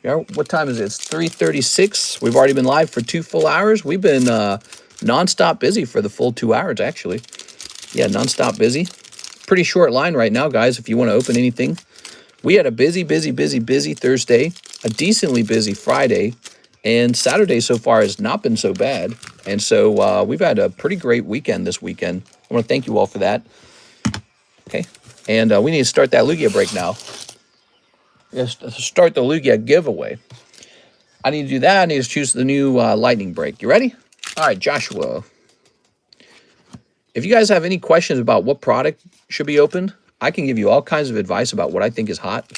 [SPEAKER 1] Yeah, what time is it? It's 3:36. We've already been live for 2 full hours. We've been non-stop busy for the full 2 hours, actually. Yeah, non-stop busy. Pretty short line right now, guys, if you want to open anything. We had a busy Thursday, a decently busy Friday, and Saturday so far has not been so bad. And so we've had a pretty great weekend this weekend. I want to thank you all for that. Okay, and we need to start that Lugia break now. Yes, start the Lugia giveaway. I need to do that. I need to choose the new lightning break. You ready? All right, Joshua. If you guys have any questions about what product should be opened, I can give you all kinds of advice about what I think is hot.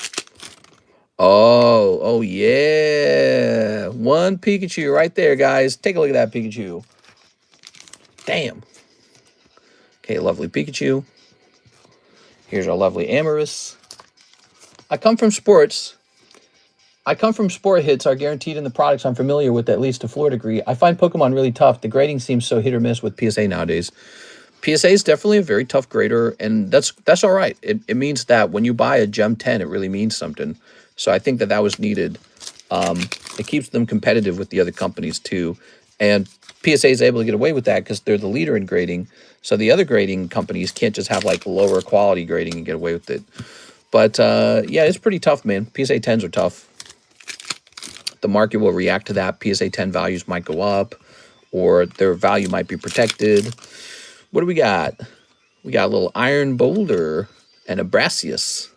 [SPEAKER 1] Oh yeah. One Pikachu right there, guys. Take a look at that Pikachu. Damn. Okay, lovely Pikachu. Here's our lovely Amorous. I come from sports. Sport hits are guaranteed in the products I'm familiar with, at least to floor degree. I find Pokemon really tough. The grading seems so hit or miss with PSA nowadays. PSA is definitely a very tough grader, and that's all right. It means that when you buy a Gem 10, it really means something. So I think that was needed. It keeps them competitive with the other companies too. And PSA is able to get away with that because they're the leader in grading. So the other grading companies can't just have like lower quality grading and get away with it. But yeah, it's pretty tough, man. PSA 10s are tough. The market will react to that. PSA 10 values might go up, or their value might be protected. What do we got? We got a little iron boulder and a Brassius.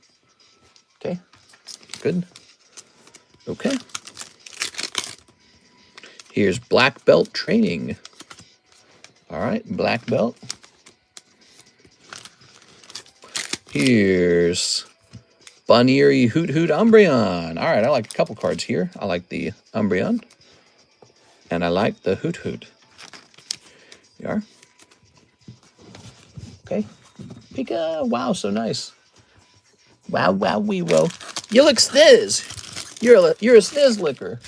[SPEAKER 1] Okay, good. Okay. Here's black belt training. All right, black belt. Here's Bunnery Hoot Hoot Umbreon. All right, I like a couple cards here. I like the Umbreon. And I like the Hoot Hoot. You are. Okay. Pika. Wow, so nice. Wow, wow, we will. You look sniz. You're a sniz licker.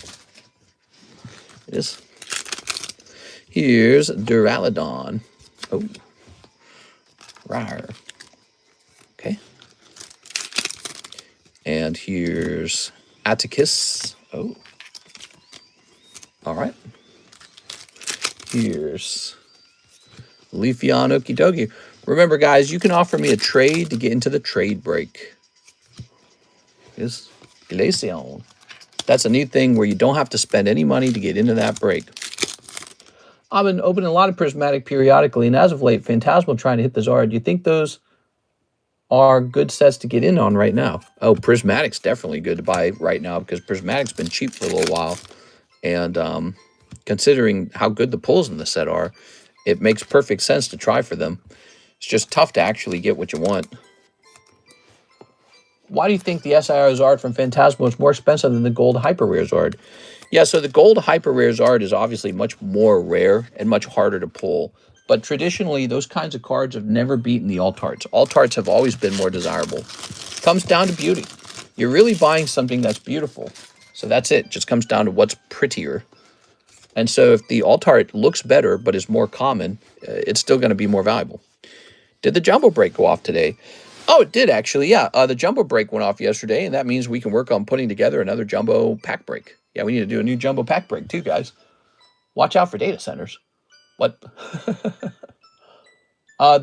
[SPEAKER 1] It is. Here's Duraludon. Oh. Rar. Okay. And here's Atticus. Oh. All right. Here's Leafeon Okidoki. Remember, guys, you can offer me a trade to get into the trade break. Here's Glaceon. That's a new thing where you don't have to spend any money to get into that break. I've been opening a lot of Prismatic periodically, and as of late, Phantasmal trying to hit the Zard. Do you think those are good sets to get in on right now? Oh, Prismatic's definitely good to buy right now because Prismatic's been cheap for a little while. And considering how good the pulls in the set are, it makes perfect sense to try for them. It's just tough to actually get what you want. Why do you think the SIR Zard from Phantasmal is more expensive than the gold Hyper Rare Zard? Yeah, so the gold Hyper Rare Zard is obviously much more rare and much harder to pull. But traditionally, those kinds of cards have never beaten the Altarts. Altarts have always been more desirable. Comes down to beauty. You're really buying something that's beautiful. So that's it. Just comes down to what's prettier. And so if the Altart looks better but is more common, it's still going to be more valuable. Did the Jumbo Break go off today? Oh, it did actually, yeah. The Jumbo Break went off yesterday, and that means we can work on putting together another Jumbo Pack Break. Yeah, we need to do a new Jumbo Pack Break too, guys. Watch out for data centers. What?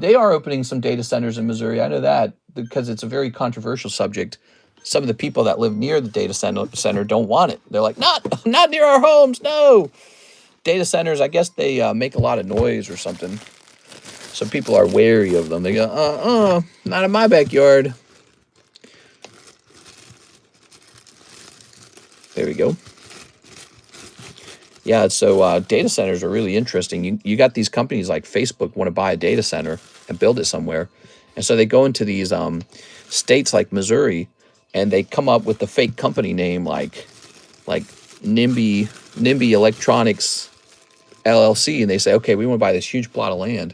[SPEAKER 1] They are opening some data centers in Missouri. I know that because it's a very controversial subject. Some of the people that live near the data center don't want it. They're like, not near our homes, no. Data centers, I guess they make a lot of noise or something. So people are wary of them. They go, not in my backyard. There we go. Yeah, so data centers are really interesting. You got these companies like Facebook want to buy a data center and build it somewhere. And so they go into these states like Missouri, and they come up with the fake company name like NIMBY Electronics LLC, and they say, okay, we want to buy this huge plot of land.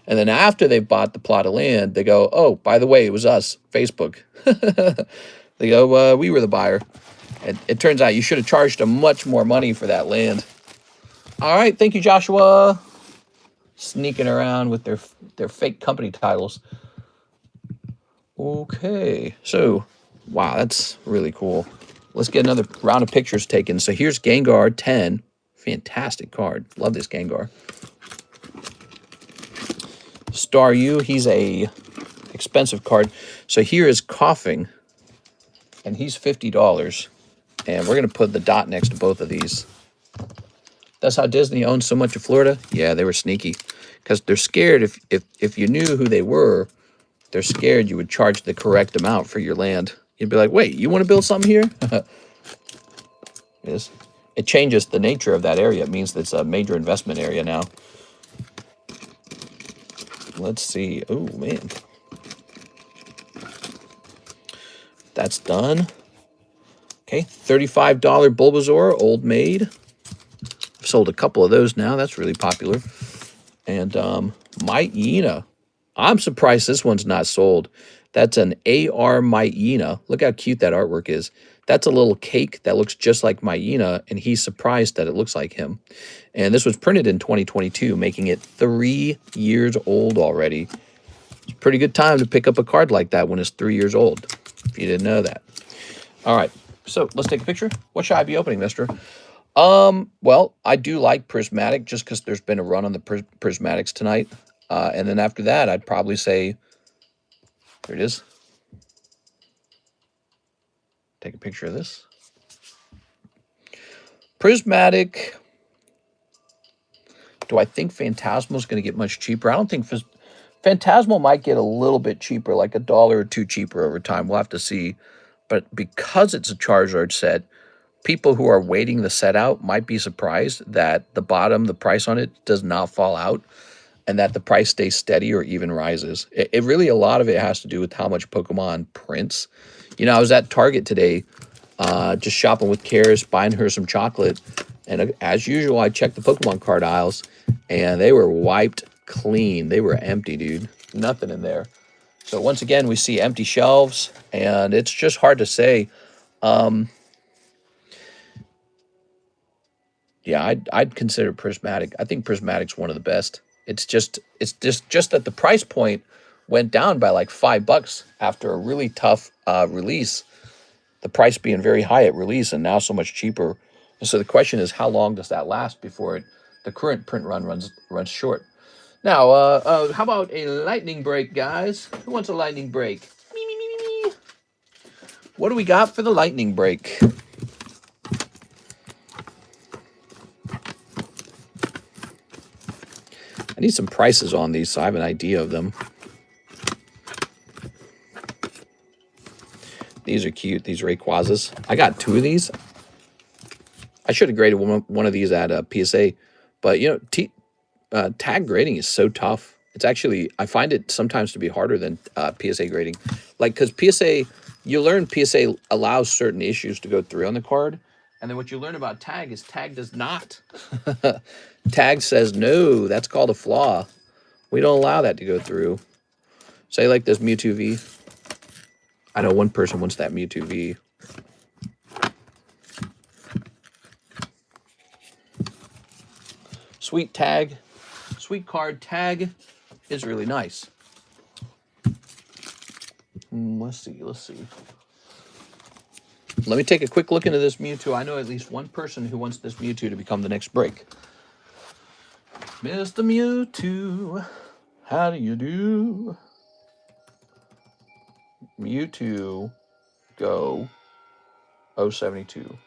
[SPEAKER 1] And then after they've bought the plot of land, they go, oh, by the way, it was us, Facebook. They go, we were the buyer. And it turns out you should have charged them much more money for that land. All right, thank you, Joshua. Sneaking around with their fake company titles. Okay, so, wow, that's really cool. Let's get another round of pictures taken. So here's Gengar 10. Fantastic card. Love this Gengar. Staryu, he's a expensive card. So here is Coughing, and he's $50. And we're going to put the dot next to both of these. That's how Disney owns so much of Florida? Yeah, they were sneaky. Because they're scared if you knew who they were, they're scared you would charge the correct amount for your land. You'd be like, wait, you want to build something here? Yes. It changes the nature of that area. It means that it's a major investment area now. Let's see. Oh, man. That's done. Okay, $35 Bulbasaur, old maid. I've sold a couple of those now. That's really popular. And Myena. I'm surprised this one's not sold. That's an AR Myena. Look how cute that artwork is. That's a little cake that looks just like Myena, and he's surprised that it looks like him. And this was printed in 2022, making it 3 years old already. It's a pretty good time to pick up a card like that when it's 3 years old, if you didn't know that. All right, so let's take a picture. What should I be opening, mister? Well, I do like Prismatic just because there's been a run on the Prismatics tonight. And then after that, I'd probably say, here it is. take a picture of this. Prismatic. Do I think Phantasmal is going to get much cheaper? I don't think Phantasmal might get a little bit cheaper, like $1 or $2 cheaper over time. We'll have to see. But because it's a Charizard set, people who are waiting the set out might be surprised that the bottom, the price on it, does not fall out and that the price stays steady or even rises. It really, a lot of it has to do with how much Pokemon prints. You know, I was at Target today, just shopping with Karis, buying her some chocolate. And as usual, I checked the Pokemon card aisles, and they were wiped clean. They were empty, dude. Nothing in there. So once again, we see empty shelves, and it's just hard to say. Yeah, I'd consider Prismatic. I think Prismatic's one of the best. It's just that the price point went down by like $5 after a really tough release. The price being very high at release and now so much cheaper. And so the question is, how long does that last before the current print run runs short? Now, how about a lightning break, guys? Who wants a lightning break? Me, me, me, me, me. What do we got for the lightning break? I need some prices on these so I have an idea of them. These are cute. These Rayquazas. I got 2 of these. I should have graded one of these at PSA. But, you know, tag grading is so tough. It's actually, I find it sometimes to be harder than PSA grading. Like, because PSA, you learn PSA allows certain issues to go through on the card. And then what you learn about tag is tag does not. Tag says, no, that's called a flaw. We don't allow that to go through. Say like this Mewtwo V. I know one person wants that Mewtwo V. Sweet tag. Sweet card. Tag is really nice. Let's see. Let me take a quick look into this Mewtwo. I know at least one person who wants this Mewtwo to become the next break. Mr. Mewtwo, how do you do? Mewtwo, go 072.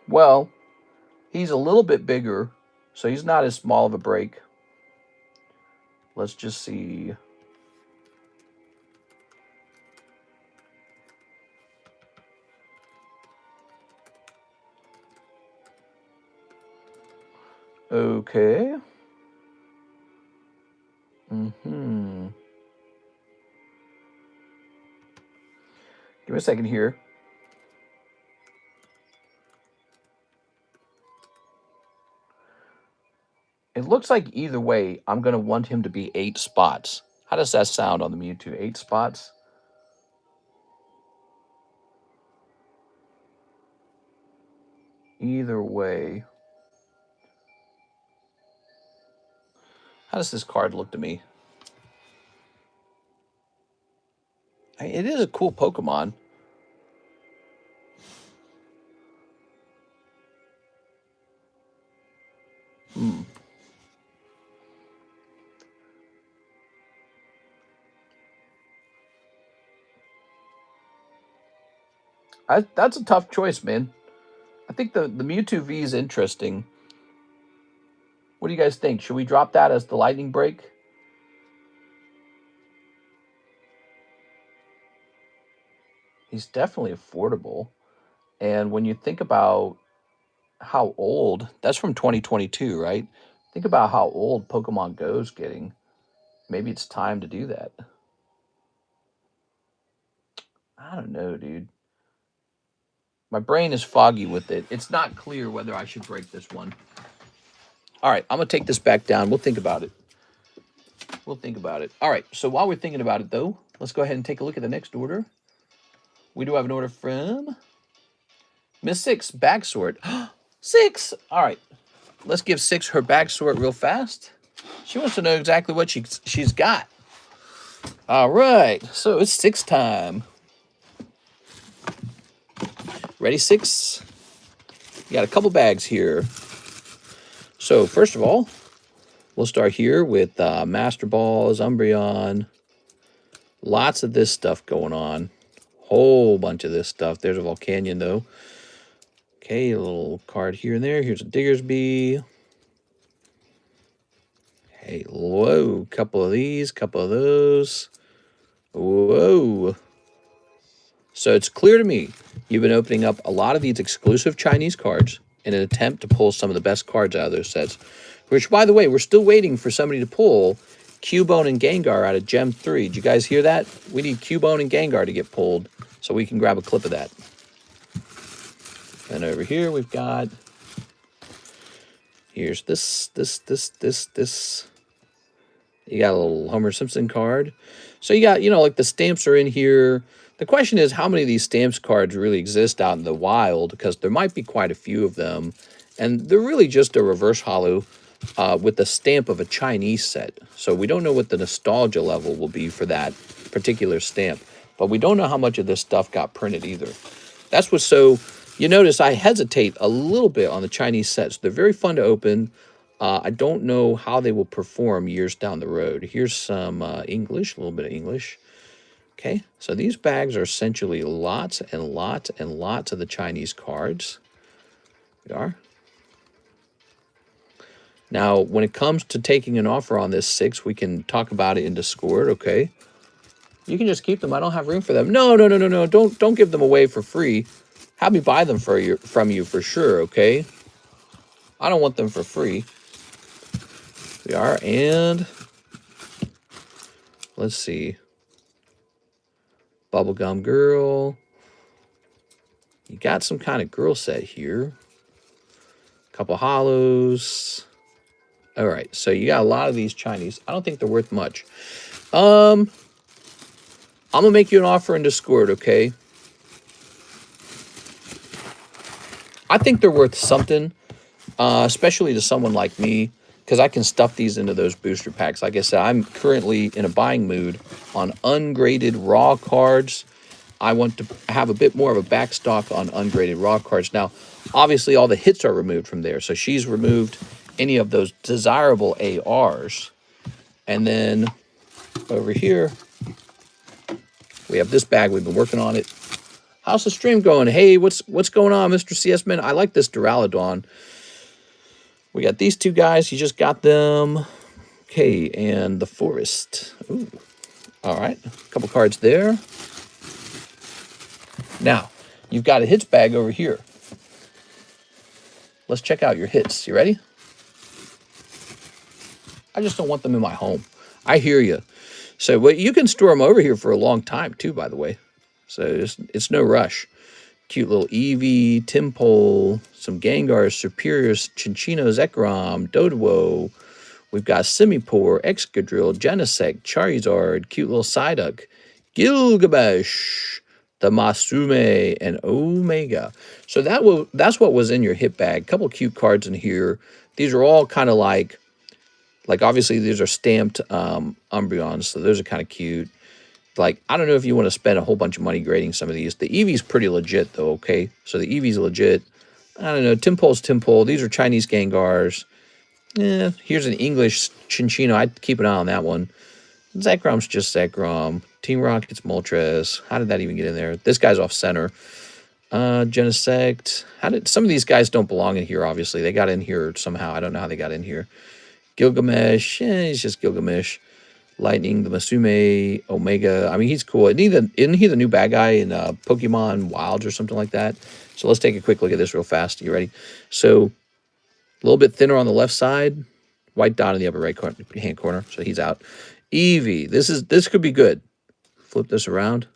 [SPEAKER 1] Well, he's a little bit bigger, so he's not as small of a break. Let's just see. Okay. Give me a second here. It looks like either way, I'm going to want him to be 8 spots. How does that sound on the Mewtwo? 8 spots? Either way. How does this card look to me? It is a cool Pokemon. That's a tough choice, man. I think the Mewtwo V is interesting. What do you guys think? Should we drop that as the lightning break? He's definitely affordable. And when you think about how old, that's from 2022, right? Think about how old Pokemon Go's getting. Maybe it's time to do that. I don't know, dude. My brain is foggy with it. It's not clear whether I should break this one. All right, I'm going to take this back down. We'll think about it. All right, so while we're thinking about it, though, let's go ahead and take a look at the next order. We do have an order from Miss Six, bag sort. 6! All right, let's give 6 her bag sort real fast. She wants to know exactly what she's got. All right, so it's 6 time. Ready, 6? You got a couple bags here. So first of all, we'll start here with Master Balls, Umbreon, Lots of this stuff going on. Whole bunch of this stuff. There's a Volcanion, though. Okay, a little card here and there. Here's a Diggersby. Hey, whoa, couple of these, couple of those. Whoa. So it's clear to me you've been opening up a lot of these exclusive Chinese cards in an attempt to pull some of the best cards out of those sets. Which, by the way, we're still waiting for somebody to pull Cubone and Gengar out of Gem 3. Did you guys hear that? We need Cubone and Gengar to get pulled so we can grab a clip of that. And over here we've got... Here's this. You got a little Homer Simpson card. So you got, like the stamps are in here. The question is how many of these stamps cards really exist out in the wild, because there might be quite a few of them. And they're really just a reverse holo with the stamp of a Chinese set. So we don't know what the nostalgia level will be for that particular stamp. But we don't know how much of this stuff got printed either. That's what's so... You notice I hesitate a little bit on the Chinese sets. They're very fun to open. I don't know how they will perform years down the road. Here's some English, a little bit of English. Okay, so these bags are essentially lots and lots and lots of the Chinese cards. They are. Now, when it comes to taking an offer on this 6, we can talk about it in Discord, okay? You can just keep them. I don't have room for them. No. Don't give them away for free. Have me buy them from you for sure, okay? I don't want them for free. We are, and let's see. Bubblegum Girl. You got some kind of girl set here. Couple hollows. All right, so you got a lot of these Chinese. I don't think they're worth much. I'm gonna make you an offer in Discord, okay? I think they're worth something, especially to someone like me, because I can stuff these into those booster packs. Like I said, I'm currently in a buying mood on ungraded raw cards. I want to have a bit more of a backstock on ungraded raw cards. Now, obviously, all the hits are removed from there. So she's removed any of those desirable ARs. And then over here, we have this bag. We've been working on it. How's the stream going? Hey, what's going on, Mr. CS-Man? I like this Duraludon. We got these two guys. You just got them. Okay, and the Forest. Ooh. All right, a couple cards there. Now, you've got a hits bag over here. Let's check out your hits. You ready? I just don't want them in my home. I hear you. So you can store them over here for a long time, too, by the way. So it's no rush. Cute little Eevee, Timpole, some Gengars, Superiors, Chinchino, Zekrom, Doduo. We've got Simipour, Excadrill, Genesect, Charizard, cute little Psyduck, Gilgamesh, the Masume, and Omega. So that's what was in your hit bag. Couple cute cards in here. These are all kind of like obviously these are stamped Umbreons, so those are kind of cute. Like, I don't know if you want to spend a whole bunch of money grading some of these. The Eevee's pretty legit, though, okay? So the Eevee's legit. I don't know. Timpole's Timpole. These are Chinese Gengars. Here's an English Chinchino. I'd keep an eye on that one. Zekrom's just Zekrom. Team Rocket's Moltres. How did that even get in there? This guy's off center. Genesect. Some of these guys don't belong in here, obviously. They got in here somehow. I don't know how they got in here. Gilgamesh. He's just Gilgamesh. Lightning, the Masume, Omega. I mean, he's cool. Isn't he the new bad guy in Pokemon Wilds or something like that? So let's take a quick look at this real fast. You ready? So a little bit thinner on the left side. White dot in the upper right hand corner. So he's out. Eevee. This could be good. Flip this around.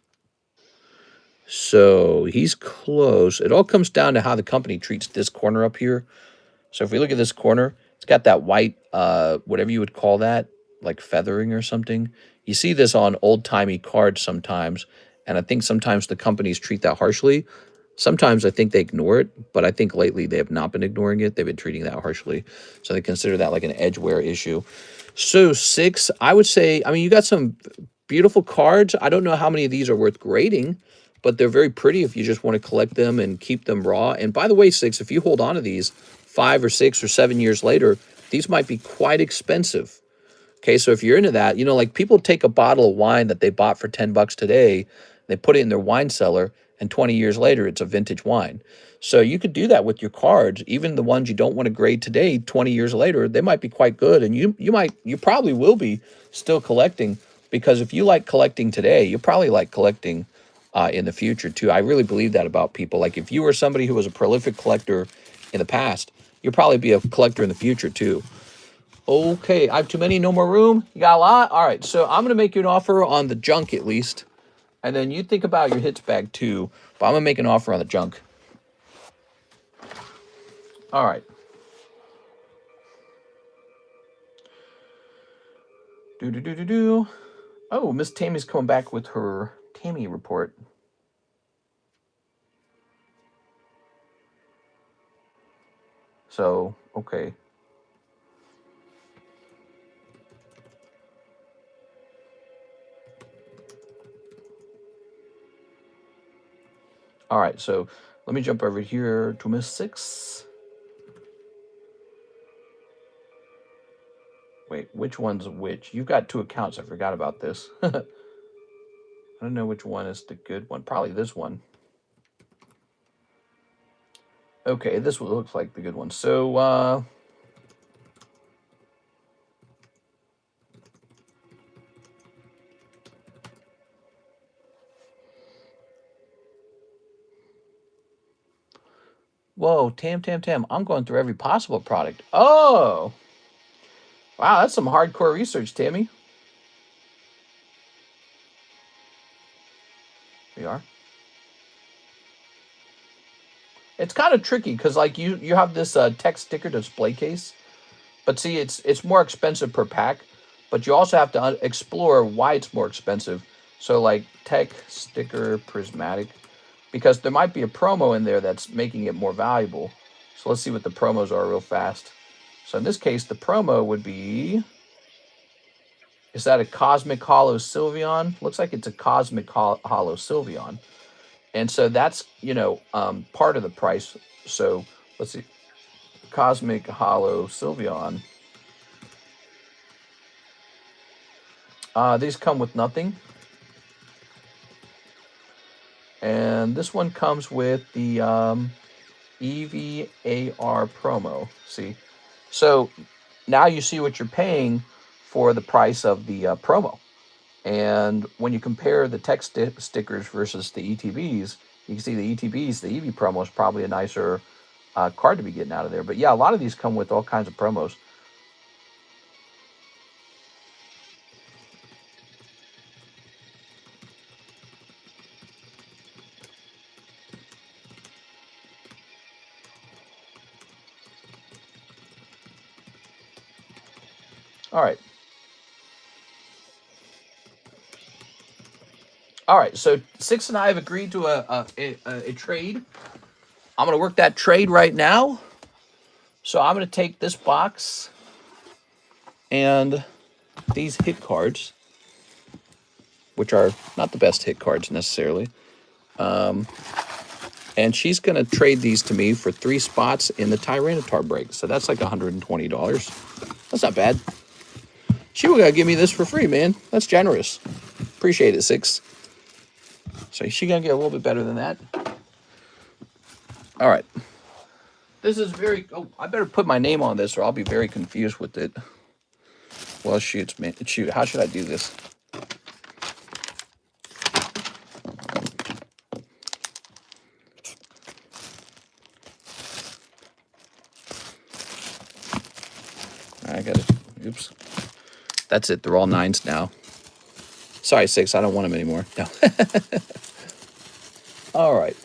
[SPEAKER 1] So he's close. It all comes down to how the company treats this corner up here. So if we look at this corner, it's got that white, whatever you would call that, like feathering or something. You see this on old-timey cards sometimes, and I think sometimes the companies treat that harshly. Sometimes I think they ignore it, but I think lately they have not been ignoring it. They've been treating that harshly. So they consider that like an edge wear issue. So 6, I would say, I mean, you got some beautiful cards. I don't know how many of these are worth grading, but they're very pretty if you just want to collect them and keep them raw. And by the way, 6, if you hold on to these 5 or 6 or 7 years later, these might be quite expensive. Okay, so if you're into that, you know, like people take a bottle of wine that they bought for 10 bucks today, they put it in their wine cellar, and 20 years later, it's a vintage wine. So you could do that with your cards, even the ones you don't want to grade today, 20 years later, they might be quite good. And you probably will be still collecting, because if you like collecting today, you probably like collecting in the future too. I really believe that about people. Like if you were somebody who was a prolific collector in the past, you'll probably be a collector in the future too. Okay, I have too many, no more room. You got a lot? All right, so I'm going to make you an offer on the junk at least. And then you think about your hits bag too. But I'm going to make an offer on the junk. All right. Do. Oh, Miss Tammy's coming back with her Tammy report. So, okay. All right, so let me jump over here to Miss 6. Wait, which one's which? You've got 2 accounts. I forgot about this. I don't know which one is the good one. Probably this one. Okay, this one looks like the good one. So, whoa, Tam. I'm going through every possible product. Oh! Wow, that's some hardcore research, Tammy. We are. It's kind of tricky because, like, you have this tech sticker display case, but see, it's more expensive per pack, but you also have to explore why it's more expensive. So, like, tech sticker prismatic, because there might be a promo in there that's making it more valuable. So let's see what the promos are real fast. So in this case, the promo would be, is that a Cosmic Hollow Sylveon? Looks like it's a Cosmic Hollow Sylveon. And so that's, part of the price. So let's see. Cosmic Hollow Sylveon. These come with nothing. And this one comes with the EVAR promo. See? So now you see what you're paying for the price of the promo. And when you compare the text stickers versus the ETBs, you can see the ETBs, the EV promo is probably a nicer card to be getting out of there. But yeah, a lot of these come with all kinds of promos. All right. All right, so 6 and I have agreed to a trade. I'm going to work that trade right now. So I'm going to take this box and these hit cards, which are not the best hit cards necessarily. And she's going to trade these to me for 3 spots in the Tyranitar break. So that's like $120. That's not bad. She was going to give me this for free, man. That's generous. Appreciate it, 6. So she's going to get a little bit better than that. All right. This is very... Oh, I better put my name on this or I'll be very confused with it. Well, shoot, man. Shoot, how should I do this? I got it. Oops. That's it. They're all 9s now. Sorry, 6. I don't want them anymore. No. All right.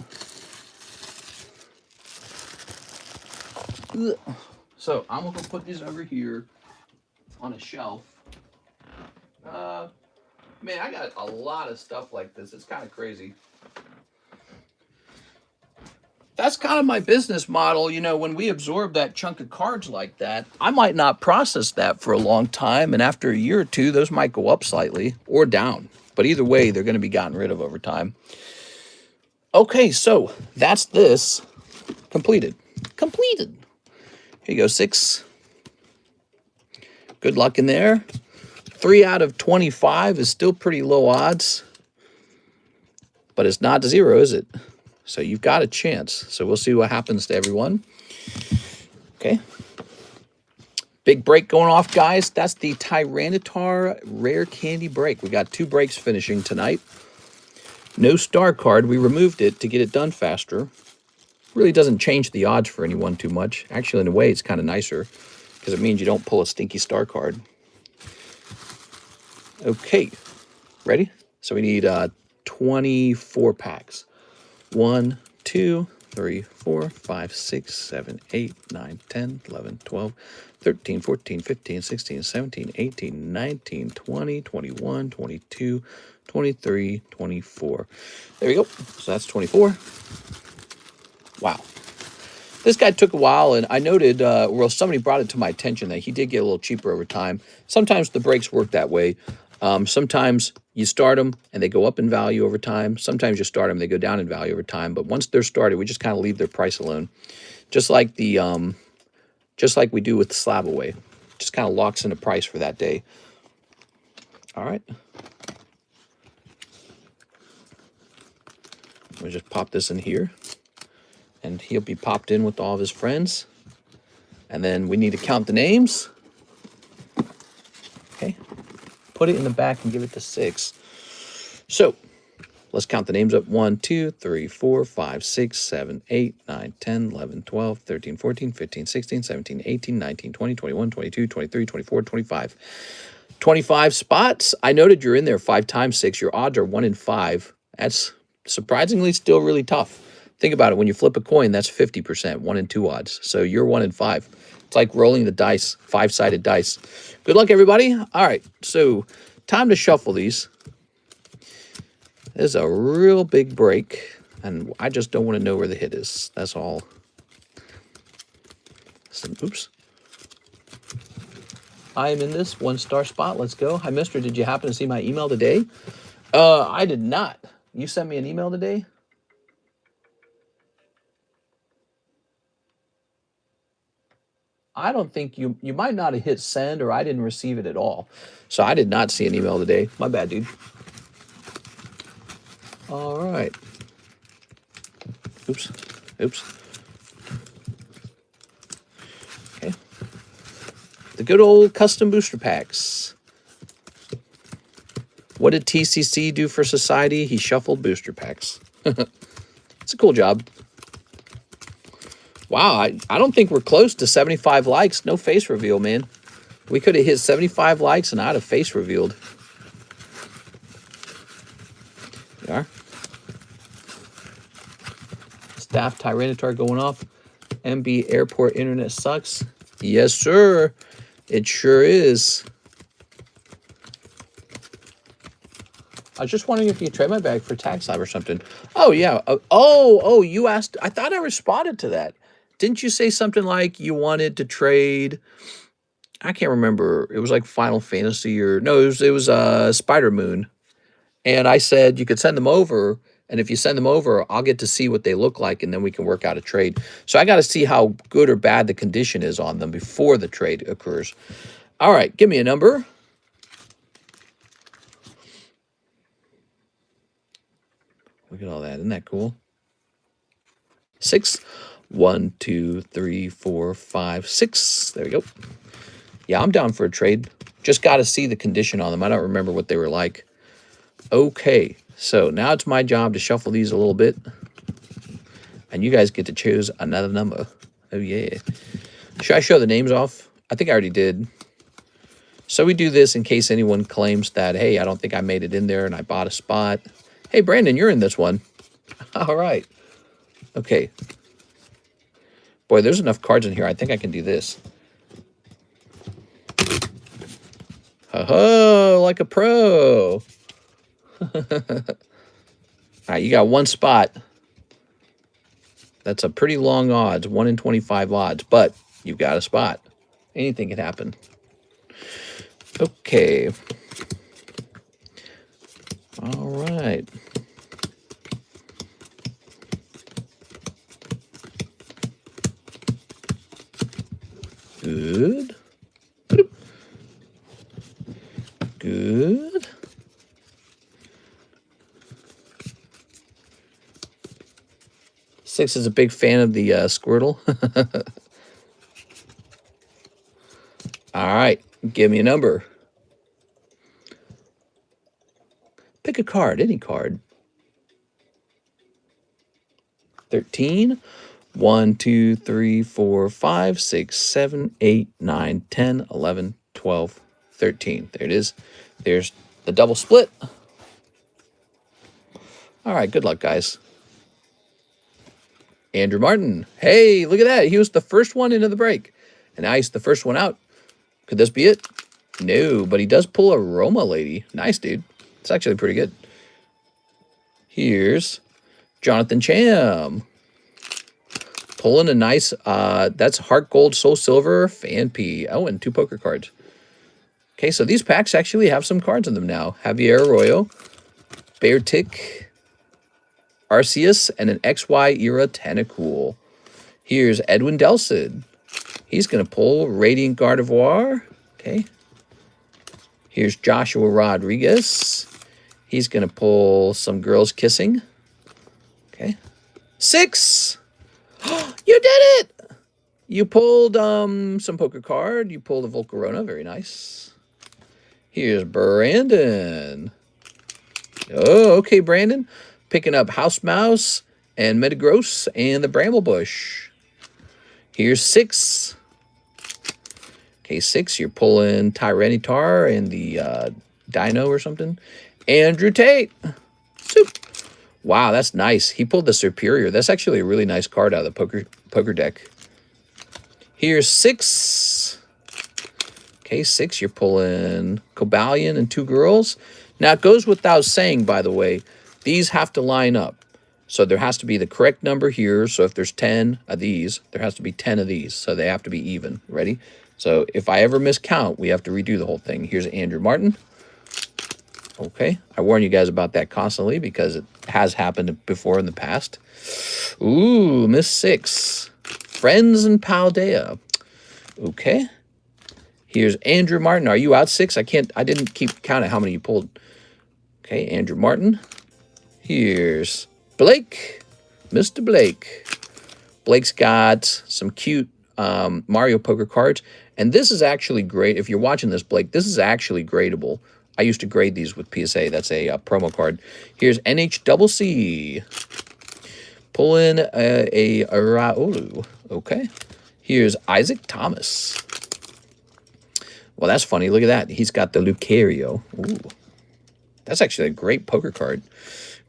[SPEAKER 1] So I'm going to put these over here on a shelf. Man, I got a lot of stuff like this. It's kind of crazy. That's kind of my business model. When we absorb that chunk of cards like that, I might not process that for a long time. And after a year or 2, those might go up slightly or down. But either way, they're going to be gotten rid of over time. Okay, so that's this. Completed. Here you go, 6. Good luck in there. 3 out of 25 is still pretty low odds, but it's not 0, is it? So you've got a chance. So we'll see what happens to everyone. Okay. Big break going off, guys. That's the Tyranitar Rare Candy break. We got 2 breaks finishing tonight. No star card. We removed it to get it done faster. Really doesn't change the odds for anyone too much. Actually, in a way, it's kind of nicer because it means you don't pull a stinky star card. Okay. Ready? So we need 24 packs. 1, 2, 3, 4, 5, 6, 7, 8, 9, 10, 11, 12, 13, 14, 15, 16, 17, 18, 19, 20, 21, 22, 23, 24. There we go. So that's 24. Wow. This guy took a while, and I noted, well, somebody brought it to my attention that he did get a little cheaper over time. Sometimes the breaks work that way. Sometimes you start them, and they go up in value over time. Sometimes you start them, they go down in value over time. But once they're started, we just kind of leave their price alone. Just like we do with the slab away. Just kind of locks in the price for that day. All right. We'll just pop this in here. And he'll be popped in with all of his friends. And then we need to count the names. Okay. Put it in the back and give it to 6. So, let's count the names up. 1, 2, 3, 4, 5, 6, 7, 8, 9, 10, 11, 12, 13, 14, 15, 16, 17, 18, 19, 20, 21, 22, 23, 24, 25. 25 spots. I noted you're in there 5 times 6. Your odds are 1 in 5. That's surprisingly still really tough. Think about it. When you flip a coin, that's 50%, 1 in 2 odds. So you're 1 in 5. It's like rolling the dice, 5-sided dice. Good luck, everybody. All right, so time to shuffle these. This is a real big break, and I just don't want to know where the hit is. That's all. Oops. I am in this 1-star spot. Let's go. Hi, mister. Did you happen to see my email today? I did not. You sent me an email today? I don't think you might not have hit send, or I didn't receive it at all. So I did not see an email today. My bad, dude. All right. Oops. Oops. Okay. The good old custom booster packs. What did TCC do for society? He shuffled booster packs. It's a cool job. Wow, I don't think we're close to 75 likes. No face reveal, man. We could have hit 75 likes and I'd have face revealed. There you are. Staff Tyranitar going off. MB Airport Internet sucks. Yes, sir. It sure is. I was just wondering if you could trade my bag for Tag Slab or something. Oh, yeah. Oh, you asked. I thought I responded to that. Didn't you say something like you wanted to trade? I can't remember. It was like Final Fantasy or no, it was Spider Moon. And I said you could send them over, and if you send them over, I'll get to see what they look like, and then we can work out a trade. So I got to see how good or bad the condition is on them before the trade occurs. All right, give me a number. Look at all that. Isn't that cool? 6. 1, 2, 3, 4, 5, 6. There we go. Yeah, I'm down for a trade. Just got to see the condition on them. I don't remember what they were like. Okay, so now it's my job to shuffle these a little bit. And you guys get to choose another number. Oh, yeah. Should I show the names off? I think I already did. So we do this in case anyone claims that, hey, I don't think I made it in there and I bought a spot. Hey, Brandon, you're in this one. All right. Okay. Boy, there's enough cards in here. I think I can do this. Oh, like a pro. All right, you got one spot. That's a pretty long odds, 1 in 25 odds, but you've got a spot. Anything can happen. Okay. All right. Good. good. Six is a big fan of the Squirtle. All right, give me a number. Pick a card, any card. 13. 1, 2, 3, 4, 5, 6, 7, 8, 9, 10, 11, 12, 13. There it is. There's the double split. All right, good luck, guys. Andrew Martin. Hey, look at that. He was the first one into the break. And now he's the first one out. Could this be it? No, but he does pull a Roma Lady. Nice, dude. It's actually pretty good. Here's Jonathan Cham. Pulling a nice, that's Heart Gold, Soul Silver, Fan P. Oh, and 2 poker cards. Okay, so these packs actually have some cards in them now. Javier Arroyo, Beartic, Arceus, and an XY era Tentacool. Here's Edwin Delcid. He's going to pull Radiant Gardevoir. Okay. Here's Joshua Rodriguez. He's going to pull some Girls Kissing. Okay. 6. You did it! You pulled some poker card. You pulled a Volcarona. Very nice. Here's Brandon. Oh, okay, Brandon. Picking up House Mouse and Metagross and the Bramblebush. Here's 6. Okay, 6. You're pulling Tyranitar and the Dino or something. Andrew Tate. Soup. Wow, that's nice. He pulled the Superior. That's actually a really nice card out of the poker deck. Here's 6. Okay, 6. You're pulling Cobalion and 2 Girls. Now, it goes without saying, by the way, these have to line up. So there has to be the correct number here. So if there's 10 of these, there has to be 10 of these. So they have to be even. Ready? So if I ever miscount, we have to redo the whole thing. Here's Andrew Martin. Okay, I warn you guys about that constantly because it has happened before in the past. Ooh, Miss 6. Friends and Paldea. Okay. Here's Andrew Martin. Are you out 6? I didn't keep count of how many you pulled. Okay, Andrew Martin. Here's Blake. Mr. Blake. Blake's got some cute Mario poker cards. And this is actually great. If you're watching this, Blake, this is actually gradable. I used to grade these with PSA. That's a promo card. Here's NHCC. Pull in a Raulu. Okay. Here's Isaac Thomas. Well, that's funny. Look at that. He's got the Lucario. Ooh. That's actually a great poker card.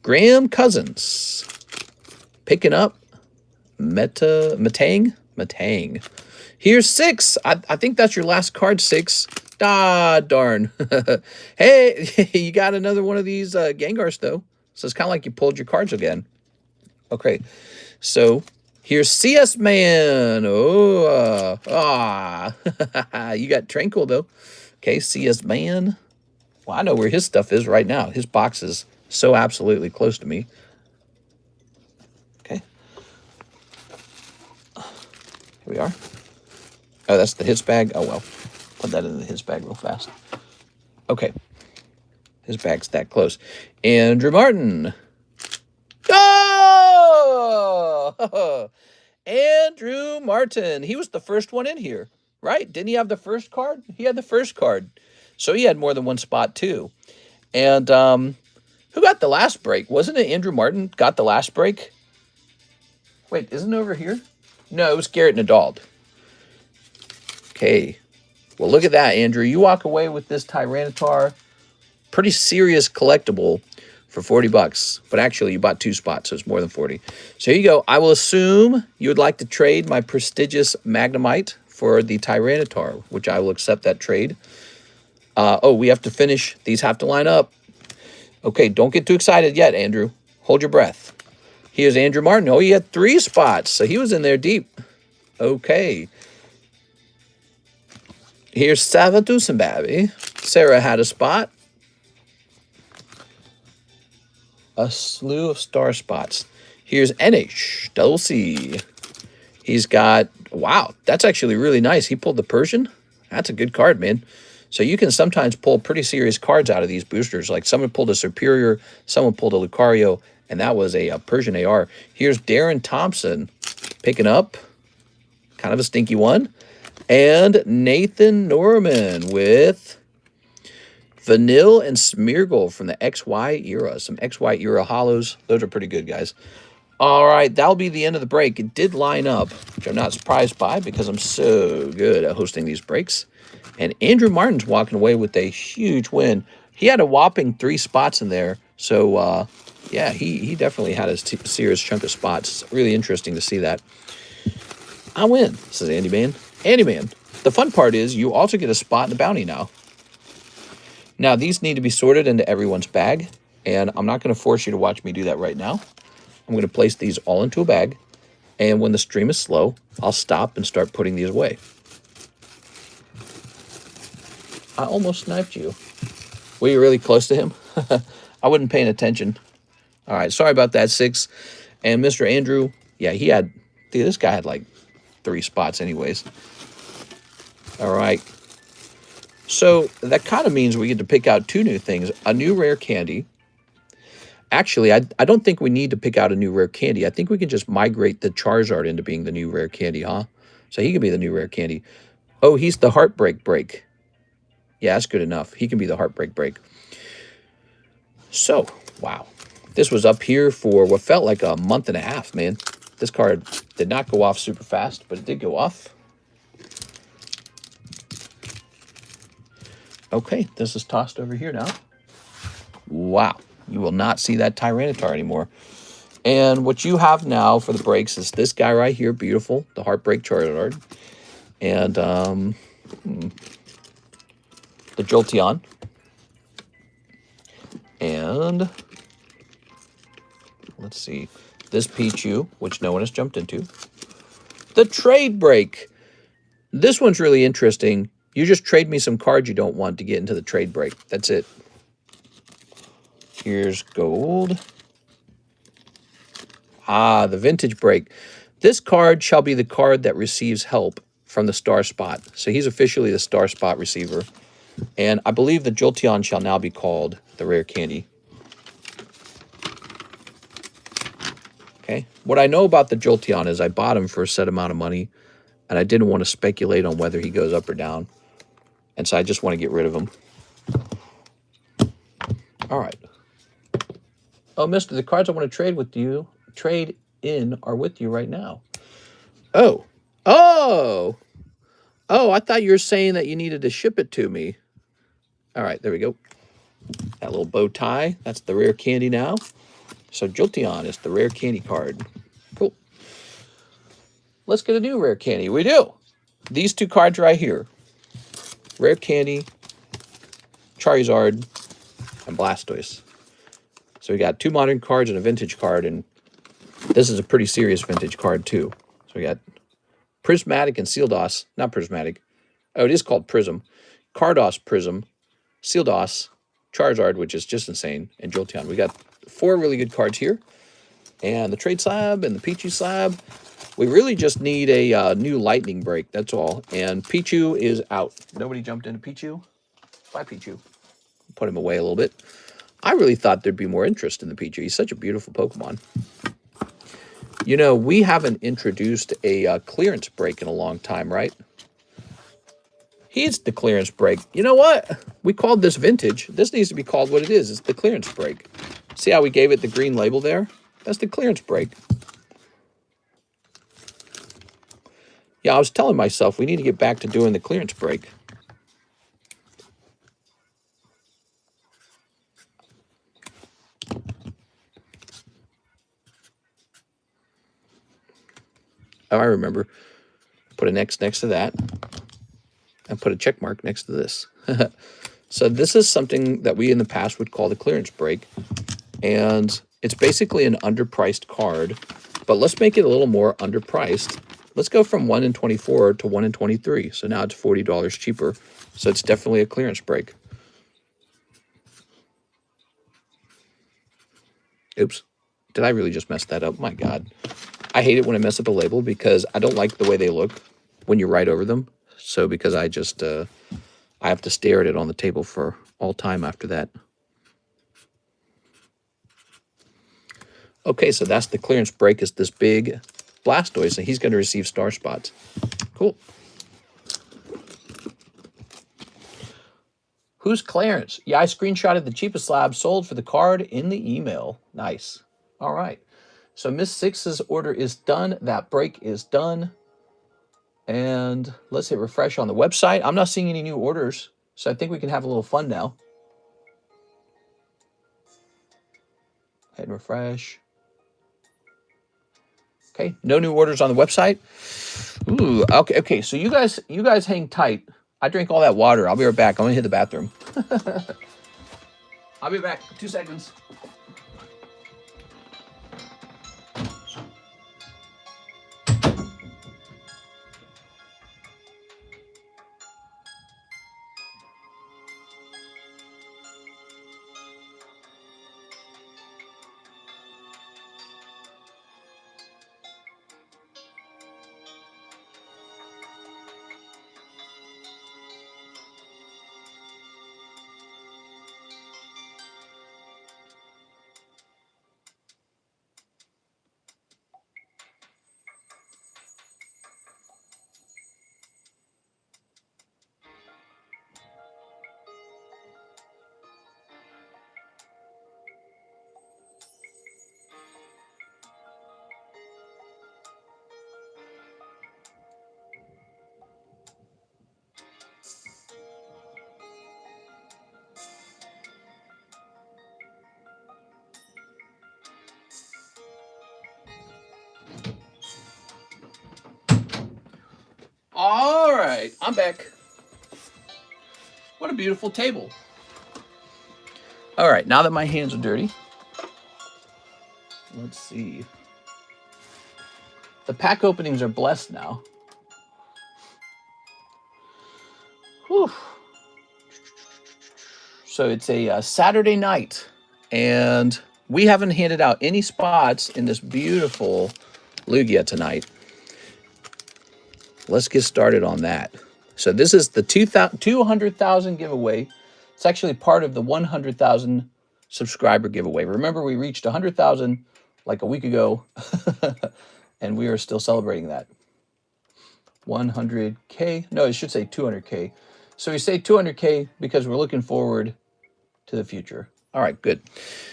[SPEAKER 1] Graham Cousins. Picking up Matang. Here's 6. I think that's your last card, 6. Ah, darn. Hey, you got another one of these Gengars, though. So it's kind of like you pulled your cards again. Okay, so here's CS Man. Oh, you got Tranquil, though. Okay, CS Man. Well, I know where his stuff is right now. His box is so absolutely close to me. Okay. Here we are. Oh, that's the hits bag. Oh, well. Put that in his bag real fast. Okay. His bag's that close. Andrew Martin. Oh! Andrew Martin. He was the first one in here, right? Didn't he have the first card? He had the first card. So he had more than one spot, too. And who got the last break? Wasn't it Andrew Martin got the last break? Wait, isn't it over here? No, it was Garrett Nadal. Okay. Well, look at that, Andrew. You walk away with this Tyranitar. Pretty serious collectible for 40 bucks. But actually, you bought 2 spots, so it's more than 40. So here you go. I will assume you would like to trade my prestigious Magnemite for the Tyranitar, which I will accept that trade. Oh, we have to finish. These have to line up. Okay, don't get too excited yet, Andrew. Hold your breath. Here's Andrew Martin. Oh, he had 3 spots, so he was in there deep. Okay. Here's Savatu Simbabi. Sarah had a spot. A slew of star spots. Here's NHCC. He's got, wow, that's actually really nice. He pulled the Persian. That's a good card, man. So you can sometimes pull pretty serious cards out of these boosters. Like someone pulled a Superior, someone pulled a Lucario, and that was a Persian AR. Here's Darren Thompson picking up kind of a stinky one. And Nathan Norman with Vanille and Smeargle from the XY era. Some XY era hollows. Those are pretty good, guys. All right, that'll be the end of the break. It did line up, which I'm not surprised by because I'm so good at hosting these breaks. And Andrew Martin's walking away with a huge win. He had a whopping 3 spots in there. So, yeah, he definitely had a serious chunk of spots. It's really interesting to see that. I win, says Andy Man. Andy Man. The fun part is you also get a spot in the bounty now. Now, these need to be sorted into everyone's bag, and I'm not going to force you to watch me do that right now. I'm going to place these all into a bag, and when the stream is slow, I'll stop and start putting these away. I almost sniped you. Were you really close to him? I wasn't paying attention. All right, sorry about that, 6. And Mr. Andrew, yeah, he had, dude, this guy had like 3 spots anyways. All right. So that kind of means we get to pick out 2 new things. A new rare candy. Actually, I don't think we need to pick out a new rare candy. I think we can just migrate the Charizard into being the new rare candy, huh? So he could be the new rare candy. Oh, he's the Heartbreak Break. Yeah, that's good enough. He can be the Heartbreak Break. So, wow. This was up here for what felt like a month and a half, man. This card did not go off super fast, but it did go off. Okay, this is tossed over here now. Wow, you will not see that Tyranitar anymore. And what you have now for the breaks is this guy right here, beautiful, the Heartbreak Charizard. And the Jolteon. And let's see, this Pichu, which no one has jumped into. The Trade Break. This one's really interesting. You just trade me some cards you don't want to get into the trade break. That's it. Here's gold. Ah, the Vintage Break. This card shall be the card that receives help from the Star Spot. So he's officially the Star Spot receiver. And I believe the Jolteon shall now be called the Rare Candy. Okay. What I know about the Jolteon is I bought him for a set amount of money, and I didn't want to speculate on whether he goes up or down. And so I just want to get rid of him. All right. Oh, mister, the cards I want to trade in are with you right now. Oh. Oh! Oh, I thought you were saying that you needed to ship it to me. All right, there we go. That little bow tie, that's the rare candy now. So Jolteon is the rare candy card. Cool. Let's get a new rare candy. We do. These 2 cards right here. Rare Candy, Charizard, and Blastoise. So we got 2 modern cards and a vintage card, and this is a pretty serious vintage card too. So we got Prismatic and Sealdos. Not Prismatic. Oh, it is called Prism. Cardos Prism, Sealdos, Charizard, which is just insane, and Jolteon. We got 4 really good cards here. And the Trade Slab and the Pichu Slab. We really just need a new Lightning Break, that's all. And Pichu is out. Nobody jumped into Pichu? Bye, Pichu. Put him away a little bit. I really thought there'd be more interest in the Pichu. He's such a beautiful Pokemon. You know, we haven't introduced a clearance break in a long time, right? He's the clearance break. You know what? We called this vintage. This needs to be called what it is. It's the clearance break. See how we gave it the green label there? That's the clearance break. Yeah, I was telling myself we need to get back to doing the clearance break. Oh, I remember. Put an X next to that. And put a check mark next to this. So this is something that we in the past would call the clearance break. And it's basically an underpriced card. But let's make it a little more underpriced. Let's go from 1 in 24 to 1 in 23. So now it's $40 cheaper. So it's definitely a clearance break. Oops. Did I really just mess that up? My God. I hate it when I mess up a label because I don't like the way they look when you write over them. So because I just I have to stare at it on the table for all time after that. Okay, so that's the clearance break, is this big Blastoise, and he's going to receive star spots. Cool. Who's Clarence? Yeah, I screenshotted the cheapest slab sold for the card in the email. Nice. All right. So Miss Six's order is done. That break is done. And let's hit refresh on the website. I'm not seeing any new orders, so I think we can have a little fun now. Hit refresh. Okay, no new orders on the website. Ooh, okay. So you guys hang tight. I drank all that water. I'll be right back. I'm gonna hit the bathroom. I'll be back. 2 seconds. All right, I'm back. What a beautiful table. All right, now that my hands are dirty, let's see. The pack openings are blessed now. Whew. So it's a Saturday night, and we haven't handed out any spots in this beautiful Lugia tonight. Let's get started on that. So this is the 200,000 giveaway. It's actually part of the 100,000 subscriber giveaway. Remember, we reached 100,000 like a week ago, and we are still celebrating that. 100K. No, it should say 200K. So we say 200K because we're looking forward to the future. All right, good.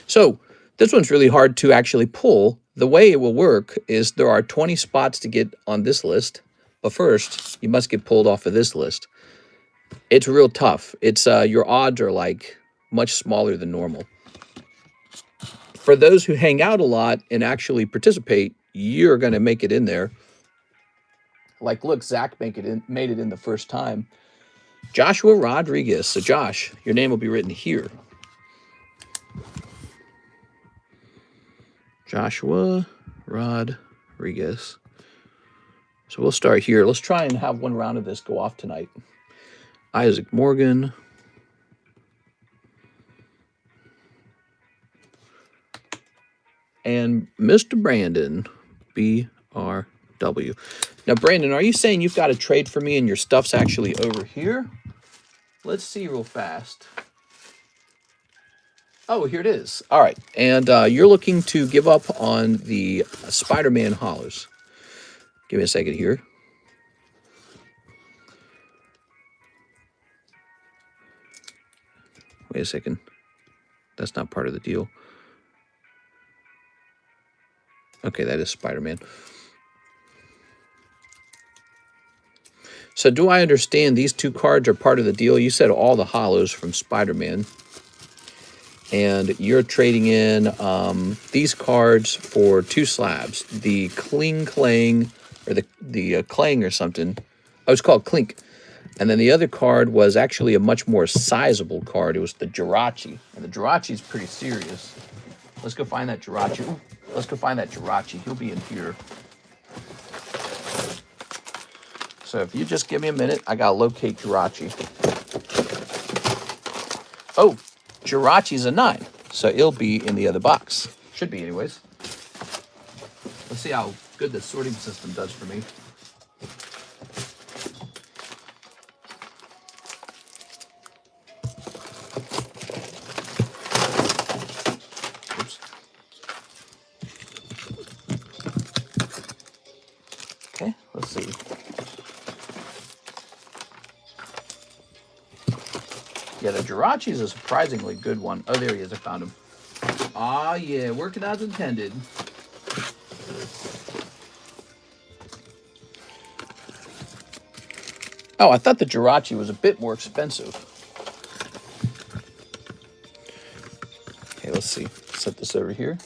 [SPEAKER 1] So this one's really hard to actually pull. The way it will work is there are 20 spots to get on this list. But first, you must get pulled off of this list. It's real tough. It's your odds are like much smaller than normal. For those who hang out a lot and actually participate, you're going to make it in there. Like, look, Zach made it in the first time. Joshua Rodriguez. So, Josh, your name will be written here. Joshua Rodriguez. So we'll start here. Let's try and have one round of this go off tonight. Isaac Morgan. And Mr. Brandon, BRW. Now, Brandon, are you saying you've got a trade for me and your stuff's actually over here? Let's see real fast. Oh, here it is. All right. And you're looking to give up on the Spider-Man hollows. Give me a second here. Wait a second. That's not part of the deal. Okay, that is Spider-Man. So do I understand these two cards are part of the deal? You said all the hollows from Spider-Man. And you're trading in these cards for 2 slabs. The Clang, or the Clang or something. Oh, it's called Clink. And then the other card was actually a much more sizable card. It was the Jirachi. And the Jirachi is pretty serious. Let's go find that Jirachi. Ooh, let's go find that Jirachi. He'll be in here. So if you just give me a minute, I got to locate Jirachi. Oh, Jirachi's a 9. So it'll be in the other box. Should be anyways. Let's see how good the sorting system does for me. Yeah, the Jirachi is a surprisingly good one. Oh, there he is. I found him. Ah, yeah, working as intended. Oh, I thought the Jirachi was a bit more expensive. Okay, let's see. Set this over here.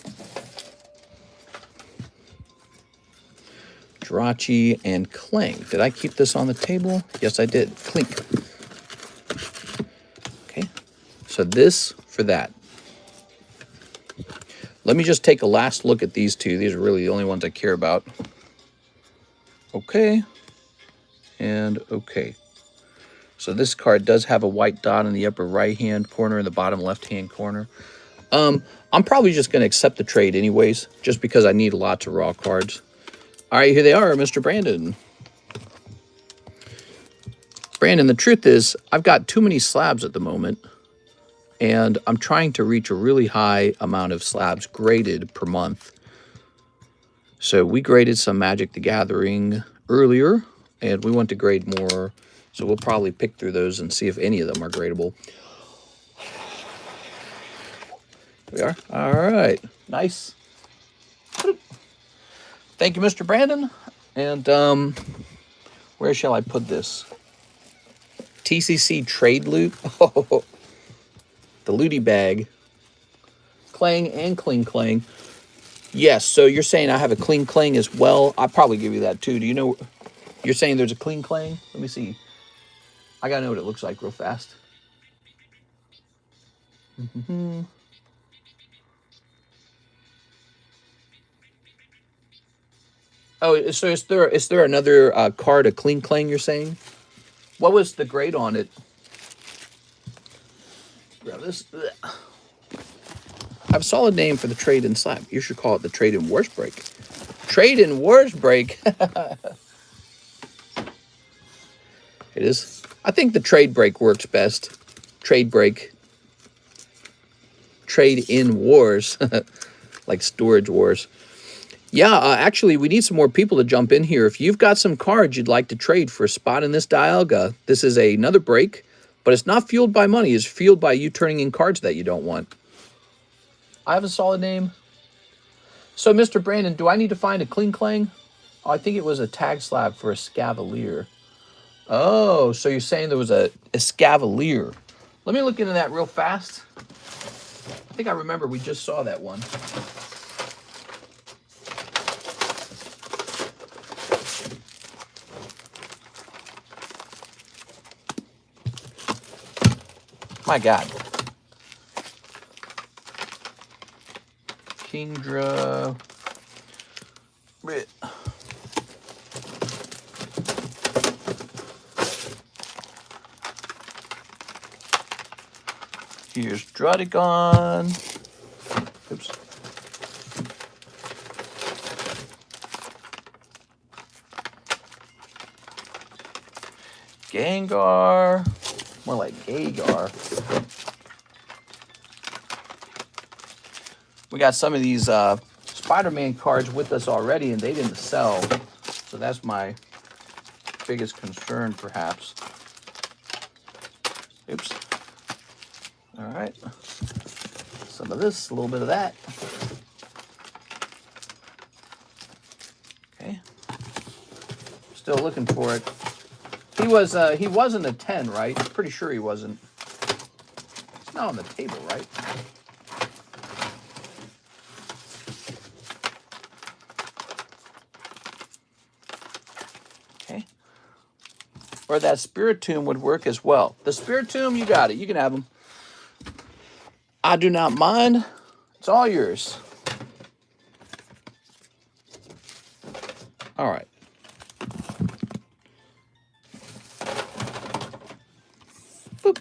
[SPEAKER 1] Jirachi and Clang. Did I keep this on the table? Yes, I did. Clink. Okay, so this for that. Let me just take a last look at these two. These are really the only ones I care about. Okay, and okay. So this card does have a white dot in the upper right-hand corner and the bottom left-hand corner. I'm probably just going to accept the trade anyways, just because I need lots of raw cards. All right, here they are, Mr. Brandon. Brandon, the truth is, I've got too many slabs at the moment, and I'm trying to reach a really high amount of slabs graded per month. So we graded some Magic the Gathering earlier, and we want to grade more. So we'll probably pick through those and see if any of them are gradable. Here we are. All right. Nice. Thank you, Mr. Brandon. And where shall I put this? TCC trade loot. Oh, the looty bag. Clang and Cling Clang. Yes, so you're saying I have a Cling Clang as well. I'll probably give you that too. Do you know? You're saying there's a Cling Clang? Let me see. I gotta know what it looks like real fast. Oh, so is there another card, a Cling Clang, you're saying? What was the grade on it? Grab this. I have a solid name for the trade in slab. You should call it the trade in Wars Break. Trade in Wars Break. It is. I think the trade break works best. Trade break. Trade in wars. Like storage wars. Yeah, actually, we need some more people to jump in here. If you've got some cards you'd like to trade for a spot in this Dialga, this is another break, but it's not fueled by money. It's fueled by you turning in cards that you don't want. I have a solid name. So, Mr. Brandon, do I need to find a Cling Clang? Oh, I think it was a tag slab for a Scavalier. Oh, so you're saying there was a Scavalier. Let me look into that real fast. I think I remember we just saw that one. My God. Kingdra. Here's Draudigon. Oops. Gengar. More like Agar. We got some of these Spider-Man cards with us already, and they didn't sell. So that's my biggest concern, perhaps. Oops. All right. Some of this, a little bit of that. Okay. Still looking for it. He wasn't a 10, right? Pretty sure he wasn't. It's not on the table, right? Okay. Or that Spiritomb would work as well. The Spiritomb, you got it. You can have them. I do not mind. It's all yours. All right. Boop.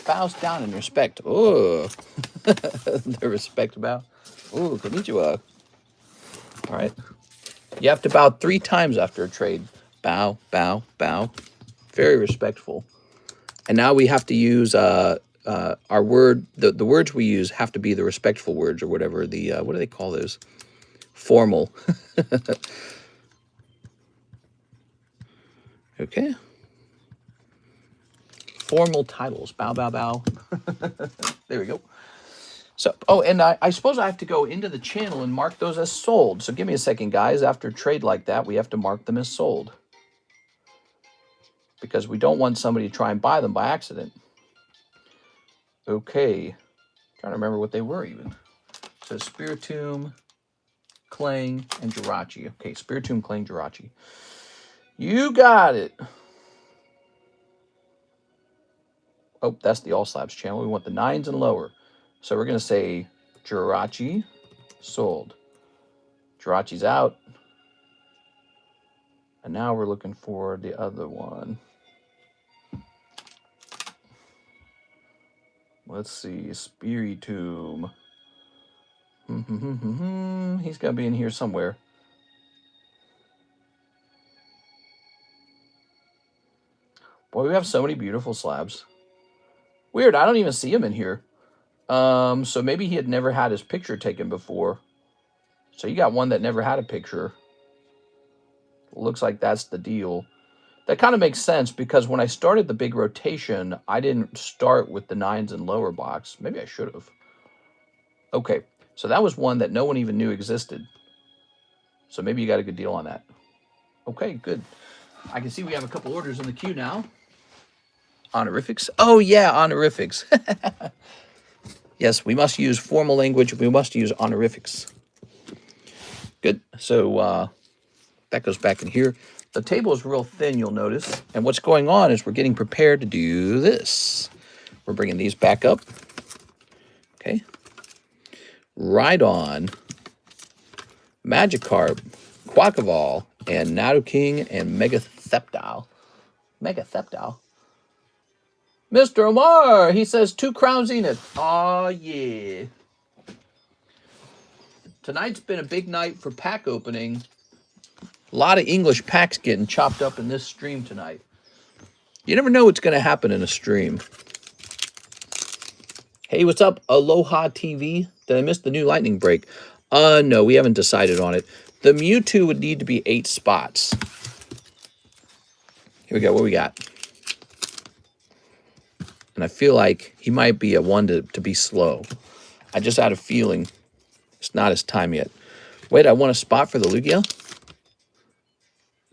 [SPEAKER 1] Bows down in respect. Oh, the respect bow. Oh, konnichiwa. All right. You have to bow 3 times after a trade. Bow, bow, bow. Very respectful. And now we have to use our word. The words we use have to be the respectful words or whatever. The what do they call those? Formal. Okay. formal titles. Bow, bow, bow. There we go. So, oh, and I suppose I have to go into the channel and mark those as sold. So give me a second, guys. After a trade like that, we have to mark them as sold, because we don't want somebody to try and buy them by accident. Okay. Trying to remember what they were even. So Spiritomb, Clang, and Jirachi. Okay, Spiritomb, Clang, Jirachi. You got it. Oh, that's the All Slabs channel. We want the 9s and lower. So we're going to say Jirachi sold. Jirachi's out. And now we're looking for the other one. Let's see. Spiritomb. He's got to be in here somewhere. Boy, we have so many beautiful slabs. Weird, I don't even see him in here. So maybe he had never had his picture taken before. So you got one that never had a picture. Looks like that's the deal. That kind of makes sense, because when I started the big rotation, I didn't start with the 9s and lower box. Maybe I should have. Okay, so that was one that no one even knew existed. So maybe you got a good deal on that. Okay, good. I can see we have a couple orders in the queue now. Honorifics? Oh, yeah, honorifics. Yes, we must use formal language. We must use honorifics. Good. So that goes back in here. The table is real thin, you'll notice. And what's going on is we're getting prepared to do this. We're bringing these back up. Okay. Right on. Magikarp, Quackavall, and Nidoking, and Megatheptile. Megatheptile. Mr. Omar, he says 2 Crown Zenith. Aw, yeah. Tonight's been a big night for pack opening. A lot of English packs getting chopped up in this stream tonight. You never know what's going to happen in a stream. Hey, what's up, Aloha TV? Did I miss the new lightning break? No, we haven't decided on it. The Mewtwo would need to be 8 spots. Here we go. What we got? And I feel like he might be a one to be slow. I just had a feeling it's not his time yet. Wait, I won a spot for the Lugia?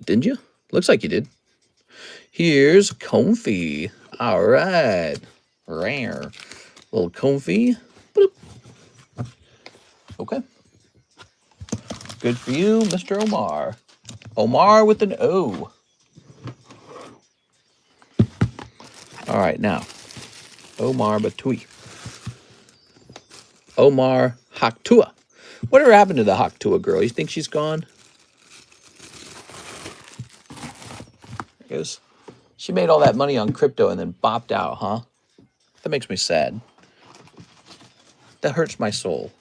[SPEAKER 1] Didn't you? Looks like you did. Here's Comfy. All right. Rare. Little Comfy. Boop. Okay. Good for you, Mr. Omar. Omar with an O. All right, now. Omar Batui. Omar Haktua. Whatever happened to the Haktua girl? You think she's gone? There goes. She made all that money on crypto and then bopped out, huh? That makes me sad. That hurts my soul.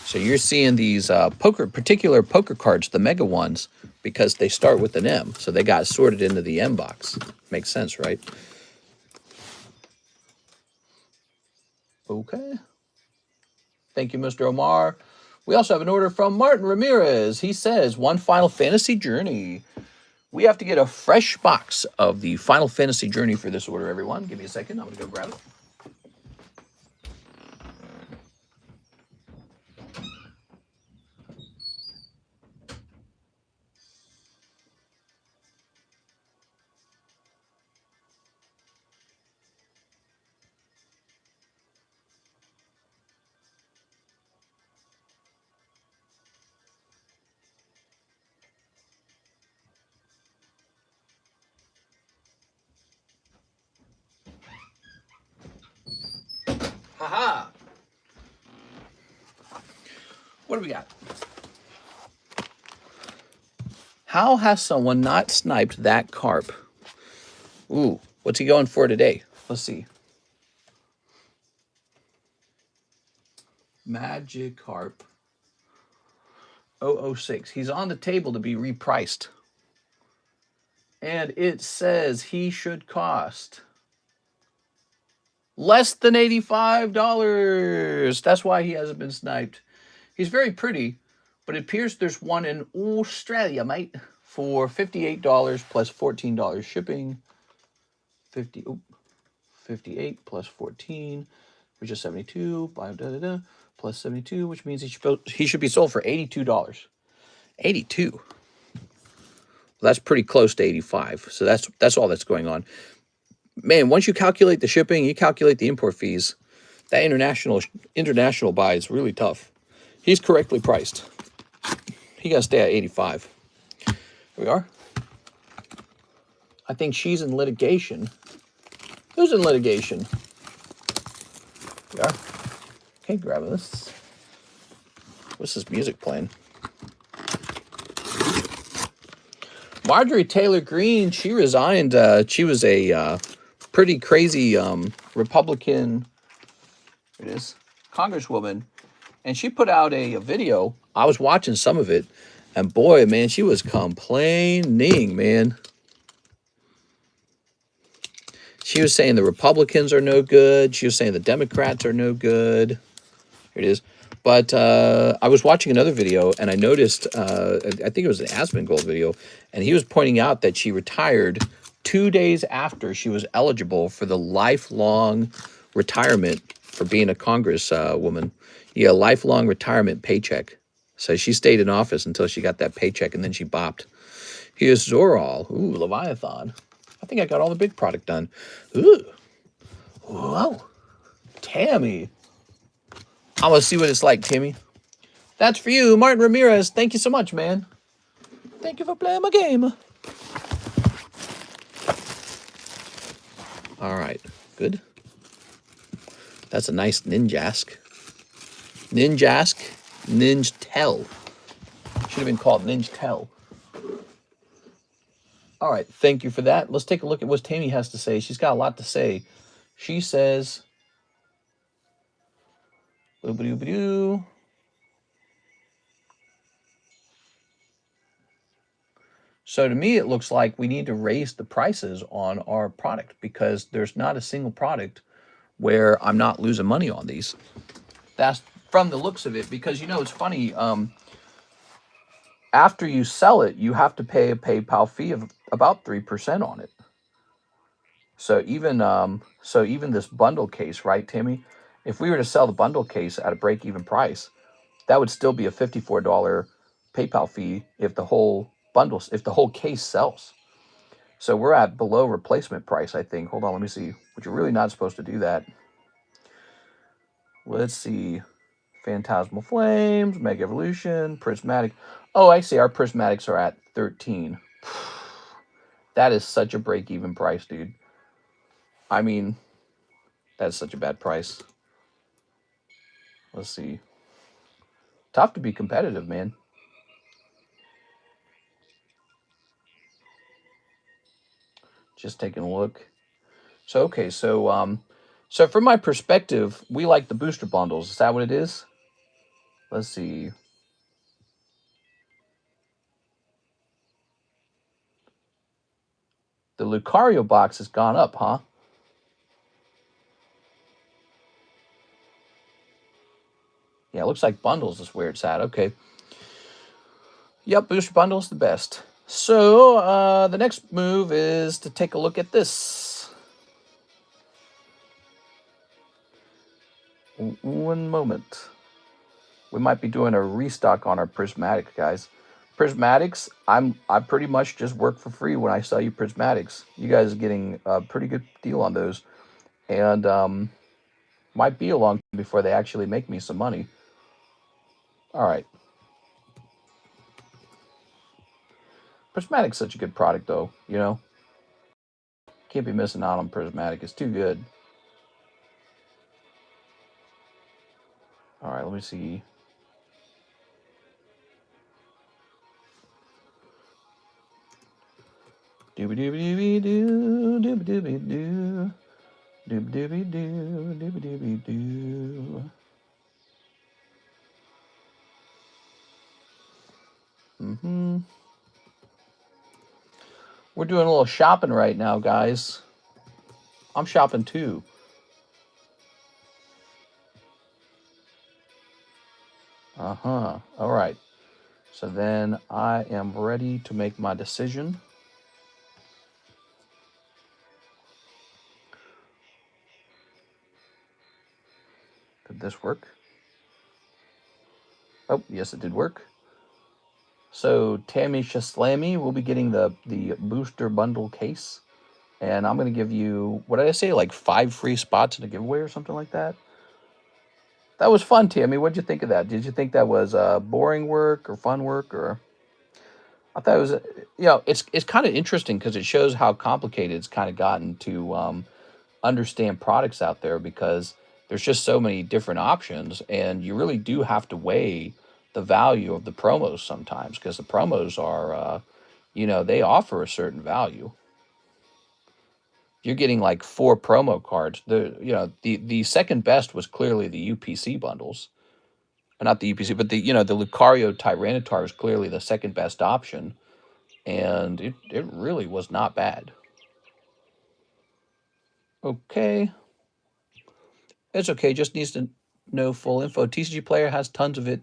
[SPEAKER 1] So you're seeing these particular poker cards, the mega ones, because they start with an M. So they got sorted into the M box. Makes sense, right? Okay. Thank you, Mr. Omar. We also have an order from Martin Ramirez. He says, 1 Final Fantasy Journey. We have to get a fresh box of the Final Fantasy Journey for this order, everyone. Give me a second. I'm going to go grab it. Haha. What do we got? How has someone not sniped that carp? Ooh, what's he going for today? Let's see. Magikarp 006. He's on the table to be repriced. And it says he should cost less than $85. That's why he hasn't been sniped. He's very pretty. But it appears there's one in Australia, mate, for $58 plus $14 shipping. 58 plus 14, which is 72, plus 72, which means he should be sold for $82. 82. Well, that's pretty close to 85. So that's all that's going on. Man, once you calculate the shipping, you calculate the import fees, that international buy is really tough. He's correctly priced. He got to stay at 85. Here we are. I think she's in litigation. Who's in litigation? Here we are. Okay, grabbing this. What's this music playing? Marjorie Taylor Greene, she resigned. She was a pretty crazy Republican, it is, congresswoman. And she put out a video. I was watching some of it. And boy, man, she was complaining, man. She was saying the Republicans are no good. She was saying the Democrats are no good. Here it is. But I was watching another video, and I noticed, I think it was an Asmongold video, and he was pointing out that she retired 2 days after she was eligible for the lifelong retirement for being a congresswoman. Yeah, lifelong retirement paycheck. So she stayed in office until she got that paycheck, and then she bopped. Here's Zoral. Ooh, Leviathan. I think I got all the big product done. Ooh. Whoa. Tammy. I want to see what it's like, Timmy. That's for you, Martin Ramirez. Thank you so much, man. Thank you for playing my game. All right. Good. That's a nice Ninjask. Ninjask. Ninjatel. Should have been called Ninjatel. All right. Thank you for that. Let's take a look at what Tammy has to say. She's got a lot to say. She says... Boop-a-doo-ba-doo. So to me, it looks like we need to raise the prices on our product because there's not a single product where I'm not losing money on these. That's from the looks of it because, you know, it's funny. After you sell it, you have to pay a PayPal fee of about 3% on it. So even this bundle case, right, Timmy? If we were to sell the bundle case at a break-even price, that would still be a $54 PayPal fee if the whole bundle, if the whole case sells. So we're at below replacement price, I think. Hold on, let me see. But you're really not supposed to do that. Let's see. Phantasmal Flames, Mega Evolution, Prismatic. Oh, I see. Our Prismatics are at 13. That is such a break-even price, dude. I mean, that's such a bad price. Let's see. Tough to be competitive, man. Just taking a look. So, okay, so from my perspective, we like the booster bundles. Is that what it is? Let's see. The Lucario box has gone up, huh? Yeah, it looks like bundles is where it's at. Okay. Yep, booster bundles the best. So the next move is to take a look at this. One moment. We might be doing a restock on our prismatic, guys. Prismatics, I pretty much just work for free when I sell you prismatics. You guys are getting a pretty good deal on those. And might be a long time before they actually make me some money. All right. Prismatic's such a good product, though, you know? Can't be missing out on Prismatic. It's too good. All right, let me see. Doobie-doobie-doobie-doo, doobie-doobie-doo, doobie-doobie-doo, doobie-doobie-doo. We're doing a little shopping right now, guys. I'm shopping too. All right. So then I am ready to make my decision. Did this work? Oh, yes, it did work. So Tammy Shaslammy will be getting the booster bundle case. And I'm going to give you, what did I say, like 5 free spots in a giveaway or something like that? That was fun, Tammy. What did you think of that? Did you think that was boring work or fun work? Or I thought it was, it's kind of interesting because it shows how complicated it's kind of gotten to understand products out there, because there's just so many different options, and you really do have to weigh the value of the promos sometimes, because the promos are, they offer a certain value. You're getting like 4 promo cards. The second best was clearly the UPC bundles. Not the UPC, but the Lucario Tyranitar is clearly the second best option, and it really was not bad. Okay. It's okay, just needs to know full info. TCG Player has tons of it.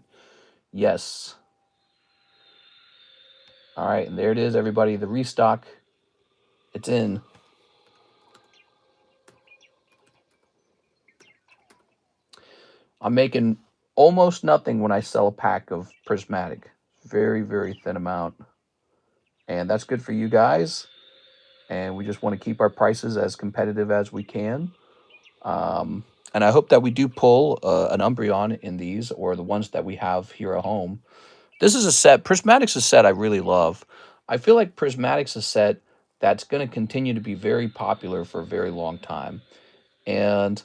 [SPEAKER 1] Yes. All right, and there it is, everybody. The restock. It's in. I'm making almost nothing when I sell a pack of Prismatic. Very, very thin amount. And that's good for you guys. And we just want to keep our prices as competitive as we can. And I hope that we do pull an Umbreon in these, or the ones that we have here at home. This is a set. Prismatic's a set I really love. I feel like Prismatic's a set that's going to continue to be very popular for a very long time. And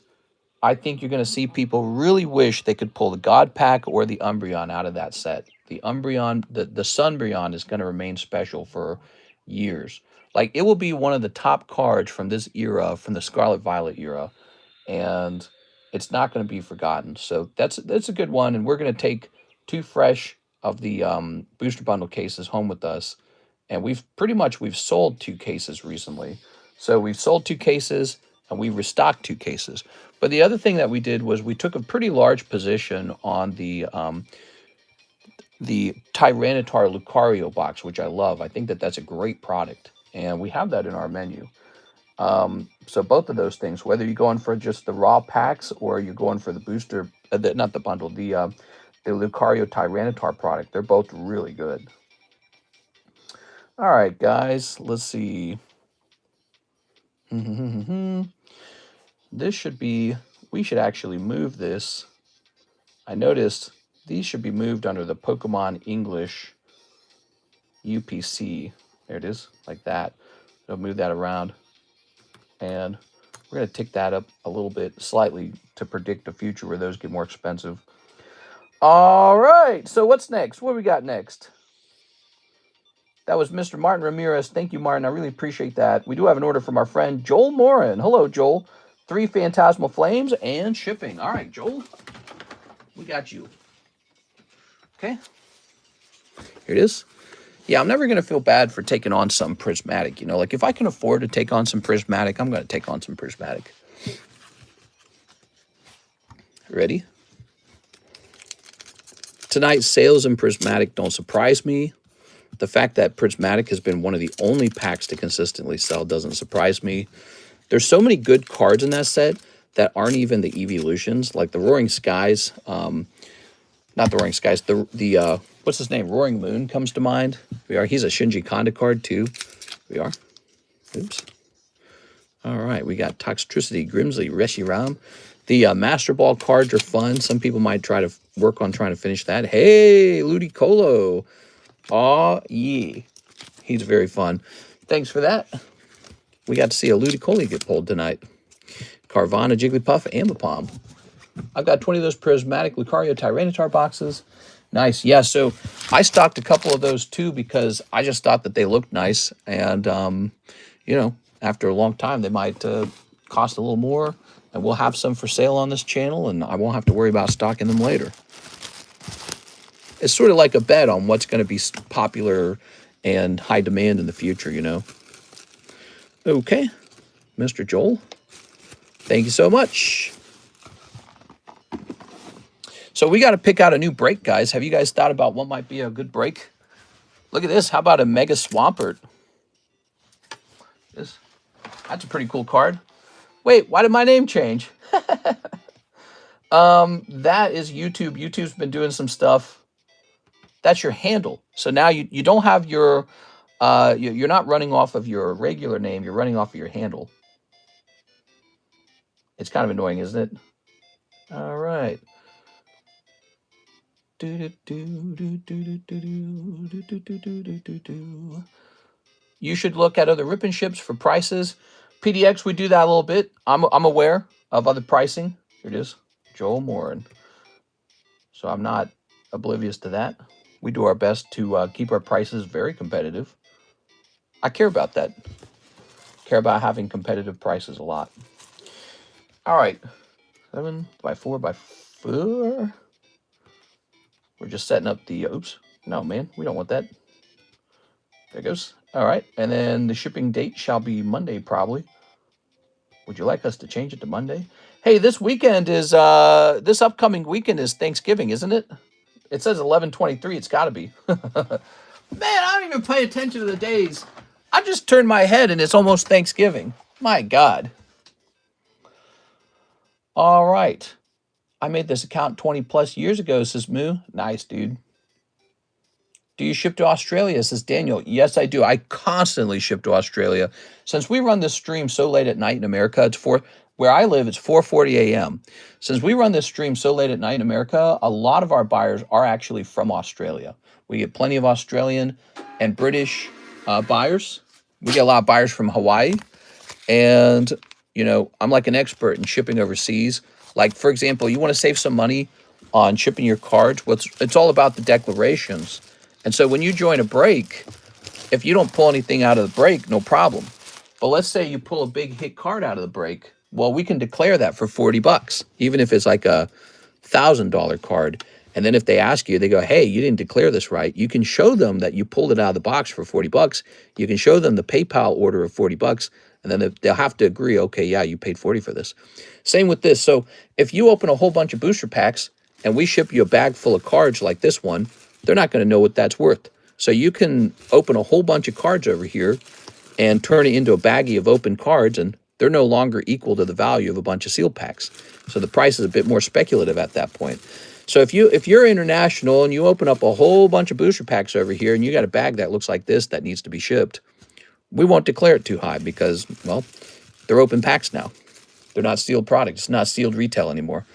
[SPEAKER 1] I think you're going to see people really wish they could pull the God Pack or the Umbreon out of that set. The Umbreon, the Sunbreon is going to remain special for years. Like, it will be one of the top cards from this era, from the Scarlet Violet era. And it's not going to be forgotten. So that's a good one. And we're going to take 2 fresh of the booster bundle cases home with us. And we've sold 2 cases recently. So we've sold 2 cases and we restocked 2 cases. But the other thing that we did was we took a pretty large position on the Tyranitar Lucario box, which I love. I think that that's a great product. And we have that in our menu. So both of those things, whether you're going for just the raw packs or you're going for the booster, not the bundle, the Lucario Tyranitar product, they're both really good. All right, guys, let's see. This should be, we should actually move this. I noticed these should be moved under the Pokemon English UPC. There it is, like that. So move that around. And we're going to tick that up a little bit, slightly, to predict the future where those get more expensive. All right, so what's next? What do we got next? That was Mr. Martin Ramirez. Thank you, Martin. I really appreciate that. We do have an order from our friend Joel Morin. Hello, Joel. 3 Phantasmal Flames and shipping. All right, Joel, we got you. Okay. Here it is. Yeah, I'm never going to feel bad for taking on some Prismatic. Like, if I can afford to take on some Prismatic, I'm going to take on some Prismatic. Ready? Tonight's sales in Prismatic don't surprise me. The fact that Prismatic has been one of the only packs to consistently sell doesn't surprise me. There's so many good cards in that set that aren't even the evolutions, like the Roaring Skies. Not the Roaring Skies. The what's his name? Roaring Moon comes to mind. He's a Shinji Kanda card too. Oops. All right, we got Toxtricity, Grimsley, Reshiram. The Master Ball cards are fun. Some people might try to work on trying to finish that. Hey, Ludicolo. Aw, yeah. He's very fun. Thanks for that. We got to see a Ludicolo get pulled tonight. Carvana, Jigglypuff, and Ambipom. I've got 20 of those Prismatic Lucario Tyranitar boxes. Nice. Yeah, so I stocked a couple of those too because I just thought that they looked nice. And, after a long time, they might cost a little more. And we'll have some for sale on this channel, and I won't have to worry about stocking them later. It's sort of like a bet on what's going to be popular and high demand in the future, Okay, Mr. Joel, thank you so much. So we got to pick out a new break, guys. Have you guys thought about what might be a good break? Look at this. How about a Mega Swampert? That's a pretty cool card. Wait, why did my name change? That is YouTube. YouTube's been doing some stuff. That's your handle. So now you don't have your, you're not running off of your regular name. You're running off of your handle. It's kind of annoying, isn't it? All right. You should look at other ripping ships for prices. PDX, we do that a little bit. I'm aware of other pricing. Here it is, Joel Morin. So I'm not oblivious to that. We do our best to keep our prices very competitive. I care about that. Care about having competitive prices a lot. All right, 7 by 4 by 4. We're just setting up the, oops, no, man, we don't want that. There it goes. All right, and then the shipping date shall be Monday, probably. Would you like us to change it to Monday? Hey, this weekend is, this upcoming weekend is Thanksgiving, isn't it? It says 11/23. It's got to be. Man, I don't even pay attention to the days. I just turned my head and it's almost Thanksgiving. My God. All right. I made this account 20 plus years ago, says Moo. Nice, dude. Do you ship to Australia, says Daniel? Yes, I do. I constantly ship to Australia. Since we run this stream so late at night in America, it's where I live, it's 4:40 a.m. Since we run this stream so late at night in America, a lot of our buyers are actually from Australia. We get plenty of Australian and British buyers. We get a lot of buyers from Hawaii. And, you know, I'm like an expert in shipping overseas. Like, for example, you want to save some money on shipping your cards. It's all about the declarations. And so when you join a break, if you don't pull anything out of the break, no problem. But let's say you pull a big hit card out of the break. Well, we can declare that for 40 bucks, even if it's like a $1,000 card. And then if they ask you, they go, hey, you didn't declare this right. You can show them that you pulled it out of the box for 40 bucks. You can show them the PayPal order of 40 bucks. And then they'll have to agree, okay, yeah, you paid 40 for this. Same with this. So if you open a whole bunch of booster packs and we ship you a bag full of cards like this one, they're not going to know what that's worth. So you can open a whole bunch of cards over here and turn it into a baggie of open cards, and they're no longer equal to the value of a bunch of sealed packs. So the price is a bit more speculative at that point. So if you're international and you open up a whole bunch of booster packs over here and you got a bag that looks like this that needs to be shipped, we won't declare it too high because, well, they're open packs now. They're not sealed products. It's not sealed retail anymore.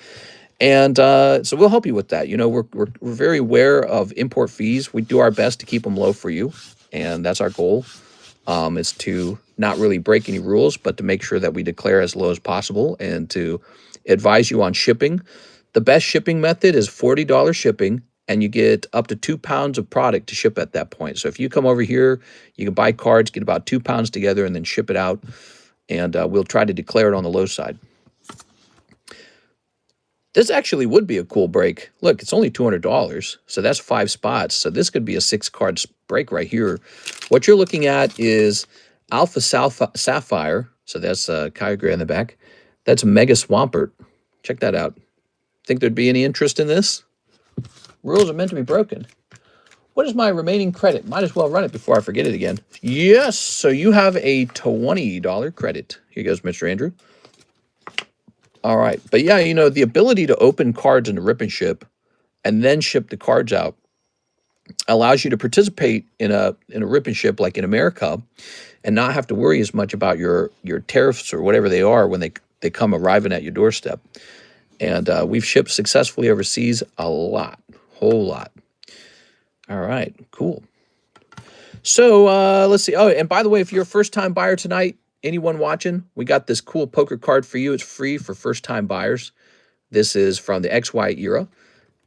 [SPEAKER 1] And so we'll help you with that. You know, we're very aware of import fees. We do our best to keep them low for you, and that's our goal. Is to not really break any rules, but to make sure that we declare as low as possible and to advise you on shipping. The best shipping method is $40 shipping, and you get up to 2 pounds of product to ship at that point. So if you come over here, you can buy cards, get about 2 pounds together, and then ship it out, and we'll try to declare it on the low side. This actually would be a cool break. Look, it's only $200, so that's 5 spots. So this could be a 6-card break right here. What you're looking at is Alpha Sapphire. So that's Kyogre in the back. That's a Mega Swampert. Check that out. Think there'd be any interest in this? Rules are meant to be broken. What is my remaining credit? Might as well run it before I forget it again. Yes, so you have a $20 credit. Here goes, Mr. Andrew. All right. But yeah, you know, the ability to open cards in a rip and ship and then ship the cards out allows you to participate in a rip and ship like in America and not have to worry as much about your tariffs or whatever they are when they come arriving at your doorstep. And we've shipped successfully overseas a lot, whole lot. All right, cool. So let's see. Oh, and by the way, if you're a first-time buyer tonight, anyone watching, we got this cool poker card for you. It's free for first-time buyers. This is from the XY era.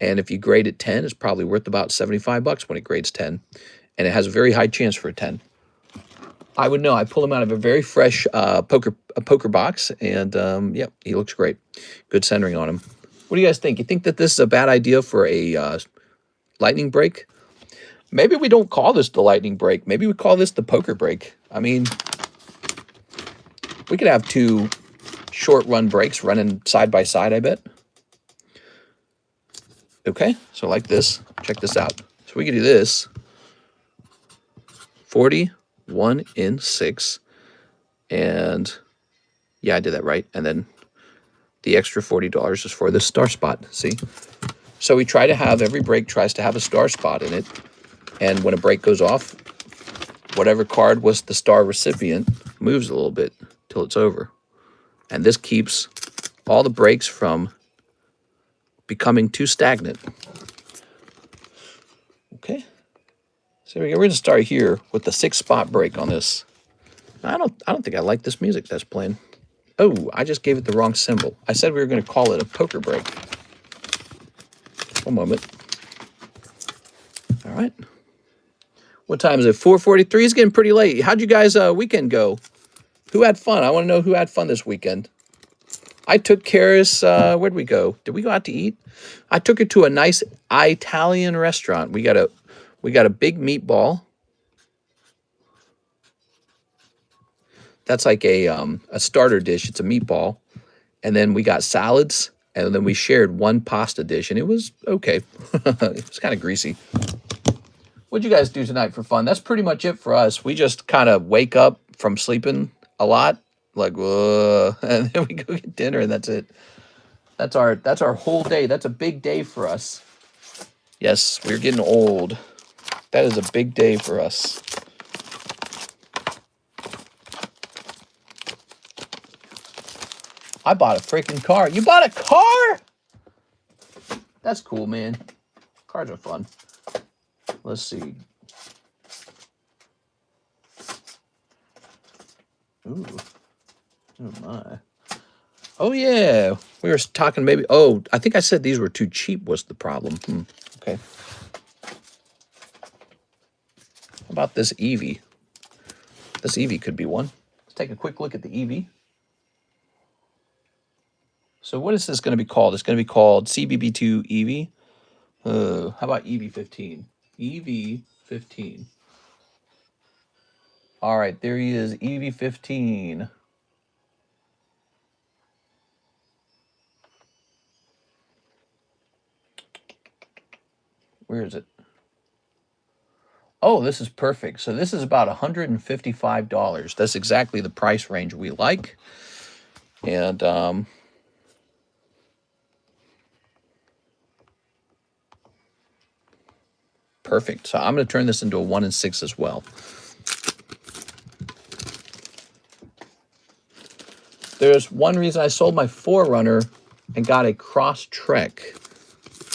[SPEAKER 1] And if you grade it 10, it's probably worth about 75 bucks when it grades 10. And it has a very high chance for a 10. I would know. I pulled him out of a very fresh poker box. And, yeah, he looks great. Good centering on him. What do you guys think? You think that this is a bad idea for a lightning break? Maybe we don't call this the lightning break. Maybe we call this the poker break. I mean, we could have 2 short run breaks running side by side, I bet. Okay, so like this. Check this out. So we can do this. 40, 1 in 6. And yeah, I did that right. And then the extra $40 is for the star spot. See? So we try to have, every break tries to have a star spot in it. And when a break goes off, whatever card was the star recipient moves a little bit till it's over. And this keeps all the breaks from becoming too stagnant. Okay. So we're going to start here with the 6-spot break on this. I don't think I like this music that's playing. Oh, I just gave it the wrong symbol. I said we were going to call it a poker break. One moment. All right. What time is it? 4:43. It's getting pretty late. How'd you guys' weekend go? Who had fun? I want to know who had fun this weekend. I took Karis, where'd we go? Did we go out to eat? I took her to a nice Italian restaurant. We got a big meatball. That's like a starter dish. It's a meatball. And then we got salads. And then we shared one pasta dish. And it was okay. It was kind of greasy. What'd you guys do tonight for fun? That's pretty much it for us. We just kind of wake up from sleeping a lot. Like, whoa. And then we go get dinner and that's it. That's our whole day. That's a big day for us. Yes, we're getting old. That is a big day for us. I bought a freaking car. You bought a car? That's cool, man. Cars are fun. Let's see. Ooh. Oh, my. Oh, yeah. We were talking maybe... Oh, I think I said these were too cheap was the problem. Okay. How about this Eevee? This Eevee could be one. Let's take a quick look at the Eevee. So what is this going to be called? It's going to be called CBB2 Eevee. How about EV15? EV15. All right, there he is, EV15. Where is it? Oh, this is perfect. So this is about $155. That's exactly the price range we like. And perfect. So I'm going to turn this into a 1 in 6 as well. There's one reason I sold my Forerunner and got a Cross Trek.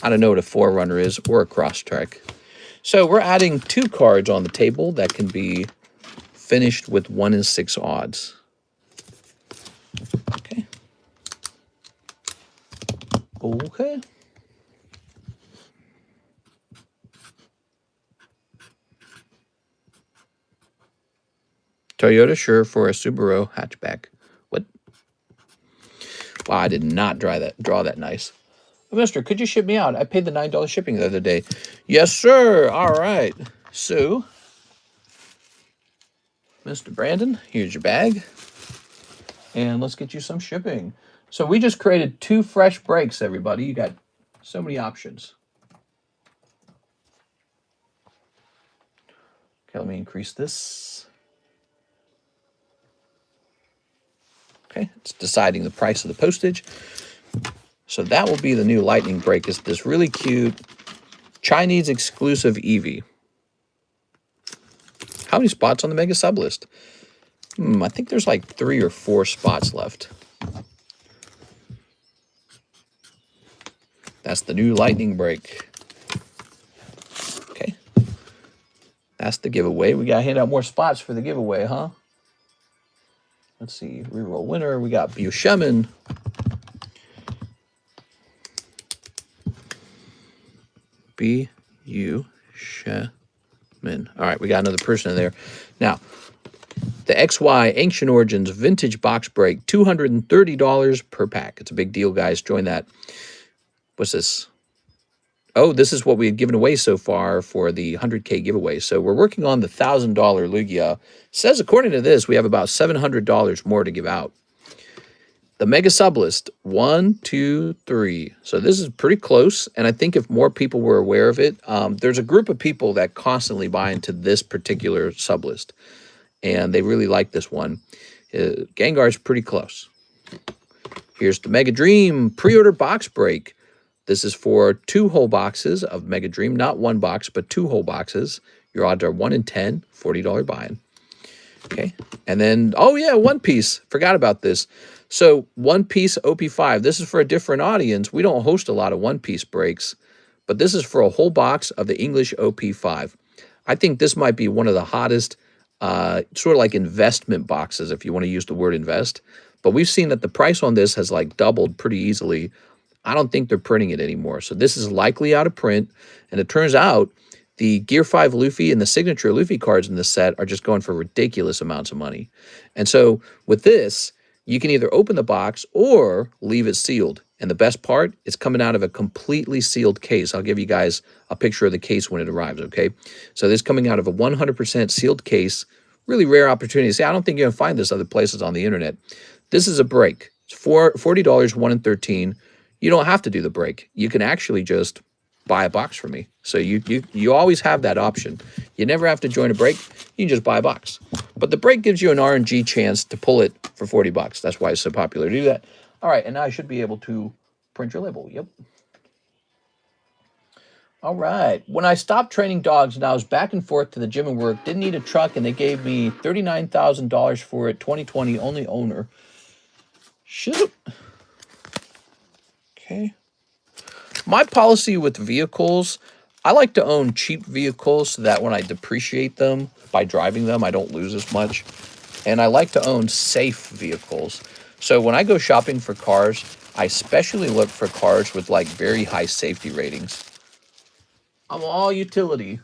[SPEAKER 1] I don't know what a Forerunner is or a Cross Trek. So we're adding 2 cards on the table that can be finished with 1 in 6 odds. Okay. Okay. Toyota, sure, for a Subaru hatchback. What? Wow, I did not draw that nice. Mister, could you ship me out? I paid the $9 shipping the other day. Yes, sir. All right. So, Mr. Brandon, here's your bag. And let's get you some shipping. So we just created 2 fresh breaks, everybody. You got so many options. Okay, let me increase this. Okay, it's deciding the price of the postage. So that will be the new lightning break. Is this really cute Chinese exclusive Eevee. How many spots on the mega sub list? I think there's like 3 or 4 spots left. That's the new lightning break. Okay. That's the giveaway. We got to hand out more spots for the giveaway, huh? Let's see. Reroll winner. We got Bushemin. Bushemin. All right, we got another person in there. Now, the XY Ancient Origins Vintage Box Break, $230 per pack. It's a big deal, guys. Join that. What's this? Oh, this is what we had given away so far for the 100K giveaway. So we're working on the $1,000 Lugia. Says, according to this, we have about $700 more to give out. The mega sub list, 1, 2, 3. So this is pretty close, and I think if more people were aware of it, there's a group of people that constantly buy into this particular sub list, and they really like this one. Gengar's pretty close. Here's the Mega Dream pre-order box break. This is for 2 whole boxes of Mega Dream, not 1 box, but 2 whole boxes. Your odds are 1 in 10, $40 buy-in. Okay, and then, oh yeah, One Piece. Forgot about this. So One Piece OP5, this is for a different audience. We don't host a lot of One Piece breaks, but this is for a whole box of the English OP5. I think this might be one of the hottest, sort of like investment boxes, if you want to use the word invest. But we've seen that the price on this has like doubled pretty easily. I don't think they're printing it anymore. So this is likely out of print. And it turns out the Gear 5 Luffy and the signature Luffy cards in this set are just going for ridiculous amounts of money. And so with this, you can either open the box or leave it sealed. And the best part, it's coming out of a completely sealed case. I'll give you guys a picture of the case when it arrives, okay? So this is coming out of a 100% sealed case. Really rare opportunity. See, I don't think you're going to find this other places on the internet. This is a break. It's $40, 1 in 13. You don't have to do the break. You can actually just buy a box from me. So you always have that option. You never have to join a break. You can just buy a box. But the break gives you an RNG chance to pull it for 40 bucks. That's why it's so popular to do that. All right, and now I should be able to print your label. Yep. All right. When I stopped training dogs and I was back and forth to the gym and work, didn't need a truck, and they gave me $39,000 for it, 2020, only owner. Shoot. Okay. My policy with vehicles, I like to own cheap vehicles so that when I depreciate them by driving them, I don't lose as much. And I like to own safe vehicles. So when I go shopping for cars, I especially look for cars with like very high safety ratings. I'm all utility.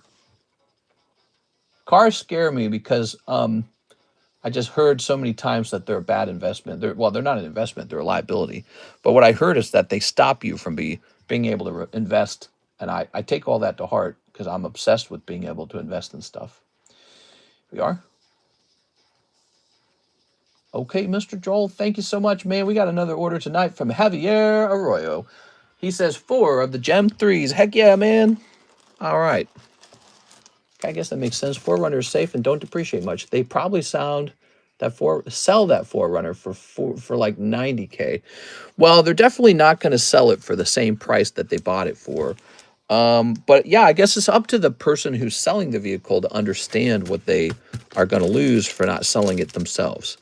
[SPEAKER 1] Cars scare me because I just heard so many times that they're a bad investment. They're not an investment, they're a liability. But what I heard is that they stop you from being able to invest. And I take all that to heart because I'm obsessed with being able to invest in stuff. Here we are. Okay, Mr. Joel, thank you so much, man. We got another order tonight from Javier Arroyo. He says 4 of the Gem 3s. Heck yeah, man. All right. I guess that makes sense. 4Runner is safe and don't depreciate much. They probably sell that 4Runner for like $90K. Well, they're definitely not going to sell it for the same price that they bought it for. But yeah, I guess it's up to the person who's selling the vehicle to understand what they are going to lose for not selling it themselves.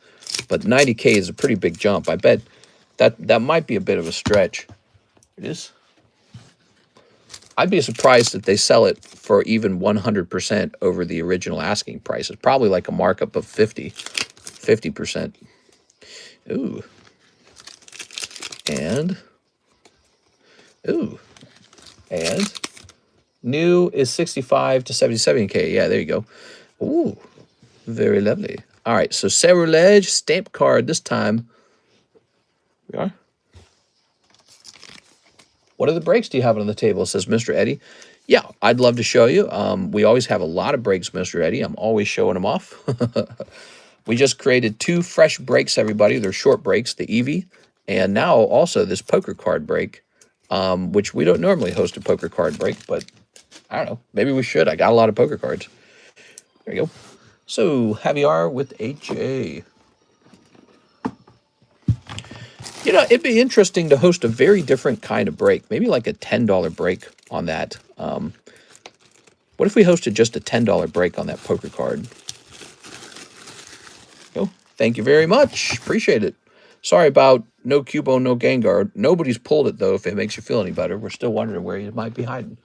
[SPEAKER 1] But $90K is a pretty big jump. I bet that might be a bit of a stretch. It is. I'd be surprised if they sell it for even 100% over the original asking price. It's probably like a markup of 50%. Ooh. And new is 65 to 77K. Yeah, there you go. Ooh, very lovely. All right, so Cerulege stamp card this time. We are. What other breaks do you have on the table? Says Mr. Eddie. Yeah, I'd love to show you. We always have a lot of breaks, Mr. Eddie. I'm always showing them off. We just created 2 fresh breaks, everybody. They're short breaks, the Eevee, and now also this poker card break, which we don't normally host a poker card break, but I don't know. Maybe we should. I got a lot of poker cards. There you go. So, Javier with HA. You know, it'd be interesting to host a very different kind of break. Maybe like a $10 break on that. What if we hosted just a $10 break on that poker card? Oh, thank you very much. Appreciate it. Sorry about no Cubone, no Gengar. Nobody's pulled it, though, if it makes you feel any better. We're still wondering where he might be hiding.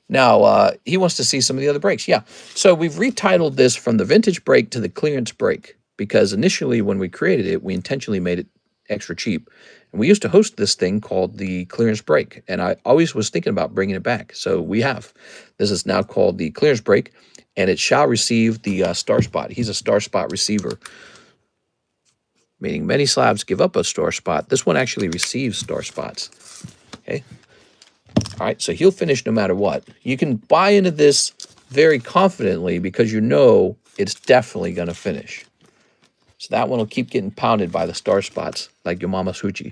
[SPEAKER 1] Now, he wants to see some of the other breaks. Yeah, so we've retitled this from the vintage break to the clearance break because initially when we created it, we intentionally made it extra cheap. And we used to host this thing called the clearance break, and I always was thinking about bringing it back. So we have. This is now called the clearance break, and it shall receive the star spot. He's a star spot receiver, meaning many slabs give up a star spot. This one actually receives star spots. Okay. All right, so he'll finish no matter what. You can buy into this very confidently because you know it's definitely going to finish. So that one will keep getting pounded by the star spots, like your mama's hoochie.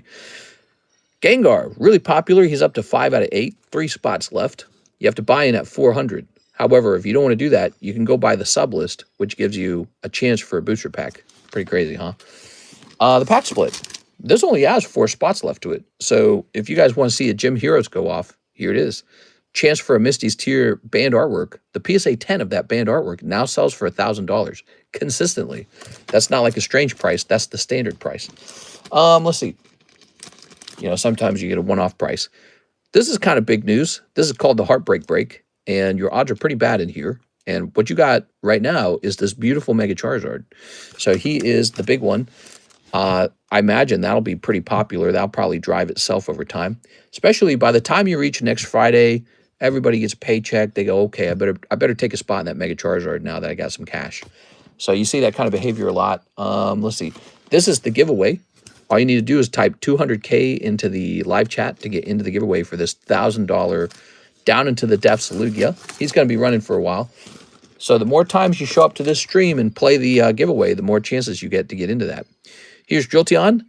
[SPEAKER 1] Gengar, really popular. He's up to 5 out of 8, 3 spots left. You have to buy in at 400. However, if you don't want to do that, you can go buy the sub list, which gives you a chance for a booster pack. Pretty crazy, huh? The pack split. This only has 4 spots left to it. So if you guys want to see a Gym Heroes go off, here it is. Chance for a Misty's Tier band artwork. The PSA 10 of that band artwork now sells for $1,000 consistently. That's not like a strange price. That's the standard price. Let's see. You know, sometimes you get a one-off price. This is kind of big news. This is called the Heartbreak Break, and your odds are pretty bad in here. And what you got right now is this beautiful Mega Charizard. So he is the big one. I imagine that'll be pretty popular. That'll probably drive itself over time, especially by the time you reach next Friday. Everybody gets a paycheck. They go, okay, I better take a spot in that Mega Charizard now that I got some cash. So you see that kind of behavior a lot. Let's see. This is the giveaway. All you need to do is type 200K into the live chat to get into the giveaway for this $1,000 Down into the Depths Lugia. He's going to be running for a while. So the more times you show up to this stream and play the giveaway, the more chances you get to get into that. Here's Jolteon.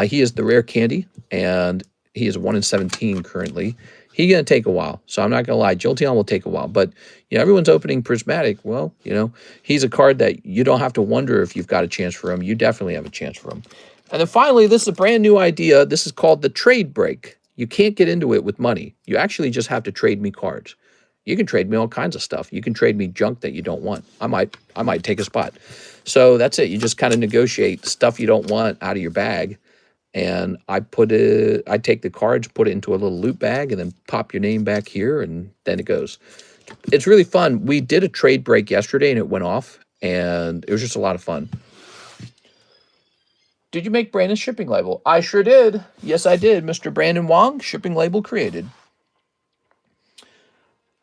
[SPEAKER 1] He is the rare candy, and he is 1 in 17 currently. He's going to take a while, so I'm not going to lie. Jolteon will take a while, but you know, everyone's opening Prismatic. Well, you know, he's a card that you don't have to wonder if you've got a chance for him. You definitely have a chance for him. And then finally, this is a brand new idea. This is called the Trade Break. You can't get into it with money. You actually just have to trade me cards. You can trade me all kinds of stuff. You can trade me junk that you don't want. I might take a spot. So that's it. You just kind of negotiate stuff you don't want out of your bag. And I take the cards, put it into a little loot bag, and then pop your name back here, and then it goes. It's really fun. We did a trade break yesterday, and it went off, and it was just a lot of fun. Did you make Brandon's shipping label? I sure did. Yes, I did. Mr. Brandon Wong, shipping label created.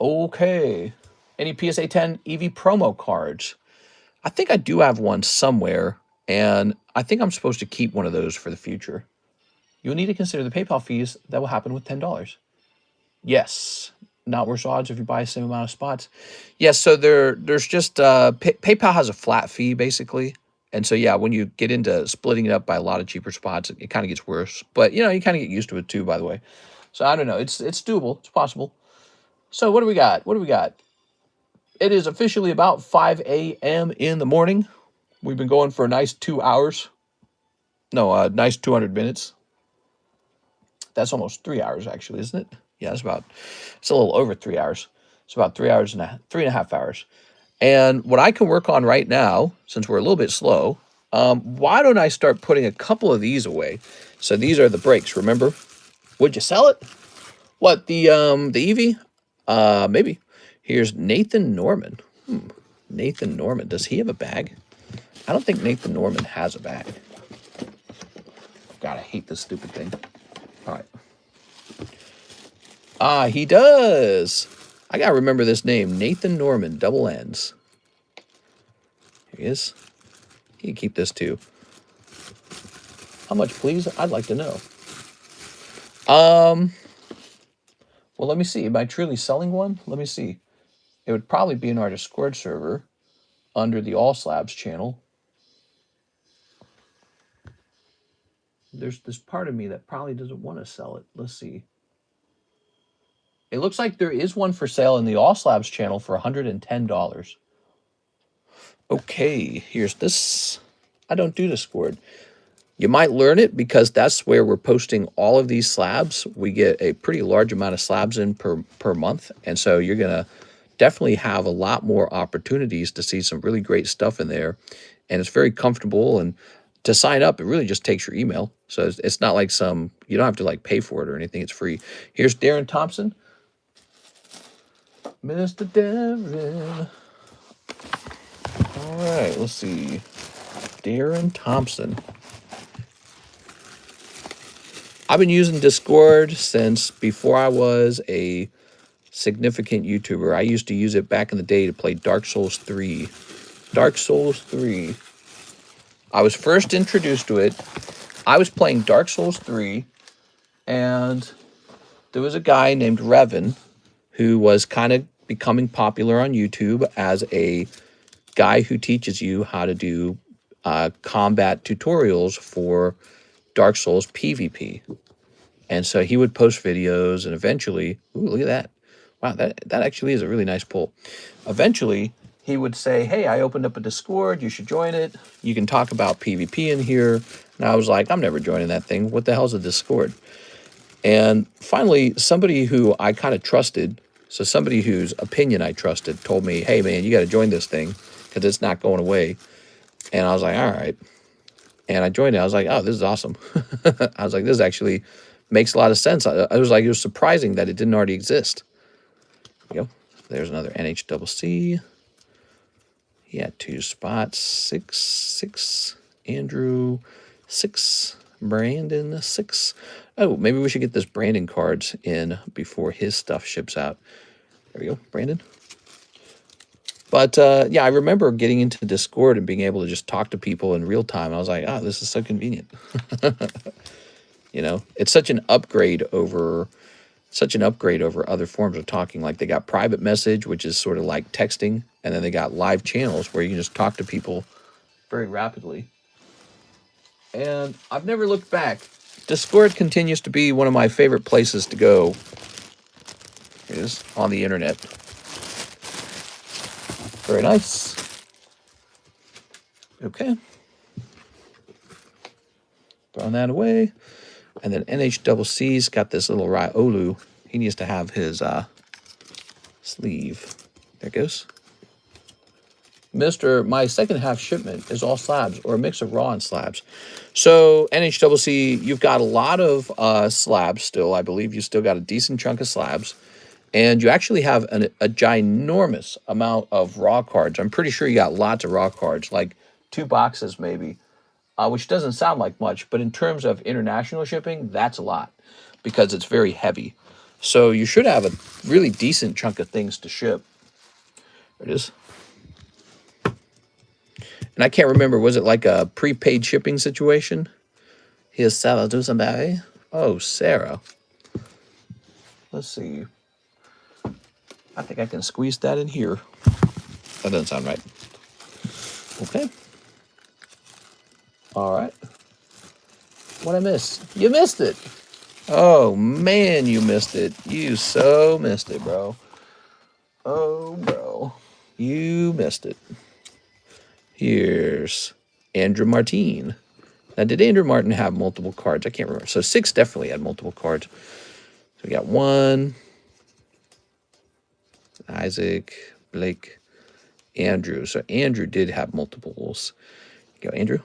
[SPEAKER 1] Okay. Any PSA 10 EV promo cards? I think I do have one somewhere, and I think I'm supposed to keep one of those for the future. You'll need to consider the PayPal fees that will happen with $10. Yes. Not worse odds if you buy the same amount of spots. Yes, so there's just PayPal has a flat fee basically. And so yeah, when you get into splitting it up by a lot of cheaper spots, it kind of gets worse. But you know, you kind of get used to it too, by the way. So I don't know. It's doable. It's possible. So what do we got? What do we got? It is officially about 5 a.m. in the morning. We've been going for a nice 2 hours. No, nice 200 minutes. That's almost 3 hours, actually, isn't it? Yeah, it's a little over 3 hours. It's about 3 hours and 3.5 hours. And what I can work on right now, since we're a little bit slow, why don't I start putting a couple of these away? So these are the breaks, remember? Would you sell it? What, the Eevee? Maybe. Here's Nathan Norman. Nathan Norman. Does he have a bag? I don't think Nathan Norman has a bag. God, I hate this stupid thing. All right. He does. I got to remember this name. Nathan Norman, double N's. Here he is. You can keep this too. How much, please? I'd like to know. Well, let me see. Am I truly selling one? Let me see. It would probably be in our Discord server under the All Slabs channel. There's this part of me that probably doesn't want to sell it. Let's see. It looks like there is one for sale in the All Slabs channel for $110. Okay, here's this. I don't do Discord. You might learn it because that's where we're posting all of these slabs. We get a pretty large amount of slabs in per month. And so you're going to definitely have a lot more opportunities to see some really great stuff in there. And it's very comfortable. And to sign up, it really just takes your email. So it's not like you don't have to like pay for it or anything. It's free. Here's Darren Thompson. Mr. Darren. All right, let's see. Darren Thompson. I've been using Discord since before I was a significant YouTuber. I used to use it back in the day to play Dark Souls 3. Dark Souls 3. I was first introduced to it. I was playing Dark Souls 3, and there was a guy named Revan who was kind of becoming popular on YouTube as a guy who teaches you how to do combat tutorials for Dark Souls PvP. And so he would post videos, and eventually, ooh, look at that. Wow, that actually is a really nice pull. Eventually, he would say, hey, I opened up a Discord. You should join it. You can talk about PvP in here. And I was like, I'm never joining that thing. What the hell's a Discord? And finally, somebody who I kind of trusted, so somebody whose opinion I trusted, told me, hey, man, you got to join this thing because it's not going away. And I was like, all right. And I joined it. I was like, oh, this is awesome. I was like, this actually makes a lot of sense. I was like, it was surprising that it didn't already exist. There you go. There's another NHCC. He had 2 spots. 6, 6. Andrew, 6. Brandon, 6. Oh, maybe we should get this Brandon cards in before his stuff ships out. There we go, Brandon. But yeah, I remember getting into Discord and being able to just talk to people in real time. I was like, oh, this is so convenient. You know, it's such an upgrade over other forms of talking. Like they got private message, which is sort of like texting, and then they got live channels where you can just talk to people very rapidly. And I've never looked back. Discord continues to be one of my favorite places to go. It is on the internet. Very nice. Okay. Throwing that away. And then NHCC's got this little Ryolu. He needs to have his sleeve. There it goes. Mr. My second half shipment is all slabs or a mix of raw and slabs. So NHCC, you've got a lot of slabs still. I believe you still got a decent chunk of slabs. And you actually have a ginormous amount of raw cards. I'm pretty sure you got lots of raw cards, like 2 boxes maybe, which doesn't sound like much. But in terms of international shipping, that's a lot because it's very heavy. So you should have a really decent chunk of things to ship. There it is. And I can't remember, was it like a prepaid shipping situation? Here's Sarah, do somebody. Oh, Sarah. Let's see. I think I can squeeze that in here. That doesn't sound right. Okay. All right. What'd I miss? You missed it. Oh, man, you missed it. You so missed it, bro. Oh, bro. You missed it. Here's Andrew Martin. Now, did Andrew Martin have multiple cards? I can't remember. So 6 definitely had multiple cards. So we got 1. Isaac, Blake, Andrew. So Andrew did have multiples. Go, Andrew.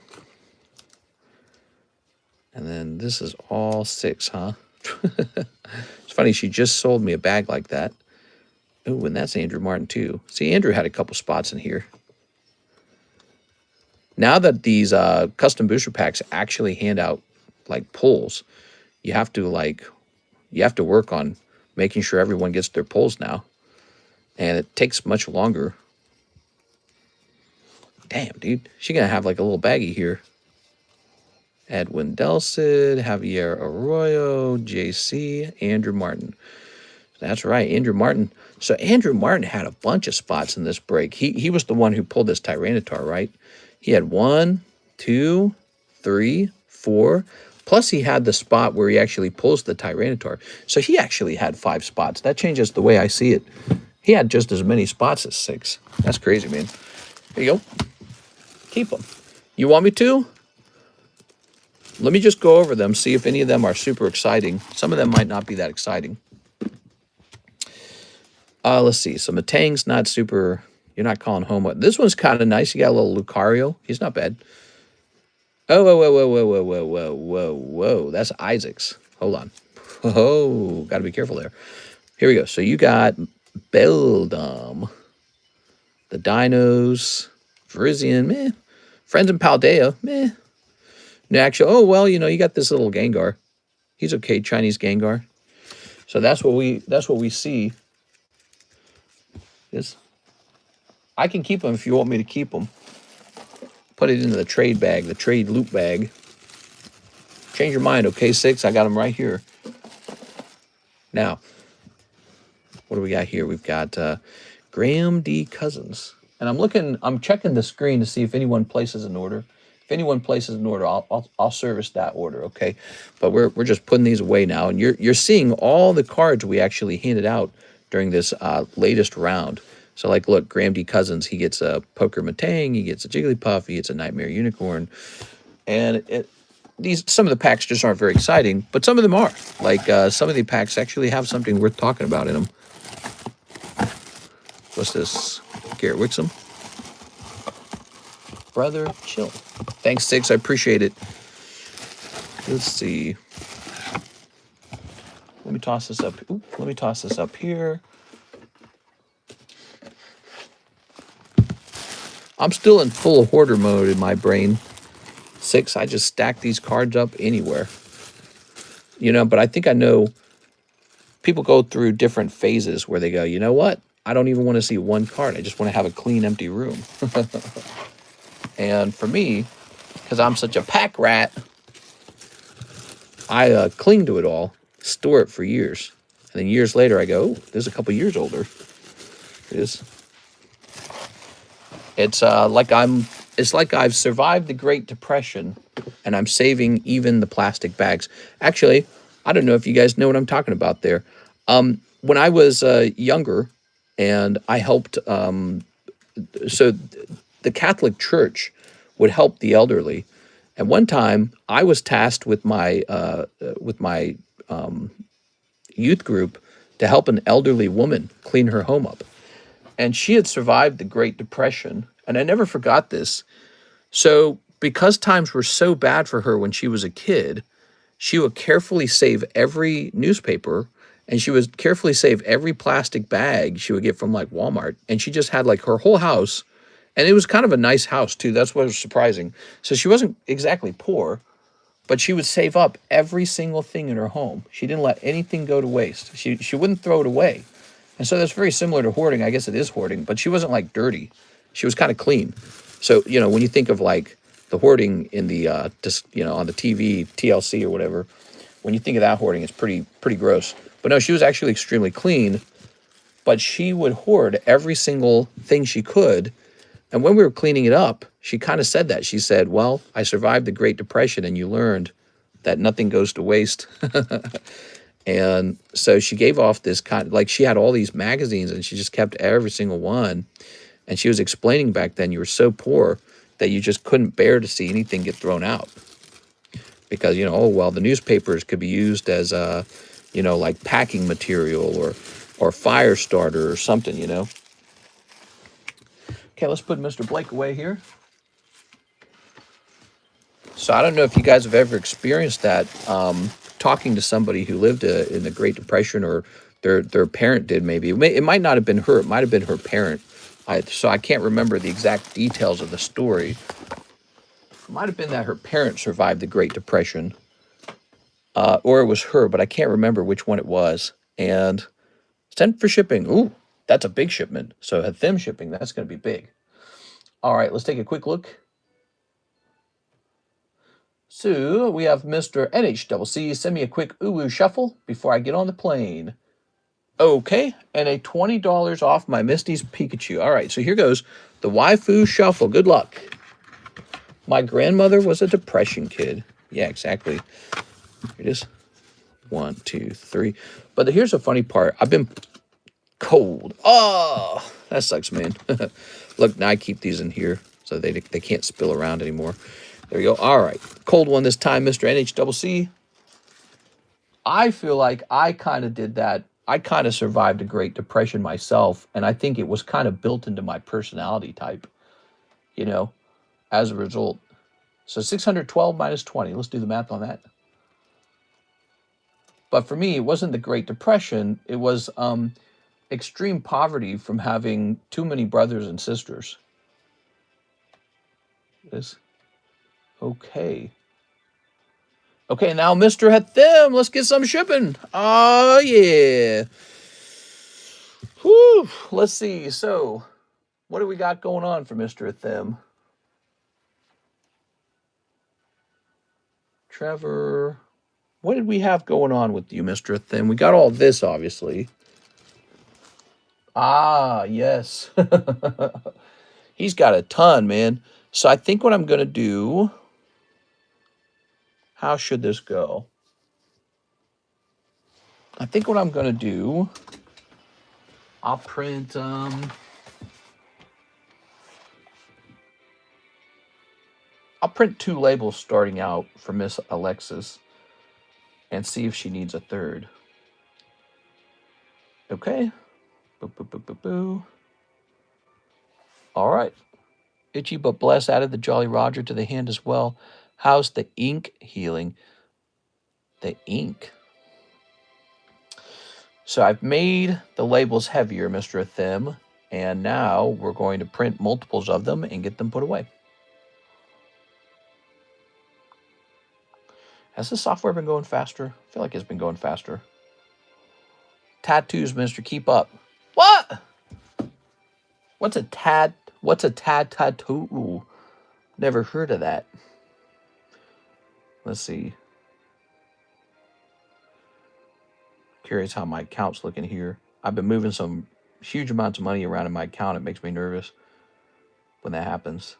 [SPEAKER 1] And then this is all 6, huh? It's funny, she just sold me a bag like that. Oh, and that's Andrew Martin, too. See, Andrew had a couple spots in here. Now that these custom booster packs actually hand out, like, pulls, you have to work on making sure everyone gets their pulls now. And it takes much longer. Damn, dude. She's going to have like a little baggie here. Edwin Delcid, Javier Arroyo, JC, Andrew Martin. That's right, Andrew Martin. So Andrew Martin had a bunch of spots in this break. He was the one who pulled this Tyranitar, right? He had 1, 2, 3, 4. Plus he had the spot where he actually pulls the Tyranitar. So he actually had 5 spots. That changes the way I see it. He had just as many spots as 6. That's crazy, man. There you go. Keep them. You want me to? Let me just go over them, see if any of them are super exciting. Some of them might not be that exciting. Let's see. So Matang's not super... You're not calling home. This one's kind of nice. You got a little Lucario. He's not bad. Oh, whoa, whoa, whoa, whoa, whoa, whoa, whoa, whoa, whoa. That's Isaac's. Hold on. Oh, got to be careful there. Here we go. So you got... Beldum, the Dinos, Virizion, meh. Friends in Paldea, meh. No, actually, oh, well, you know, you got this little Gengar. He's okay, Chinese Gengar. So that's what we see. Is I can keep them if you want me to keep them. Put it into the trade bag, the trade loot bag. Change your mind, okay, 6? I got them right here. Now, what do we got here? We've got Graham D. Cousins. And I'm checking the screen to see if anyone places an order. If anyone places an order, I'll service that order, okay? But we're just putting these away now, and you're seeing all the cards we actually handed out during this latest round. So like, look, Graham D. Cousins, he gets a Poker Matang, he gets a Jigglypuff, he gets a Nightmare Unicorn, and some of the packs just aren't very exciting, but some of them are. Like some of the packs actually have something worth talking about in them. What's this? Garrett Wixom. Brother, chill. Thanks, Six. I appreciate it. Let's see. Let me toss this up. Ooh, let me toss this up here. I'm still in full hoarder mode in my brain. Six, I just stack these cards up anywhere. You know, but I think I know people go through different phases where they go, you know what? I don't even want to see one card. I just want to have a clean, empty room. And for me, because I'm such a pack rat, I cling to it all, store it for years. And then years later, I go, oh, this is a couple years older. It is. It's like I've survived the Great Depression, and I'm saving even the plastic bags. Actually, I don't know if you guys know what I'm talking about there. When I was younger, and I helped, so the Catholic Church would help the elderly, and one time I was tasked with my youth group to help an elderly woman clean her home up. And she had survived the Great Depression, and I never forgot this. So because times were so bad for her when she was a kid, she would carefully save every newspaper, and she would carefully save every plastic bag she would get from like Walmart. And she just had like her whole house, and it was kind of a nice house too. That's what was surprising. So she wasn't exactly poor, but she would save up every single thing in her home. She didn't let anything go to waste. She wouldn't throw it away. And so that's very similar to hoarding. I guess it is hoarding, but she wasn't like dirty. She was kind of clean. So, you know, when you think of like the hoarding in the, just, you know, on the TV, TLC or whatever, when you think of that hoarding, it's pretty gross. But no, she was actually extremely clean, but she would hoard every single thing she could. And when we were cleaning it up, she kind of said that. She said, well, I survived the Great Depression, and you learned that nothing goes to waste. And so she gave off this kind of, like, she had all these magazines, and she just kept every single one. And she was explaining back then you were so poor that you just couldn't bear to see anything get thrown out. Because, you know, oh, well, the newspapers could be used as, you know, like packing material or fire starter or something, you know. Okay, let's put Mr. Blake away here. So I don't know if you guys have ever experienced that, talking to somebody who lived in the Great Depression, or their parent did maybe. It might not have been her. It might have been her parent. So I can't remember the exact details of the story. It might have been that her parent survived the Great Depression, or it was her, but I can't remember which one it was. And sent for shipping. Ooh, that's a big shipment. So at them shipping, that's going to be big. All right, let's take a quick look. So we have Mr. NHCC. Send me a quick Waifu Shuffle before I get on the plane. Okay, and a $20 off my Misty's Pikachu. All right, so here goes the Waifu Shuffle. Good luck. My grandmother was a depression kid. Yeah, exactly. Here it is. 1, 2, 3. But here's the funny part. I've been cold. Oh, that sucks, man. Look, now I keep these in here so they can't spill around anymore. There we go. All right. Cold one this time, Mr. NHCC. I feel like I kind of did that. I kind of survived a Great Depression myself, and I think it was kind of built into my personality type, you know, as a result. So 612 minus 20. Let's do the math on that. But for me, it wasn't the Great Depression. It was extreme poverty from having too many brothers and sisters. This. Okay. Okay, now Mr. Hathim, let's get some shipping. Oh, yeah. Whew. Let's see. So, what do we got going on for Mr. Hathim? Trevor, what did we have going on with you, Mr. Hathim? We got all this, obviously. Ah, yes. He's got a ton, man. So I think what I'm going to do, how should this go? I think what I'm going to do, I'll print, I'll print 2 labels starting out for Miss Alexis and see if she needs a third. Okay. Boo, boo, boo, boo, boo. All right. Itchy but blessed added the Jolly Roger to the hand as well. How's the ink healing? The ink. So I've made the labels heavier, Mr. Thim, and now we're going to print multiples of them and get them put away. Has the software been going faster? I feel like it's been going faster. Tattoos, Mr. Keep up. What? What's a tattoo? Never heard of that. Let's see. Curious how my account's looking here. I've been moving some huge amounts of money around in my account. It makes me nervous when that happens.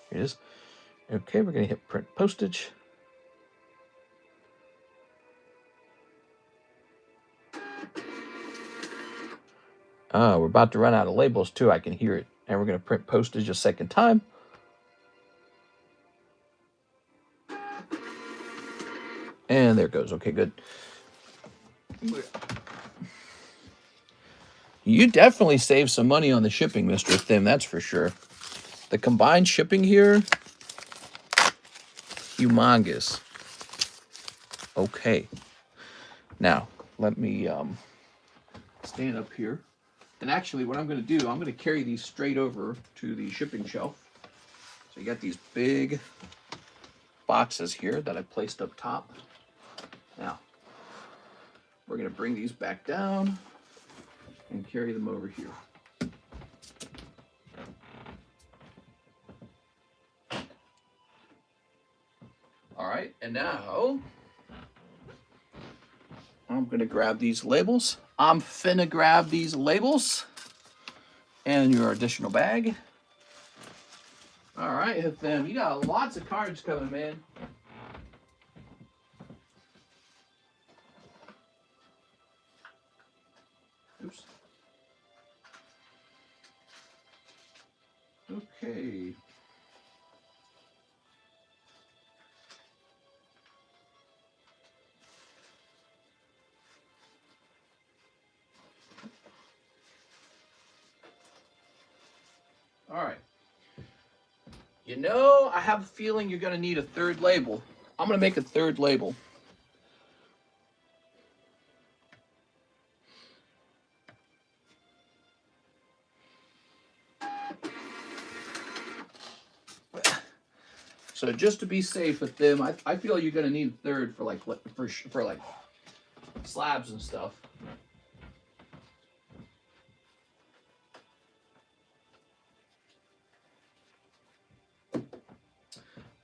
[SPEAKER 1] Here it is. Okay, we're going to hit print postage. Oh, we're about to run out of labels too. I can hear it. And we're going to print postage a second time. And there it goes. Okay, good. You definitely save some money on the shipping, Mr. Thim, that's for sure. The combined shipping here, humongous. Okay. Now, let me stand up here. And actually, what I'm going to do, I'm going to carry these straight over to the shipping shelf. So you got these big boxes here that I placed up top. Now, we're going to bring these back down and carry them over here. All right, and now I'm going to grab these labels. I'm finna grab these labels and your additional bag. All right, then you got lots of cards coming, man. Oops. Okay. All right. You know, I have a feeling you're going to need a third label. I'm going to make a third label. So just to be safe with them, I feel you're going to need a third for like slabs and stuff.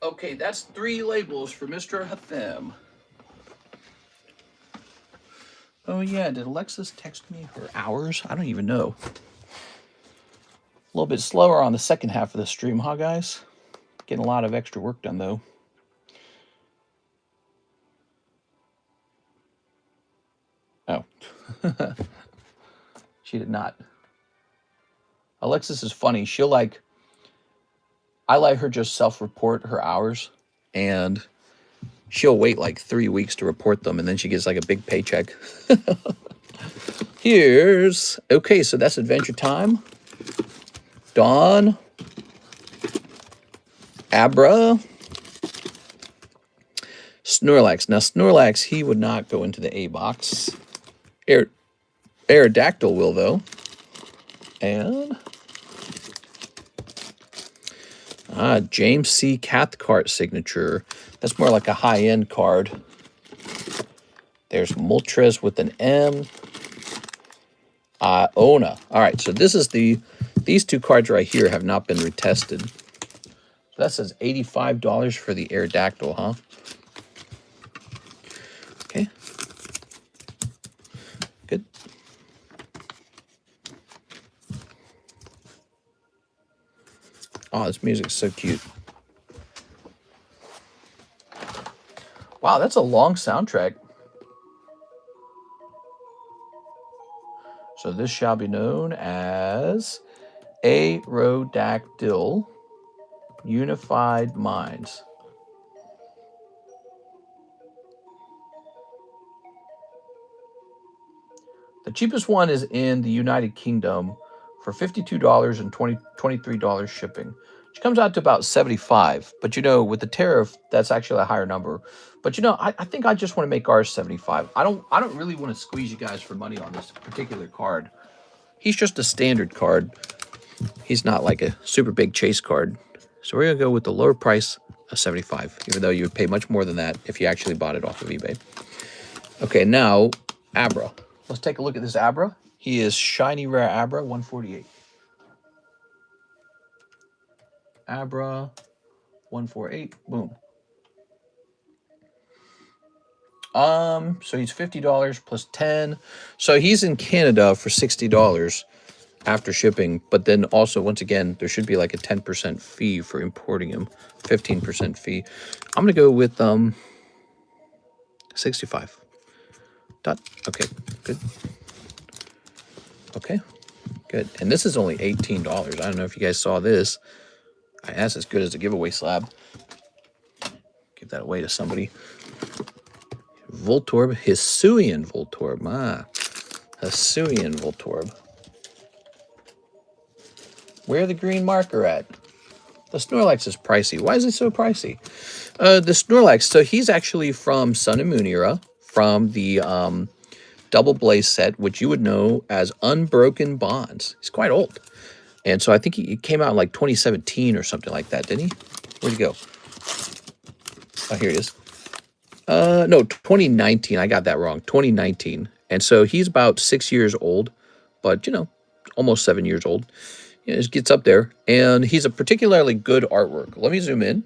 [SPEAKER 1] Okay, that's 3 labels for Mr. Hatham. Oh yeah, did Alexis text me her hours? I don't even know. A little bit slower on the second half of the stream, huh, guys? Getting a lot of extra work done, though. Oh. She did not. Alexis is funny. She'll I let her just self-report her hours, and she'll wait like 3 weeks to report them, and then she gets like a big paycheck. Okay, so that's Adventure Time. Dawn. Abra. Snorlax. Now, Snorlax, he would not go into the A box. Aerodactyl will, though. And James C. Cathcart signature. That's more like a high-end card. There's Moltres with an M. Ona. All right, so this is these 2 cards right here have not been retested. So that says $85 for the Aerodactyl, huh? Okay. Good. Oh, this music's so cute. Wow, that's a long soundtrack. So this shall be known as Aerodactyl Unified Minds. The cheapest one is in the United Kingdom for $52 and $23 shipping, which comes out to about $75. But you know, with the tariff, that's actually a higher number. But you know, I think I just want to make ours $75. I don't really want to squeeze you guys for money on this particular card. He's just a standard card. He's not like a super big chase card. So we're gonna go with the lower price of $75, even though you would pay much more than that if you actually bought it off of eBay. Okay, now Abra. Let's take a look at this Abra. He is shiny rare Abra 148. Abra 148. Boom. So he's $50 plus 10. So he's in Canada for $60 after shipping, but then also once again there should be like a 10% fee for importing him, 15% fee. I'm gonna go with 65. Okay, good. Okay, good. And this is only $18. I don't know if you guys saw this. That's as good as a giveaway slab. Give that away to somebody. Voltorb, Hisuian Voltorb. Hisuian Voltorb. Where the green marker at? The Snorlax is pricey. Why is it so pricey? The Snorlax, so he's actually from Sun and Moon era, from the Double Blaze set, which you would know as Unbroken Bonds. He's quite old. And so I think he came out in like 2017 or something like that, didn't he? Where'd he go? Oh, here it is. No, 2019. I got that wrong. 2019. And so he's about 6 years old, but, you know, almost 7 years old. You know, it gets up there. And he's a particularly good artwork. Let me zoom in.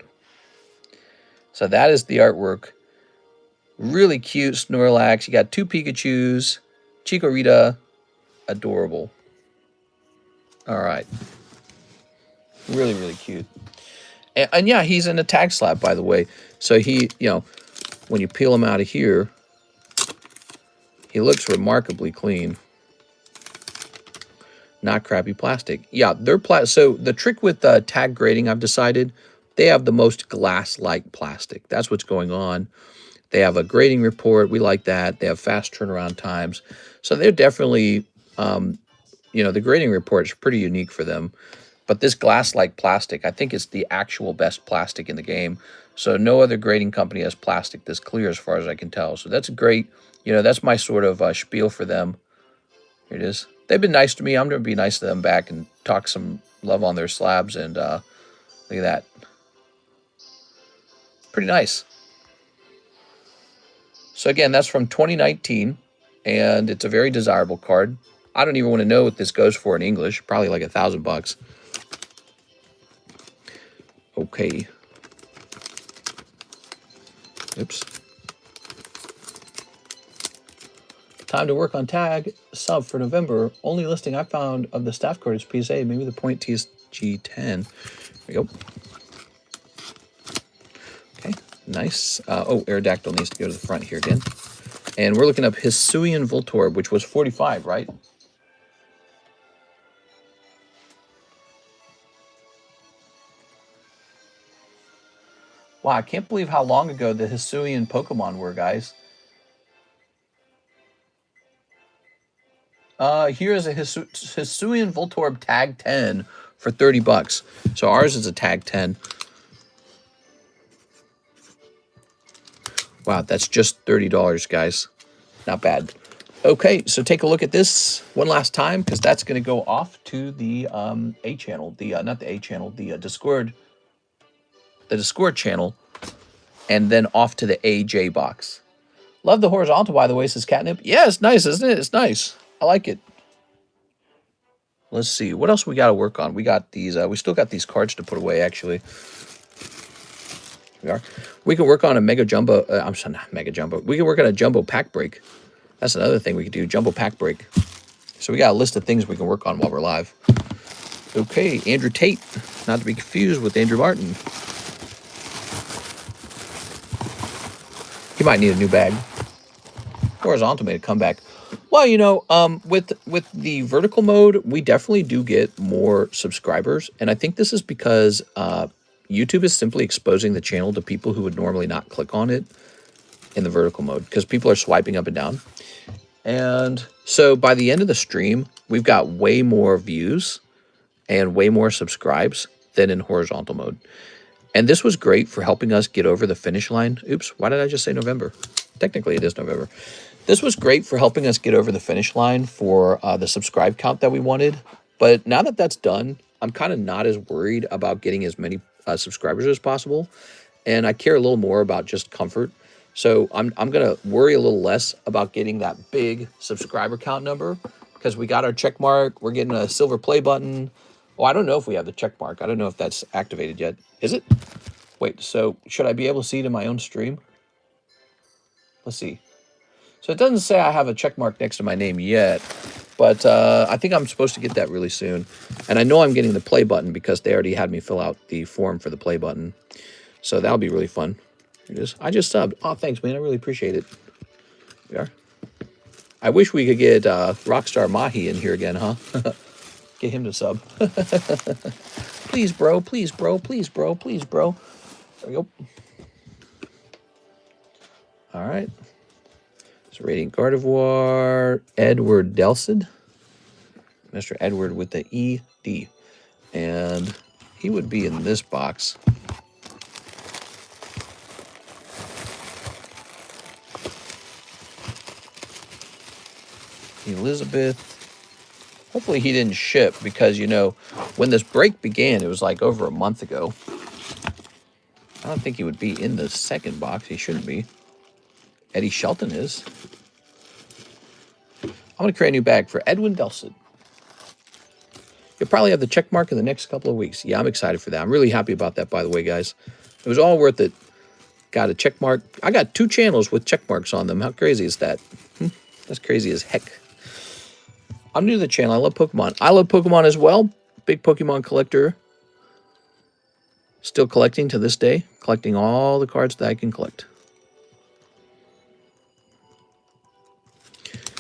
[SPEAKER 1] So that is the artwork. Really cute Snorlax. You got 2 Pikachus. Chikorita. Adorable. All right. Really, really cute. And yeah, he's in a tag slab, by the way. So he, you know, when you peel him out of here, he looks remarkably clean. Not crappy plastic. Yeah, they're so the trick with tag grading, I've decided, they have the most glass-like plastic. That's what's going on. They have a grading report. We like that. They have fast turnaround times. So they're definitely, you know, the grading report is pretty unique for them. But this glass-like plastic, I think it's the actual best plastic in the game. So no other grading company has plastic this clear as far as I can tell. So that's great. You know, that's my sort of spiel for them. Here it is. They've been nice to me. I'm going to be nice to them back and talk some love on their slabs. And look at that. Pretty nice. So again, that's from 2019. And it's a very desirable card. I don't even want to know what this goes for in English. Probably like $1,000. Okay. Oops. Time to work on tag sub for November. Only listing I found of the staff card is PSA. Maybe the point TSG10. There we go. Okay, nice. Oh, Aerodactyl needs to go to the front here again. And we're looking up Hisuian Voltorb, which was 45, right? Wow, I can't believe how long ago the Hisuian Pokemon were, guys. Here is a Hisuian Voltorb Tag 10 for $30. So ours is a Tag 10. Wow, that's just $30, guys. Not bad. Okay, so take a look at this one last time, because that's going to go off to the A channel. Not the A channel, the Discord. The Discord channel. And then off to the AJ box. Love the horizontal, by the way, says Catnip. Yeah, it's nice, isn't it? It's nice. I like it. Let's see. What else we got to work on? We got these. We still got these cards to put away, actually. We can work on a Mega Jumbo. I'm sorry, not Mega Jumbo. We can work on a Jumbo Pack Break. That's another thing we can do. Jumbo Pack Break. So we got a list of things we can work on while we're live. Okay, Andrew Tate, not to be confused with Andrew Martin. He might need a new bag. Horizontal made a comeback. Well, you know, with the vertical mode, we definitely do get more subscribers, and I think this is because YouTube is simply exposing the channel to people who would normally not click on it in the vertical mode because people are swiping up and down. And so by the end of the stream, we've got way more views and way more subscribes than in horizontal mode. And this was great for helping us get over the finish line. Oops, why did I just say November? Technically, it is November. This was great for helping us get over the finish line for the subscribe count that we wanted. But now that that's done, I'm kind of not as worried about getting as many subscribers as possible. And I care a little more about just comfort. So I'm going to worry a little less about getting that big subscriber count number because we got our check mark. We're getting a silver play button. Oh, I don't know if we have the check mark. I don't know if that's activated yet. Is it? Wait, so should I be able to see it in my own stream? Let's see. So it doesn't say I have a check mark next to my name yet, but I think I'm supposed to get that really soon. And I know I'm getting the play button because they already had me fill out the form for the play button. So that'll be really fun. Here it is. I just subbed. Oh, thanks, man. I really appreciate it. We are. I wish we could get Rockstar Mahi in here again, huh? Get him to sub. Please, bro. Please, bro. Please, bro. Please, bro. There we go. All right. So Radiant Gardevoir, Edward Delsid. Mr. Edward with the ED. And he would be in this box. Elizabeth. Hopefully he didn't ship because, you know, when this break began, it was like over a month ago. I don't think he would be in the second box. He shouldn't be. Eddie Shelton is. I'm going to create a new bag for Edwin Delsid. You'll probably have the check mark in the next couple of weeks. Yeah, I'm excited for that. I'm really happy about that, by the way, guys. It was all worth it. Got a check mark. I got 2 channels with check marks on them. How crazy is that? That's crazy as heck. I'm new to the channel. I love Pokemon. I love Pokemon as well. Big Pokemon collector. Still collecting to this day. Collecting all the cards that I can collect.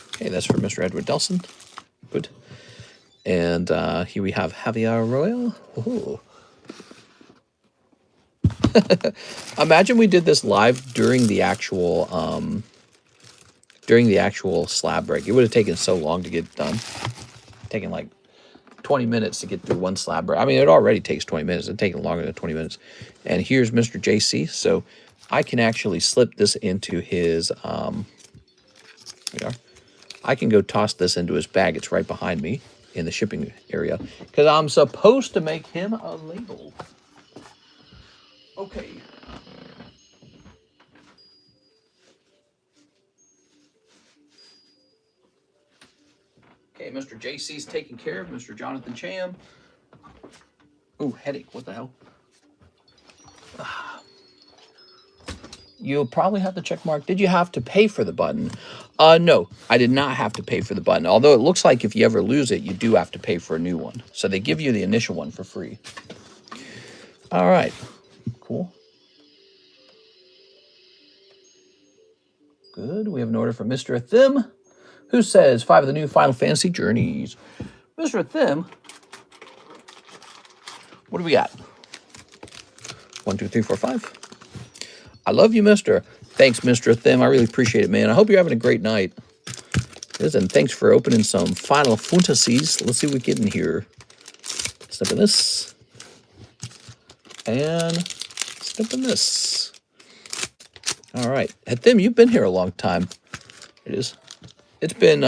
[SPEAKER 1] Okay, that's for Mr. Edward Delson. Good. And here we have Javier Royal. Ooh. Imagine we did this live during the actual slab break. It would have taken so long to get done. Taken like 20 minutes to get through one slab break. I mean, it already takes 20 minutes. It's taking longer than 20 minutes. And here's Mr. JC. So I can actually slip this into his here we are. I can go toss this into his bag. It's right behind me in the shipping area because I'm supposed to make him a label. Okay. Okay, Mr. JC's taking care of Mr. Jonathan Cham. Ooh, headache. What the hell? You'll probably have the check mark. Did you have to pay for the button? No, I did not have to pay for the button. Although it looks like if you ever lose it, you do have to pay for a new one. So they give you the initial one for free. All right. Cool. Good. We have an order from Mr. Thim, who says 5 of the new Final Fantasy journeys. Mr. Thim, what do we got? 1, 2, 3, 4, 5. I love you, mister. Thanks, Mr. Thim. I really appreciate it, man. I hope you're having a great night. And thanks for opening some Final Fantasies. Let's see what we get in here. Snip in this. And snip in this. All right. Thim, you've been here a long time. It is. It's been,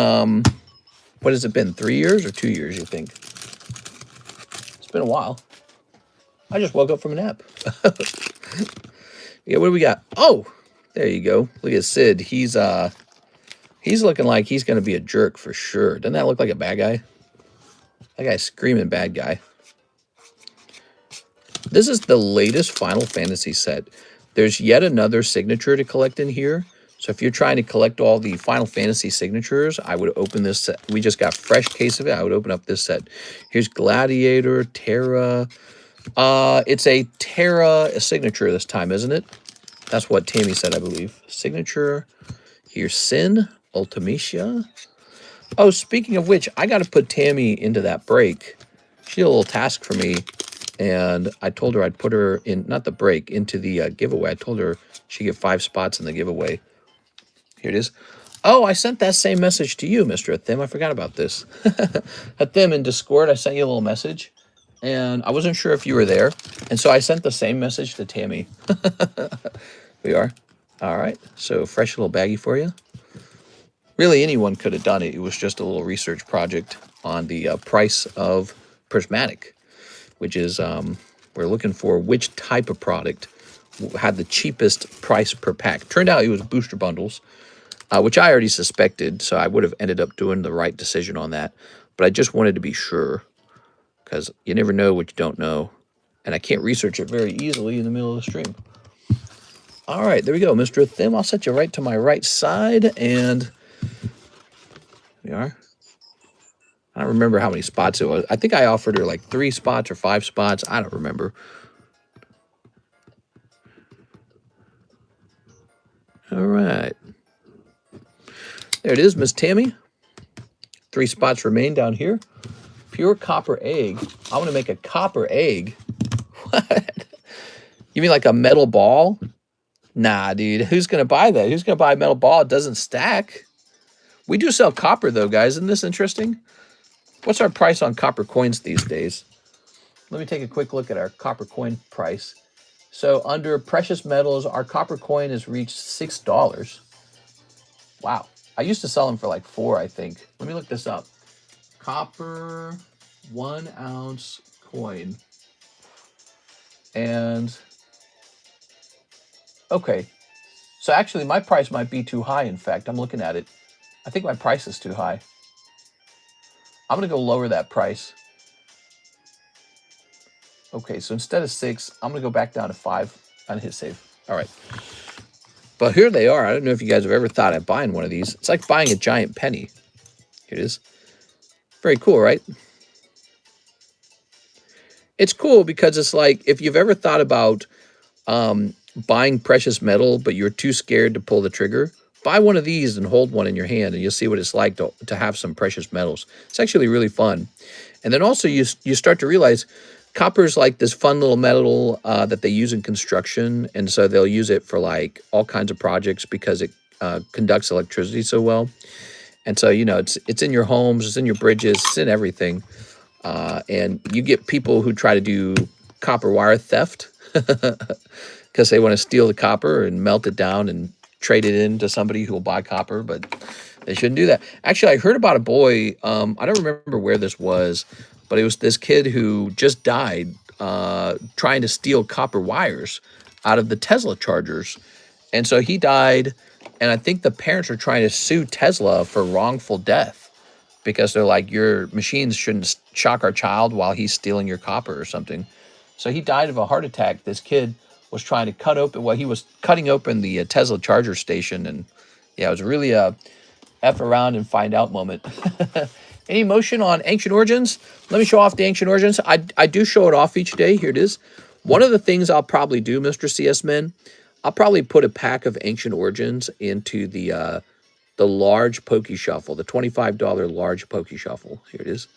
[SPEAKER 1] what has it been, 3 years or 2 years, you think? It's been a while. I just woke up from a nap. Yeah, what do we got? Oh, there you go. Look at Sid. He's looking like he's going to be a jerk for sure. Doesn't that look like a bad guy? That guy's screaming bad guy. This is the latest Final Fantasy set. There's yet another signature to collect in here. So if you're trying to collect all the Final Fantasy signatures, I would open this set. We just got a fresh case of it. I would open up this set. Here's Gladiator, Terra. It's a Terra signature this time, isn't it? That's what Tammy said, I believe. Signature. Here's Sin, Ultimacia. Oh, speaking of which, I got to put Tammy into that break. She had a little task for me, and I told her I'd put her in, not the break, into the giveaway. I told her she'd get 5 spots in the giveaway. Here it is. Oh, I sent that same message to you, Mr. Athim. I forgot about this. Athim, in Discord, I sent you a little message, and I wasn't sure if you were there, and so I sent the same message to Tammy. We are. All right, so fresh little baggie for you. Really, anyone could have done it. It was just a little research project on the price of prismatic, which is we're looking for which type of product had the cheapest price per pack. Turned out it was booster bundles, which I already suspected, so I would have ended up doing the right decision on that. But I just wanted to be sure, because you never know what you don't know, and I can't research it very easily in the middle of the stream. All right, there we go, Mr. Thim. I'll set you right to my right side, and we are. I don't remember how many spots it was. I think I offered her like 3 spots or 5 spots. I don't remember. All right. There it is, Miss Tammy. 3 spots remain down here. Pure copper egg. I want to make a copper egg. What? You mean like a metal ball? Nah, dude. Who's going to buy that? Who's going to buy a metal ball? It doesn't stack. We do sell copper, though, guys. Isn't this interesting? What's our price on copper coins these days? Let me take a quick look at our copper coin price. So under precious metals, our copper coin has reached $6. Wow. I used to sell them for like 4, I think. Let me look this up. Copper 1 ounce coin. And okay. So actually my price might be too high, in fact. I'm looking at it. I think my price is too high. I'm going to go lower that price. Okay, so instead of 6, I'm going to go back down to 5 and hit save. All right. But here they are. I don't know if you guys have ever thought of buying one of these. It's like buying a giant penny. Here it is. Very cool, right? It's cool because it's like if you've ever thought about buying precious metal, but you're too scared to pull the trigger, buy one of these and hold one in your hand, and you'll see what it's like to have some precious metals. It's actually really fun. And then also you start to realize copper is like this fun little metal that they use in construction, and so they'll use it for like all kinds of projects because it conducts electricity so well. And so, you know, it's in your homes, it's in your bridges, it's in everything. And you get people who try to do copper wire theft because they want to steal the copper and melt it down and trade it in to somebody who will buy copper, but they shouldn't do that. Actually, I heard about a boy, I don't remember where this was, but it was this kid who just died trying to steal copper wires out of the Tesla chargers. And so he died, and I think the parents are trying to sue Tesla for wrongful death because they're like, your machines shouldn't shock our child while he's stealing your copper or something. So he died of a heart attack. This kid was trying to cut open, well, he was cutting open the Tesla charger station. And yeah, it was really a F around and find out moment. Any motion on Ancient Origins? Let me show off the Ancient Origins. I do show it off each day. Here it is. One of the things I'll probably do, Mr. CS Men, I'll probably put a pack of Ancient Origins into the large Poke Shuffle, the $25 large Poke Shuffle. Here it is.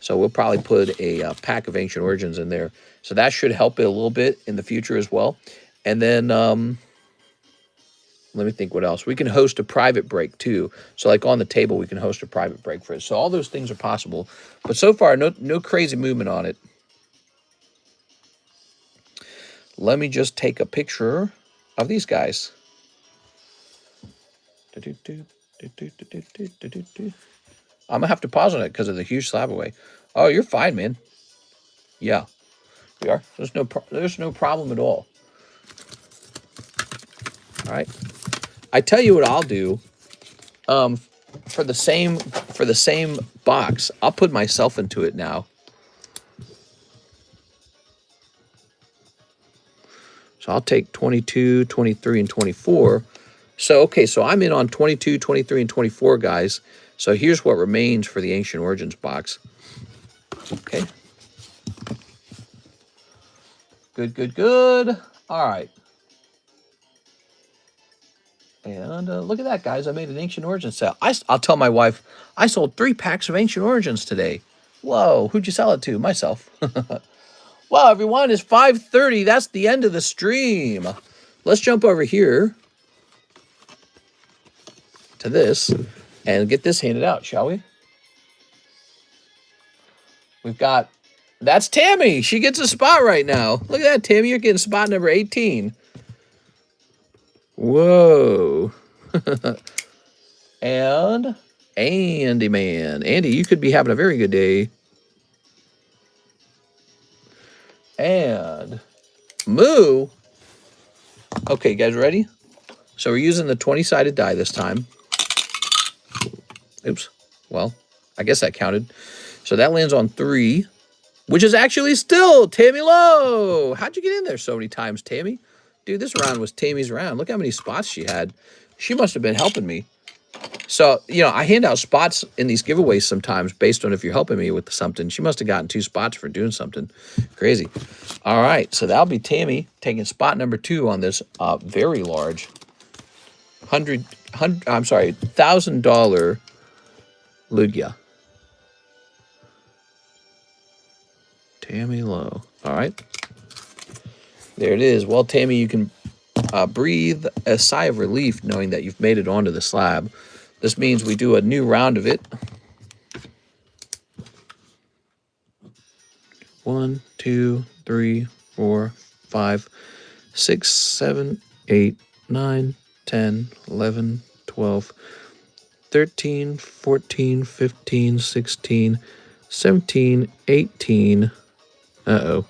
[SPEAKER 1] So we'll probably put a pack of Ancient Origins in there. So that should help it a little bit in the future as well. And then let me think what else. We can host a private break too. So like on the table, we can host a private break for it. So all those things are possible. But so far, no crazy movement on it. Let me just take a picture of these guys. I'm going to have to pause on it because of the huge slab away. Oh, you're fine, man. Yeah, we are. There's no problem at all. All right. I tell you what I'll do. For the same box, I'll put myself into it now. So I'll take 22, 23, and 24, So, okay, so I'm in on 22, 23, and 24, guys. So here's what remains for the Ancient Origins box. Okay. Good, good, good. All right. And look at that, guys. I made an Ancient Origins sale. I'll tell my wife, I sold 3 packs of Ancient Origins today. Whoa, who'd you sell it to? Myself. Well, everyone, it's 5:30. That's the end of the stream. Let's jump over here to this and get this handed out, shall we? We've got, that's Tammy. She gets a spot right now. Look at that, Tammy. You're getting spot number 18. Whoa. And Andy, man. Andy, you could be having a very good day. And Moo. Okay, guys, ready? So we're using the 20-sided die this time. Oops. Well, I guess that counted. So that lands on 3, which is actually still Tammy Lowe. How'd you get in there so many times, Tammy? Dude, this round was Tammy's round. Look how many spots she had. She must have been helping me. So, you know, I hand out spots in these giveaways sometimes based on if you're helping me with something. She must have gotten 2 spots for doing something crazy. All right, so that'll be Tammy taking spot number 2 on this very large $1,000 Lugia. Tammy Lowe. All right. There it is. Well, Tammy, you can breathe a sigh of relief knowing that you've made it onto the slab. This means we do a new round of it. 1, 2, 3, 4, 5, 6, 7, 8, 9, 10, 11, 12, 13, 14, 15, 16, 17, 18. Uh-oh.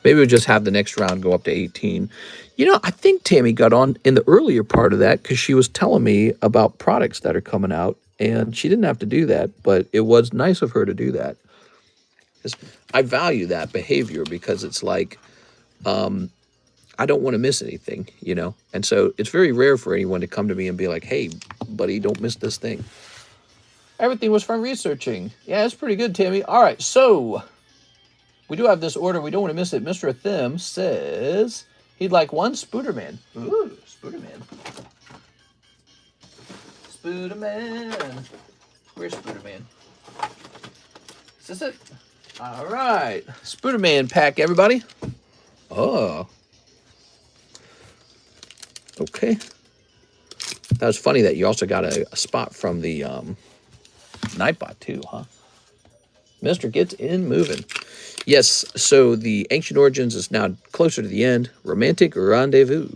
[SPEAKER 1] Maybe we'll just have the next round go up to 18. You know, I think Tammy got on in the earlier part of that because she was telling me about products that are coming out, and she didn't have to do that, but it was nice of her to do that. I value that behavior because it's like, I don't want to miss anything, you know? And so it's very rare for anyone to come to me and be like, hey, buddy, don't miss this thing. Everything was from researching. Yeah, that's pretty good, Tammy. All right, so we do have this order. We don't want to miss it. Mr. Thim says he'd like 1 Spooderman. Ooh, Spooderman. Spooderman. Where's Spooderman? Is this it? All right. Spooderman pack, everybody. Oh. Okay. That was funny that you also got a spot from the Nightbot too, huh? Mr. Gets in moving. Yes, so the Ancient Origins is now closer to the end. Romantic Rendezvous.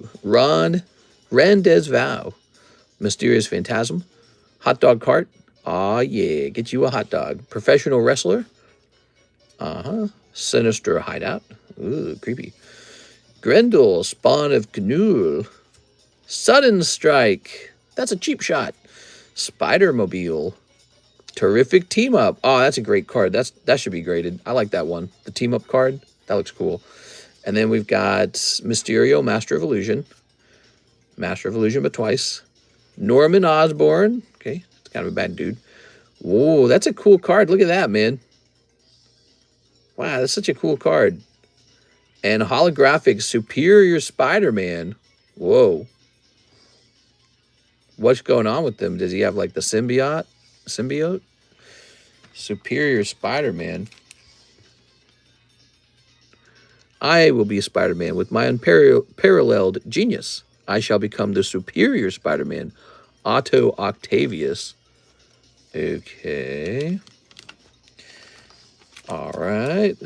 [SPEAKER 1] Rendezvous. Mysterious Phantasm. Hot Dog Cart. Aw, yeah. Get you a hot dog. Professional Wrestler. Uh-huh. Sinister Hideout. Ooh, creepy. Grendel. Spawn of Gnoul. Sudden Strike. That's a cheap shot. Spider-Mobile. Terrific Team Up. Oh, that's a great card. That should be graded. I like that one. The Team Up card. That looks cool. And then we've got Mysterio, Master of Illusion. Master of Illusion, but twice. Norman Osborn. Okay, it's kind of a bad dude. Whoa, that's a cool card. Look at that, man. Wow, that's such a cool card. And holographic Superior Spider-Man. Whoa. What's going on with them? Does he have like the symbiote? Superior Spider-Man. I will be Spider-Man with my unparalleled genius. I shall become the superior Spider-Man. Otto Octavius. Okay. All right.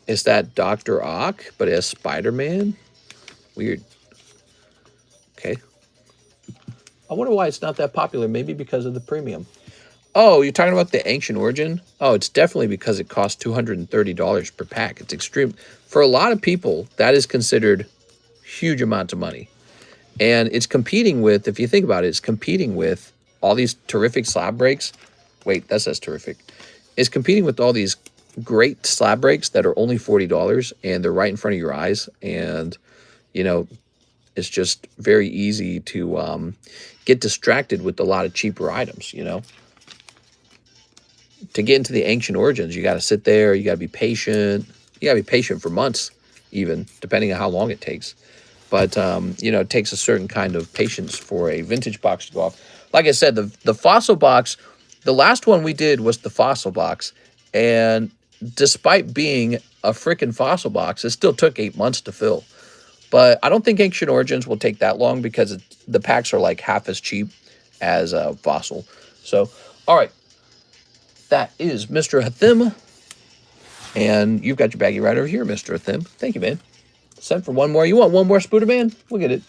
[SPEAKER 1] Is that Dr. Ock, but as Spider-Man? Weird. Okay. I wonder why it's not that popular. Maybe because of the premium. Oh, you're talking about the Ancient Origin? Oh, it's definitely because it costs $230 per pack. It's extreme. For a lot of people, that is considered huge amounts of money. And it's competing with, if you think about it, it's competing with all these terrific slab breaks. Wait, that says terrific. It's competing with all these great slab breaks that are only $40 and they're right in front of your eyes. And, you know, it's just very easy to get distracted with a lot of cheaper items, you know. To get into the ancient origins, you got to sit there, you got to be patient. You got to be patient for months, even, depending on how long it takes. But, you know, it takes a certain kind of patience for a vintage box to go off. Like I said, the fossil box, the last one we did was the fossil box. And despite being a freaking fossil box, it still took 8 months to fill. But I don't think Ancient Origins will take that long because the packs are like half as cheap as Fossil. So, all right. That is Mr. Hathim. And you've got your baggie right over here, Mr. Hathim. Thank you, man. Sent for one more. You want one more Spooder Man? We'll get it.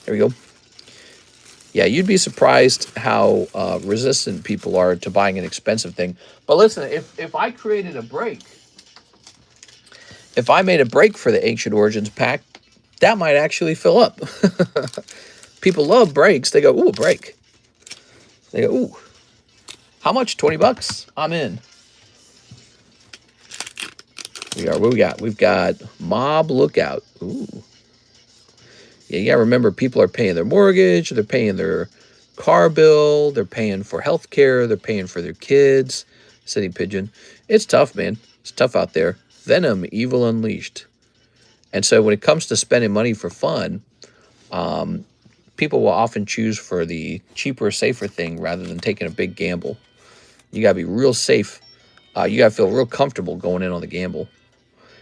[SPEAKER 1] There we go. Yeah, you'd be surprised how resistant people are to buying an expensive thing. But listen, if I created a break, if I made a break for the Ancient Origins pack, that might actually fill up. People love breaks. They go, ooh, a break. They go, ooh. How much? 20 bucks? I'm in. What we got? We've got Mob Lookout. Ooh. Yeah, you gotta remember, people are paying their mortgage, they're paying their car bill, they're paying for health care, they're paying for their kids. City Pigeon. It's tough, man. It's tough out there. Venom, Evil Unleashed. And so when it comes to spending money for fun, people will often choose for the cheaper, safer thing rather than taking a big gamble. You got to be real safe. You got to feel real comfortable going in on the gamble.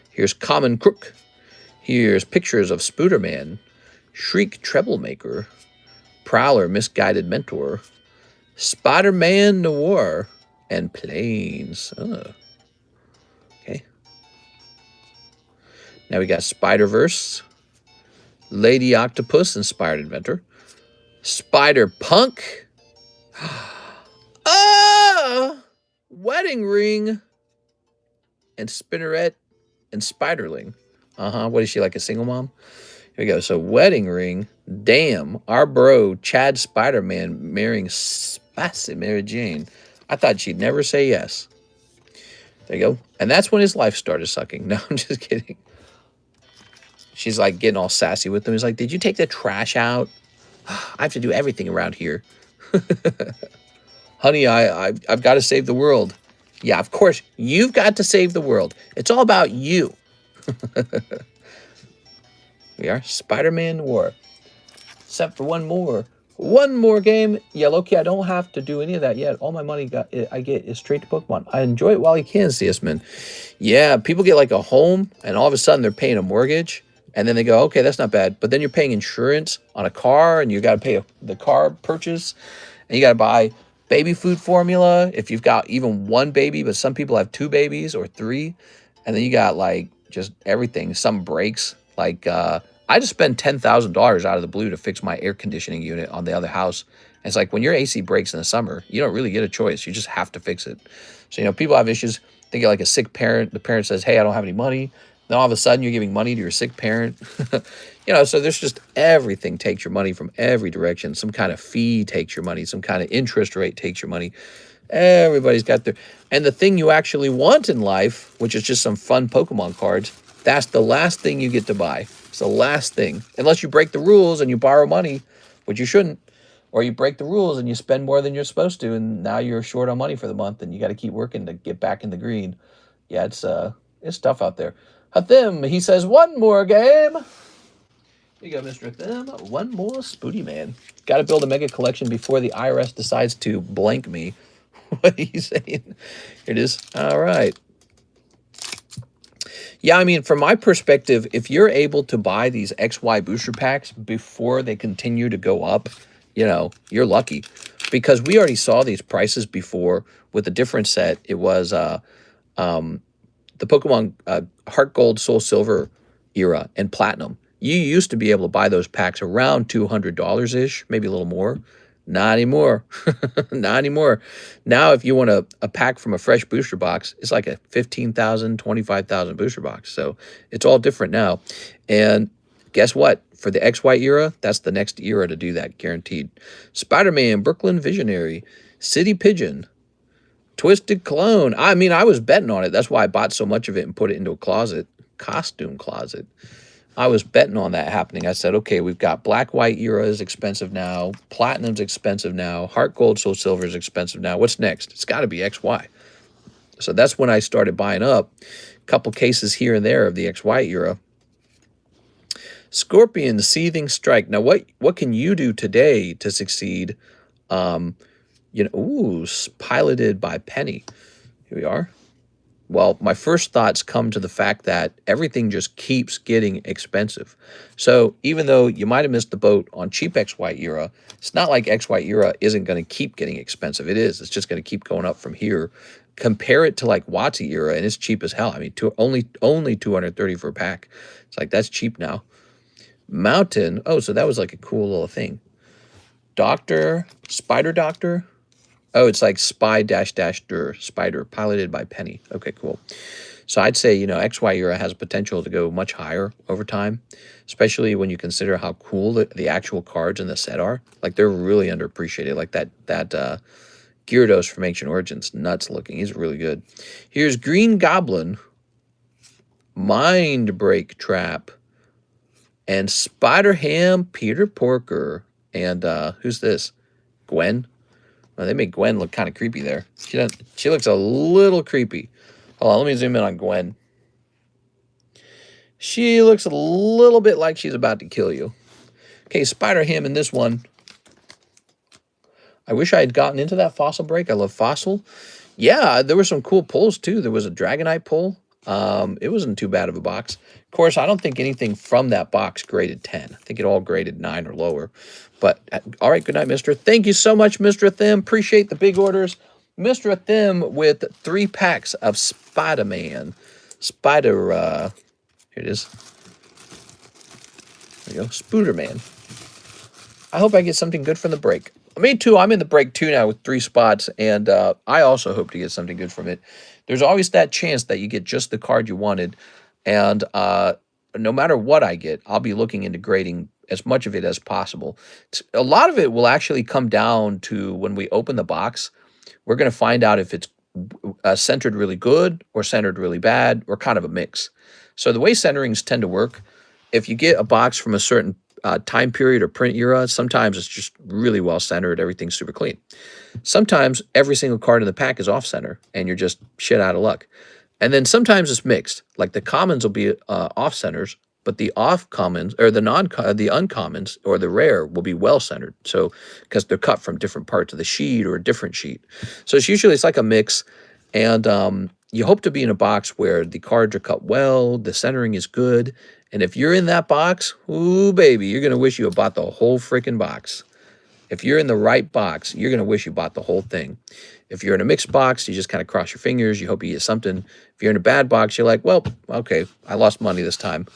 [SPEAKER 1] Here's Common Crook. Here's pictures of Spooderman, Shriek Troublemaker, Prowler Misguided Mentor, Spider-Man Noir, and Planes. Oh. Okay. Now we got Spider-Verse, Lady Octopus Inspired Inventor, Spider-Punk, Wedding Ring, and Spinneret and Spiderling. What is she, like a single mom? Here we go. So Wedding Ring. Damn, our bro Chad Spider-Man marrying Spicy Mary Jane. I thought she'd never say yes. There you go. And that's when his life started sucking. No, I'm just kidding. She's like getting all sassy with him. He's like, did you take the trash out? I have to do everything around here. Honey, I've got to save the world. Yeah, of course, you've got to save the world. It's all about you. We are Spider-Man War. Except for one more. One more game. Yeah, Loki, I don't have to do any of that yet. All my money I get is straight to Pokemon. I enjoy it while you can, CS-Man. Yeah, people get like a home, and all of a sudden they're paying a mortgage. And then they go, okay, that's not bad. But then you're paying insurance on a car, and you got to pay the car purchase. And you got to buy baby food formula if you've got even one baby, but some people have 2 babies or 3. And then you got like just everything. Some breaks. Like I just spent $10,000 out of the blue to fix my air conditioning unit on the other house. And it's like when your AC breaks in the summer, you don't really get a choice. You just have to fix it. So, you know, people have issues. They get like a sick parent. The parent says, hey, I don't have any money. Then all of a sudden you're giving money to your sick parent. You know, so there's just everything takes your money from every direction. Some kind of fee takes your money. Some kind of interest rate takes your money. Everybody's got their... And the thing you actually want in life, which is just some fun Pokemon cards, that's the last thing you get to buy. It's the last thing. Unless you break the rules and you borrow money, which you shouldn't. Or you break the rules and you spend more than you're supposed to, and now you're short on money for the month, and you got to keep working to get back in the green. Yeah, it's tough out there. Hathim, he says, one more game. Here you go, Mr. Hathim. One more Spooty Man. Got to build a mega collection before the IRS decides to blank me. What are you saying? Here it is. All right. Yeah, I mean, from my perspective, if you're able to buy these XY booster packs before they continue to go up, you know, you're lucky. Because we already saw these prices before with a different set. It was the Pokemon Heart Gold, Soul Silver era and Platinum. You used to be able to buy those packs around $200-ish, maybe a little more. Not anymore. Not anymore. Now, if you want a pack from a fresh booster box, it's like a 15,000, 25,000 booster box. So it's all different now. And guess what? For the XY era, that's the next era to do that, guaranteed. Spider-Man, Brooklyn Visionary, City Pigeon, Twisted Clone. I mean, I was betting on it. That's why I bought so much of it and put it into a closet. Costume closet. I was betting on that happening. I said, okay, we've got black, white era is expensive now. Platinum's expensive now. Heart gold, soul silver is expensive now. What's next? It's got to be XY. So that's when I started buying up a couple cases here and there of the XY era. Scorpion, Seething Strike. Now, what can you do today to succeed? Ooh, piloted by Penny. Here we are. Well, my first thoughts come to the fact that everything just keeps getting expensive. So even though you might have missed the boat on cheap XY era, it's not like XY era isn't going to keep getting expensive. It is. It's just going to keep going up from here. Compare it to like Watsy era, and it's cheap as hell. I mean, only 230 for a pack. It's like, that's cheap now. Mountain. Oh, so that was like a cool little thing. Doctor, Spider Doctor. Oh, it's like Spy-Dur, Spider, piloted by Penny. Okay, cool. So I'd say, XY era has potential to go much higher over time, especially when you consider how cool the actual cards in the set are. Like, they're really underappreciated. Like that Gyarados from Ancient Origins, nuts looking. He's really good. Here's Green Goblin, Mind Break Trap, and Spider Ham Peter Porker. And who's this? Gwen? Well, they make Gwen look kind of creepy there. She looks a little creepy. Hold on, let me zoom in on Gwen. She looks a little bit like she's about to kill you. Okay, Spider Ham in this one. I wish I had gotten into that fossil break. I love fossil. Yeah, there were some cool pulls too. There was a Dragonite pull. It wasn't too bad of a box. Of course, I don't think anything from that box graded 10. I think it all graded 9 or lower. But, all right, good night, Mr. Thank you so much, Mr. Thim. Appreciate the big orders. Mr. Thim with 3 packs of Spider-Man. Here it is. There you go, Spooderman. I hope I get something good from the break. Me too. I'm in the break too now with 3 spots, and I also hope to get something good from it. There's always that chance that you get just the card you wanted, and no matter what I get, I'll be looking into grading as much of it as possible. A lot of it will actually come down to when we open the box. We're going to find out if it's centered really good or centered really bad or kind of a mix. So the way centerings tend to work, if you get a box from a certain time period or print era, sometimes it's just really well centered. Everything's super clean. Sometimes every single card in the pack is off center and you're just shit out of luck. And then sometimes it's mixed. Like the commons will be off centers, but the off commons or the uncommons or the rare will be well centered. So because they're cut from different parts of the sheet or a different sheet. So it's like a mix. And you hope to be in a box where the cards are cut well, the centering is good. And if you're in that box, ooh, baby, you're going to wish you had bought the whole freaking box. If you're in the right box, you're going to wish you bought the whole thing. If you're in a mixed box, you just kind of cross your fingers. You hope you get something. If you're in a bad box, you're like, well, okay, I lost money this time.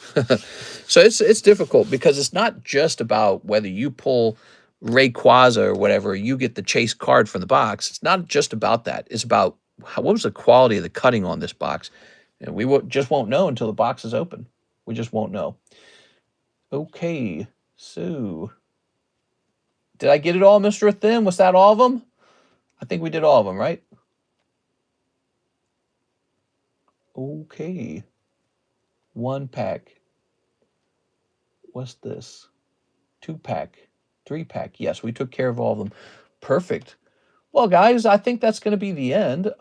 [SPEAKER 1] So it's difficult because it's not just about whether you pull Rayquaza or whatever, you get the chase card from the box. It's not just about that. It's about what was the quality of the cutting on this box. And we just won't know until the box is open. We just won't know. Okay, so did I get it all, Mr. Thim? Was that all of them? I think we did all of them, right? Okay. 1 pack. What's this? 2 pack. 3 pack. Yes, we took care of all of them. Perfect. Well, guys, I think that's going to be the end.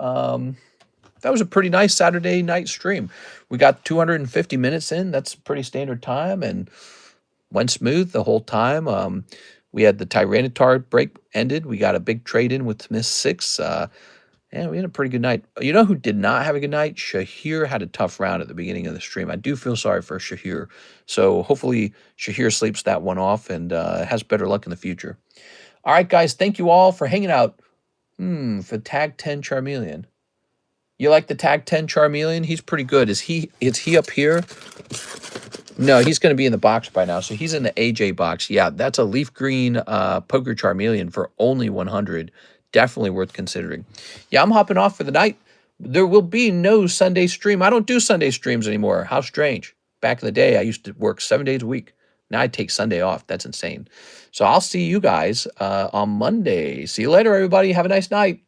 [SPEAKER 1] That was a pretty nice Saturday night stream. We got 250 minutes in. That's a pretty standard time and went smooth the whole time. We had the Tyranitar break ended. We got a big trade in with Miss 6. And we had a pretty good night. You know who did not have a good night? Shahir had a tough round at the beginning of the stream. I do feel sorry for Shahir. So hopefully Shahir sleeps that one off and has better luck in the future. All right, guys. Thank you all for hanging out. For Tag 10 Charmeleon. You like the Tag 10 Charmeleon? He's pretty good. Is he up here? No, he's going to be in the box by now. So he's in the AJ box. Yeah, that's a leaf green Poker Charmeleon for only 100. Definitely worth considering. Yeah, I'm hopping off for the night. There will be no Sunday stream. I don't do Sunday streams anymore. How strange. Back in the day, I used to work 7 days a week. Now I take Sunday off. That's insane. So I'll see you guys on Monday. See you later, everybody. Have a nice night.